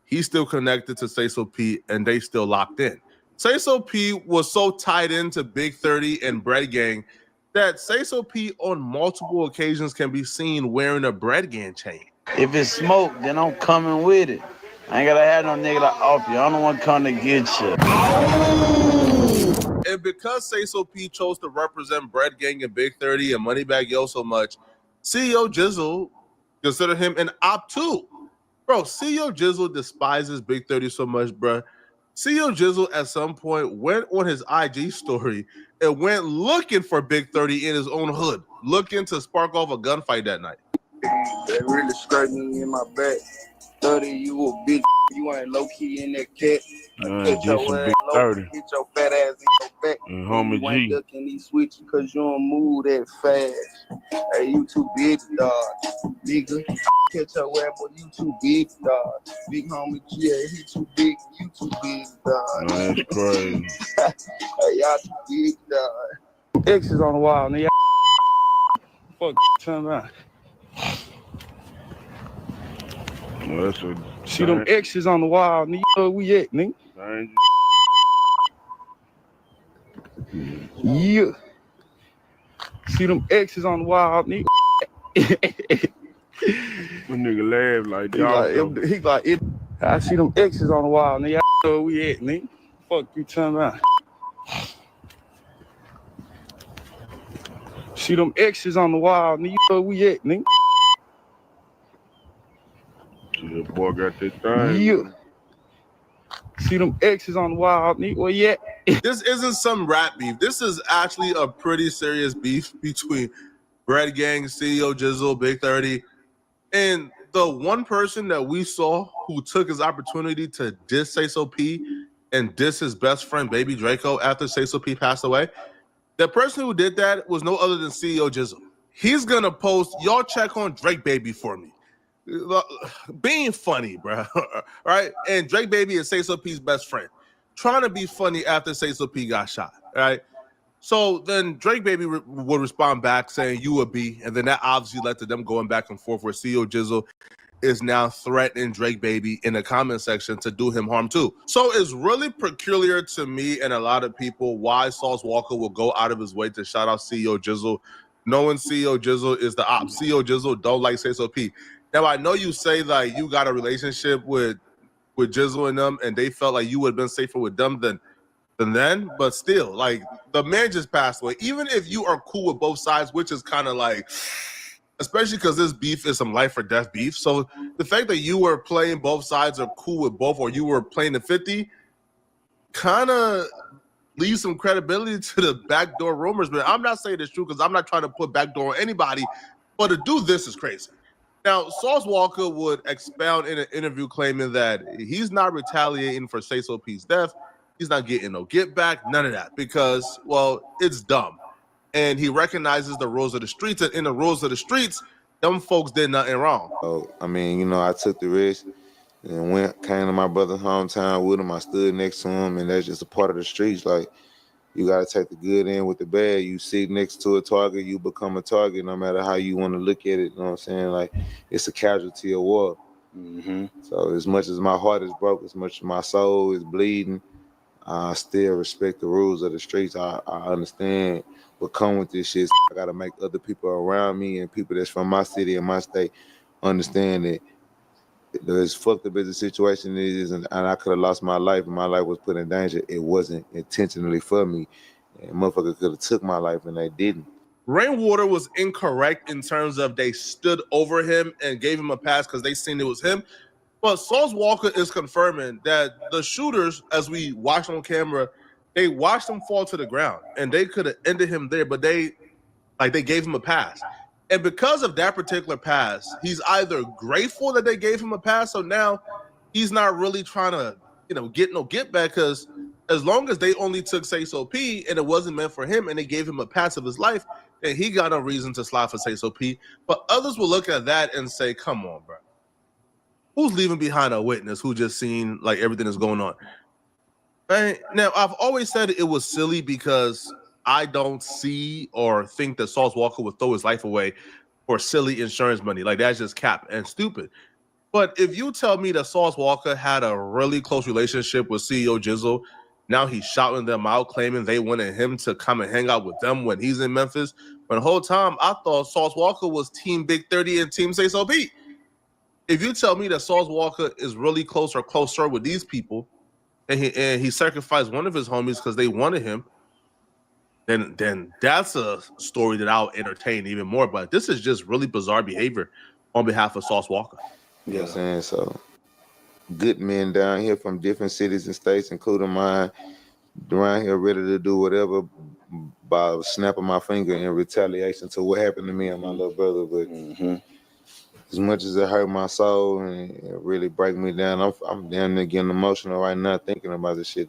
Speaker 19: he's still connected to Say So P and they still locked in. Say So P was so tied into Big 30 and Bread Gang that Say So P on multiple occasions can be seen wearing a Bread Gang chain.
Speaker 21: If it's smoke, then I'm coming with it. I ain't gotta have no nigga to off you. I'm the one coming to get you.
Speaker 19: And because Say So P chose to represent Bread Gang and Big 30 and Moneybagg Yo so much, CEO Jizzle considered him an op too. Bro, CEO Jizzle despises Big 30 so much, bro. CEO Jizzle at some point went on his IG story and went looking for Big 30 in his own hood, looking to spark off a gunfight that night.
Speaker 22: They really scraped me in my back. 30, you a bitch. You ain't low key in that cat.
Speaker 23: Get some Big 30.
Speaker 22: Get your fat ass in your back.
Speaker 23: And homie
Speaker 22: You ain't
Speaker 23: G.
Speaker 22: ducking these switches cause you don't move that fast. Hey, you too big, dog. Nigga, catch your ass, but you too big, dog. Big homie G, he too big, you too big, dog.
Speaker 23: Man, that's crazy.
Speaker 22: Hey, y'all too big, dog.
Speaker 21: X is on the wall, nigga. Fuck, turn around.
Speaker 23: Well, that's a
Speaker 21: See them X's on the wall, nigga. Where we at, nigga? Yeah. See them X's on the wall, nigga.
Speaker 23: That nigga laugh like that.
Speaker 21: He like it. I see them X's on the wall, nigga. Where we at, nigga? Fuck, you turn around. See them X's on the wall, nigga. Where we at, nigga?
Speaker 23: The boy got this thing.
Speaker 21: Yeah. See them X's on the wall, nigga. Where you at?
Speaker 19: This isn't some rap beef. This is actually a pretty serious beef between Bread Gang, CEO Jizzle, Big 30. And the one person that we saw who took his opportunity to diss Say So P and diss his best friend Baby Draco after Say So P passed away, the person who did that was no other than CEO Jizzle. He's gonna post, y'all check on Drake Baby for me. Being funny, bro. Right? And Drake Baby is Say So P's best friend. Trying to be funny after Say So P got shot. Right? So then Drake Baby would respond back saying, you a B. And then that obviously led to them going back and forth where CEO Jizzle is now threatening Drake Baby in the comment section to do him harm too. So it's really peculiar to me and a lot of people why Sauce Walker will go out of his way to shout out CEO Jizzle, knowing CEO Jizzle is the op. CEO Jizzle don't like Say So P. Now I know you say like you got a relationship with Jizzle and them, and they felt like you would have been safer with them than then, but still, like the man just passed away. Even if you are cool with both sides, which is kind of like, especially because this beef is some life or death beef. So the fact that you were playing both sides are cool with both, or you were playing the 50, kind of leaves some credibility to the backdoor rumors. But I'm not saying it's true because I'm not trying to put backdoor on anybody. But to do this is crazy. Now, Sauce Walker would expound in an interview claiming that he's not retaliating for Say So P's death. He's not getting no get back, none of that, because, well, it's dumb. And he recognizes the rules of the streets, and in the rules of the streets, them folks did nothing wrong.
Speaker 20: Oh, I mean, you know, I took the risk and came to my brother's hometown with him. I stood next to him, and that's just a part of the streets. Like, you got to take the good in with the bad. You sit next to a target, you become a target, no matter how you want to look at it. You know what I'm saying? Like, it's a casualty of war. So as much as my heart is broke, as much as my soul is bleeding, I still respect the rules of the streets. I understand what come with this shit. I got to make other people around me and people that's from my city and my state understand that as fucked up as the situation is, and I could have lost my life and my life was put in danger. It wasn't intentionally for me. And motherfucker could have took my life and they didn't.
Speaker 19: Rainwater was incorrect in terms of they stood over him and gave him a pass because they seen it was him. But Sauce Walker is confirming that the shooters, as we watched on camera, they watched him fall to the ground and they could have ended him there, but they gave him a pass. And because of that particular pass, he's either grateful that they gave him a pass, so now he's not really trying to, get no get back, because as long as they only took Say So P and it wasn't meant for him and they gave him a pass of his life, then he got no reason to slide for Say So P. But others will look at that and say, come on, bro. Who's leaving behind a witness who just seen like everything that's going on? Right? Now, I've always said it was silly because I don't see or think that Sauce Walker would throw his life away for silly insurance money. Like, that's just cap and stupid. But if you tell me that Sauce Walker had a really close relationship with CEO Jizzle, now he's shouting them out, claiming they wanted him to come and hang out with them when he's in Memphis. But the whole time, I thought Sauce Walker was Team Big 30 and Team Say So P. If you tell me that Sauce Walker is really close or closer with these people, and he sacrificed one of his homies because they wanted him, then that's a story that I'll entertain even more. But this is just really bizarre behavior on behalf of Sauce Walker.
Speaker 20: You know what I'm saying? So good men down here from different cities and states, including mine, around here ready to do whatever by snapping my finger in retaliation to what happened to me and my little brother. But as much as it hurt my soul and it really break me down, I'm damn near getting emotional right now thinking about this shit.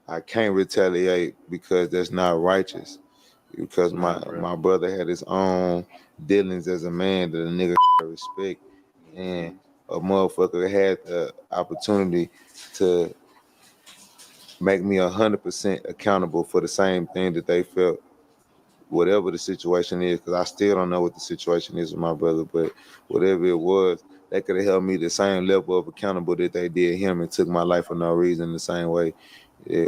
Speaker 20: I can't retaliate because that's not righteous. Because my brother had his own dealings as a man that a nigga respect. And a motherfucker had the opportunity to make me 100% accountable for the same thing that they felt, whatever the situation is, because I still don't know what the situation is with my brother, but whatever it was, they could have held me the same level of accountable that they did him and took my life for no reason the same way,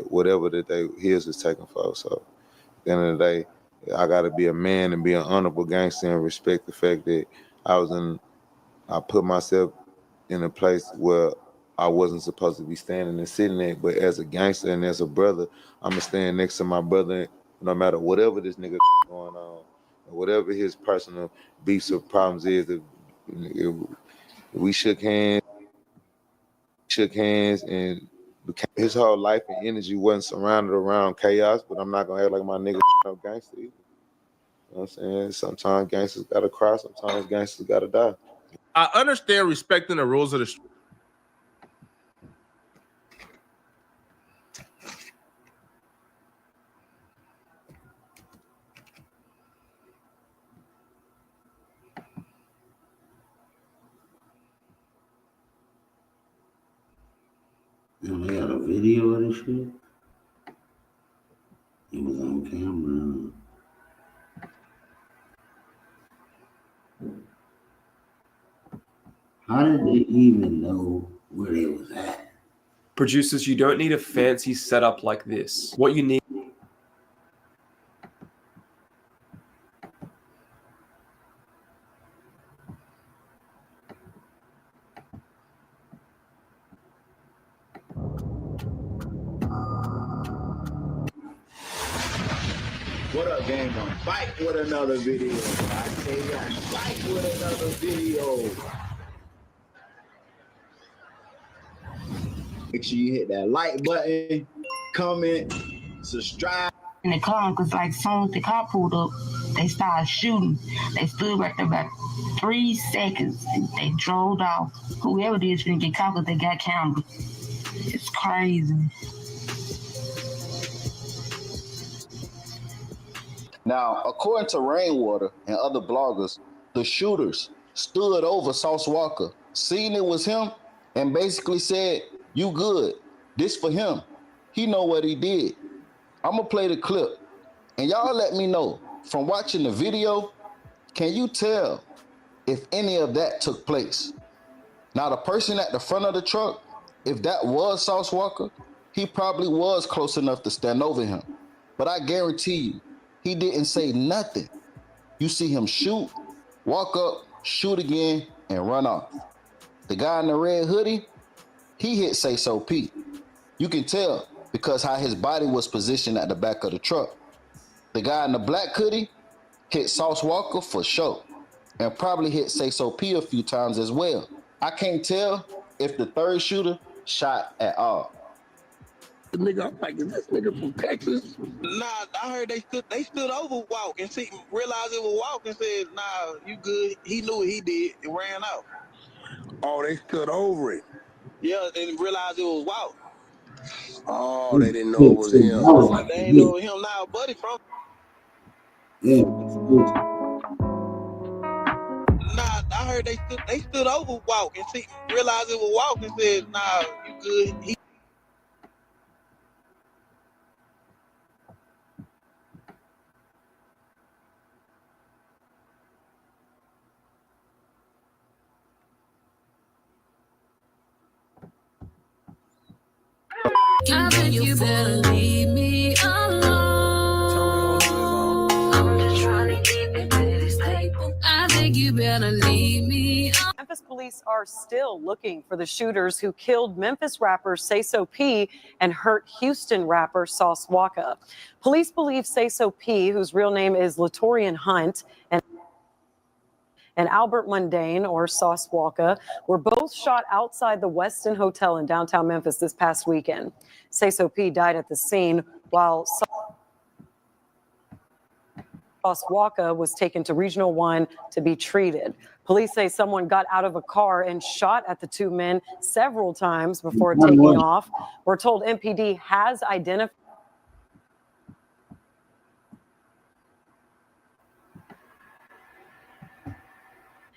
Speaker 20: whatever that his was taken for. So at the end of the day, I got to be a man and be an honorable gangster and respect the fact that I put myself in a place where I wasn't supposed to be standing and sitting there, but as a gangster and as a brother, I'm going to stand next to my brother no matter whatever this nigga going on, whatever his personal beefs or problems is. If we shook hands, and his whole life and energy wasn't surrounded around chaos, but I'm not going to act like my nigga no gangster either. You know what I'm saying? Sometimes gangsters got to cry, sometimes gangsters got to die.
Speaker 19: I understand respecting the rules of the street.
Speaker 1: They got a video of this shit. It was on camera. How did they even know where they was at?
Speaker 3: Producers, you don't need a fancy setup like this. What you need.
Speaker 4: What up, gang? Gonna fight with another video. I say I'm fight with another video. Make sure you hit that like button, comment, subscribe.
Speaker 5: In the car, because like soon as the car pulled up, they started shooting. They stood right there about 3 seconds and they drove off. Whoever did didn't get caught because they got cameras. It's crazy.
Speaker 4: Now, according to Rainwater and other bloggers, the shooters stood over Sauce Walker, seen it was him, and basically said, "You good? This for him. He know what he did." I'm gonna play the clip, and y'all let me know from watching the video. Can you tell if any of that took place? Now, the person at the front of the truck, if that was Sauce Walker, he probably was close enough to stand over him. But I guarantee you, he didn't say nothing. You see him shoot, walk up, shoot again, and run off. The guy in the red hoodie, he hit Say So P. You can tell because how his body was positioned at the back of the truck. The guy in the black hoodie hit Sauce Walker for sure, and probably hit Say So P a few times as well. I can't tell if the third shooter shot at all.
Speaker 24: The nigga, I'm like, is this nigga from Texas?
Speaker 22: Nah, I heard they stood over Walk and realized it was Walk and said, "Nah, you good." He knew what he did and ran out.
Speaker 24: Oh, they stood over it.
Speaker 22: Yeah, and realized it was Walk.
Speaker 24: Oh, they didn't know it was him.
Speaker 22: Like, they ain't know him now, buddy from. Nah, I heard they stood over Walk and realized it was Walk and said, "Nah, you good." He
Speaker 25: I think you better leave me alone. I'm just trying to keep it to this table. I think you better leave me alone.
Speaker 26: Memphis police are still looking for the shooters who killed Memphis rapper Say So P and hurt Houston rapper Sauce Walker. Police believe Say So P, whose real name is Latorian Hunt, and Albert Mundane, or Sauce Walker, were both shot outside the Westin Hotel in downtown Memphis this past weekend. Say So P died at the scene while Sauce Walker was taken to Regional 1 to be treated. Police say someone got out of a car and shot at the two men several times before taking off. We're told MPD has identified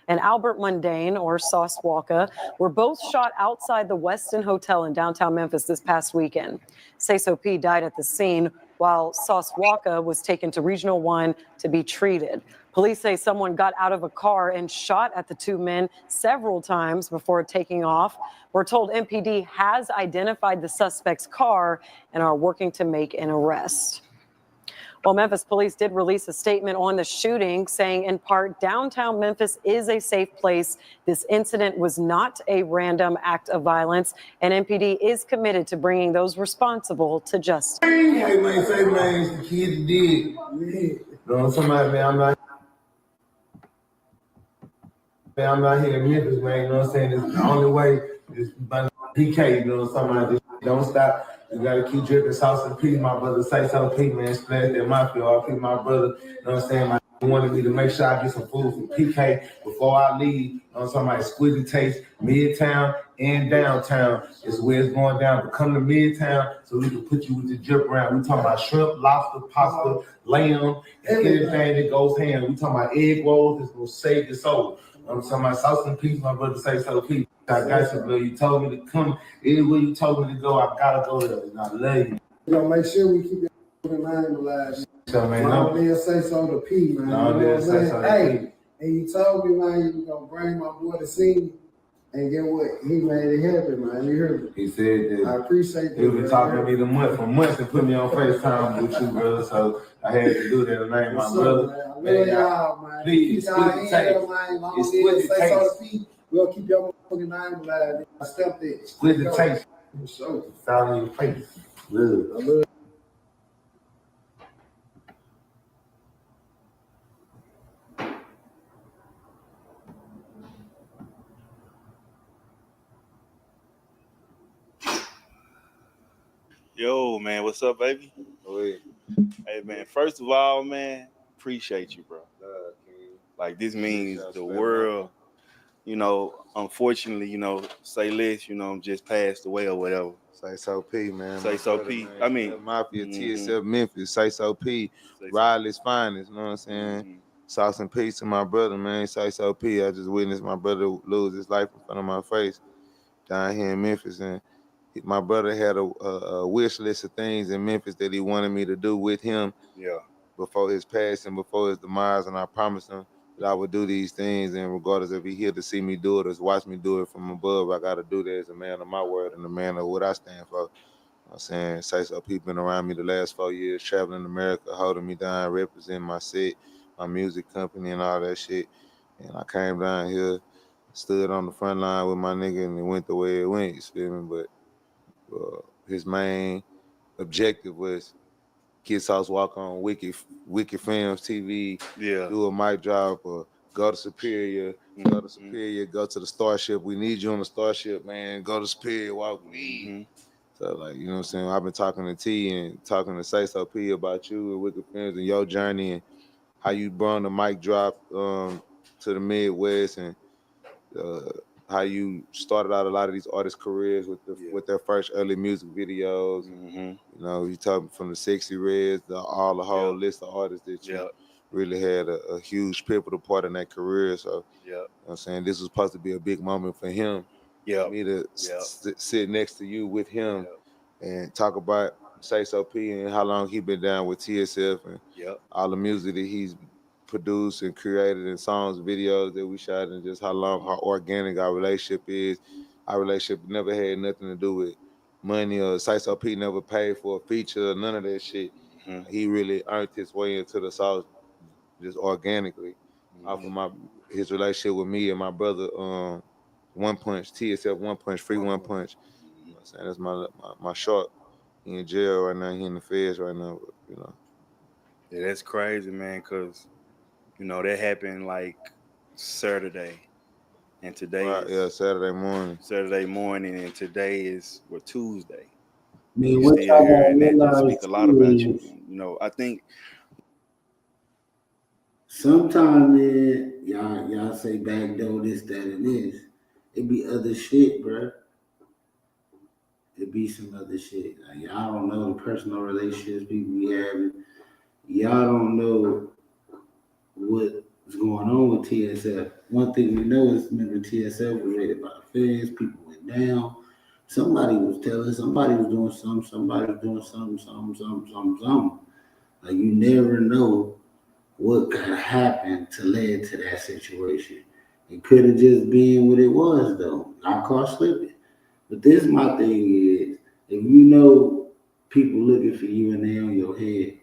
Speaker 26: and Albert Mundane, or Sauce Walker, were both shot outside the Westin Hotel in downtown Memphis this past weekend. Say So P died at the scene while Sauce Walker was taken to Regional 1 to be treated. Police say someone got out of a car and shot at the two men several times before taking off. We're told MPD has identified the suspect's car and are working to make an arrest. Well, Memphis police did release a statement on the shooting saying, in part, downtown Memphis is a safe place. This incident was not a random act of violence, and MPD is committed to bringing those responsible to justice.
Speaker 22: Hey, man, say, man, it's the kids did. You know, somebody, man, I'm not here in Memphis, man, you know what I'm saying? It's the only way is by PK, you know, somebody just don't stop. You gotta keep dripping sauce and P, my brother. Say so P, man. Splash that mafia. I P, my brother. You know what I'm saying?
Speaker 6: He wanted me to make sure I get some food from PK before I leave. I'm talking about exquisite taste, Midtown and downtown is where it's going down. But come to Midtown so we can put you with the drip round. We talking about shrimp, lobster, pasta, lamb, and anything that goes hand. We talking about egg rolls that's gonna save your soul. I'm talking about sauce and peas, my brother say so peas. I got you, bro. You told me to come. Anywhere you told me to go, I gotta go there. And I love you.
Speaker 7: We're gonna make sure we keep your name alive.
Speaker 6: So, man,
Speaker 7: no say so to P, man.
Speaker 6: No,
Speaker 7: you know what I'm
Speaker 6: say
Speaker 7: saying?
Speaker 6: so to
Speaker 7: Hey,
Speaker 6: P.
Speaker 7: and you told me, man, you were gonna bring my boy to see me. And get what? He made it happen, man. You heard me?
Speaker 6: He said that.
Speaker 7: I appreciate that.
Speaker 6: He was talking to me for months and put me on FaceTime with you, brother. So I had to do that tonight, my brother.
Speaker 7: I love y'all, man.
Speaker 6: Please,
Speaker 7: y'all in here, man. Long as you say so to P, we'll keep your motherfucking name alive. I stepped it.
Speaker 6: Split the taste.
Speaker 7: For sure.
Speaker 6: Sound in your face. Love.
Speaker 7: I love.
Speaker 21: Yo, man, what's up, baby? Hey, man, first of all, man, appreciate you, bro. Like, this means the world, you know, unfortunately, you know, say less, you know, just passed away or whatever.
Speaker 20: Say so P, man.
Speaker 21: Say so P.
Speaker 20: Man.
Speaker 21: I mean,
Speaker 20: Mafia, TSF Memphis, say so P. Riley's finest, you know what I'm saying? Sauce and peace to my brother, man. Say so P. I just witnessed my brother lose his life in front of my face down here in Memphis. And my brother had a wish list of things in Memphis that he wanted me to do with him before his passing, before his demise. And I promised him that I would do these things. And regardless if he here to see me do it or watch me do it from above, I got to do that as a man of my word and a man of what I stand for. I'm saying, say so people been around me the last 4 years, traveling America, holding me down, representing my set, my music company and all that shit. And I came down here, stood on the front line with my nigga, and it went the way it went, you feel me? But his main objective was get Sauce Walk on Wicked Films TV, do a mic drop, or go to Superior, go to the Starship. We need you on the Starship, man. Go to Superior, walk with me. So, like, you know what I'm saying? I've been talking to T and talking to Say So P about you and Wicked Films and your journey and how you brought the mic drop to the Midwest and how you started out a lot of these artists' careers with their first early music videos. You know, you talking from the Sexy Reds, the whole list of artists that you really had a huge pivotal part in that career. So, you know what I'm saying, this was supposed to be a big moment for him. For me to sit next to you with him and talk about Say So P and how long he been down with TSF and all the music that he's produced and created and songs, videos that we shot, and just how organic our relationship is. Our relationship never had nothing to do with money or Say So P never paid for a feature or none of that shit. He really earned his way into the South just organically off of his relationship with me and my brother, One Punch, TSF One Punch, Free One Punch. You know what I'm saying? That's my short. He in jail right now, he in the feds right now, you know.
Speaker 21: Yeah, that's crazy, man, because, you know, that happened like Saturday. And today is
Speaker 20: Saturday morning,
Speaker 21: and today is Tuesday.
Speaker 1: Man,
Speaker 21: You
Speaker 1: what
Speaker 21: still
Speaker 1: y'all
Speaker 21: here,
Speaker 1: gotta
Speaker 21: and that just
Speaker 1: realize
Speaker 21: speak a lot about you.
Speaker 1: is
Speaker 21: You know, I think
Speaker 1: sometimes, man, y'all say backdoor this, that, and this. It be other shit, bro. It be some other shit. Like, y'all don't know the personal relationships people be having. Y'all don't know what's going on with TSF. One thing we know is, remember, TSF was raided by the feds. People went down. Somebody was telling, somebody was doing something, somebody was doing something. Like, you never know what could have happened to lead to that situation. It could have just been what it was, though. I caught slipping. But this my thing is, if you know people looking for you and they on your head,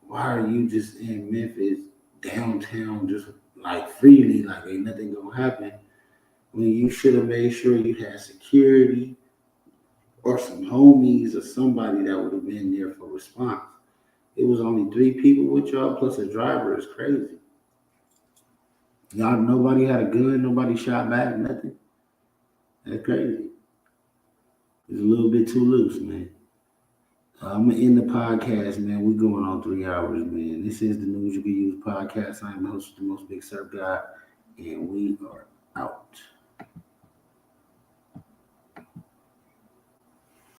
Speaker 1: why are you just in Memphis, downtown, just like freely, like ain't nothing gonna happen, when you should have made sure you had security or some homies or somebody that would have been there for response. It was only 3 people with y'all plus a driver. It's crazy. Y'all, nobody had a gun, nobody shot back, nothing. That's crazy. It's a little bit too loose, man. I'm gonna end the podcast, man. We're going on 3 hours, man. This is the News You Can Use podcast. I am the host of the Most Big Surf God, and we are out.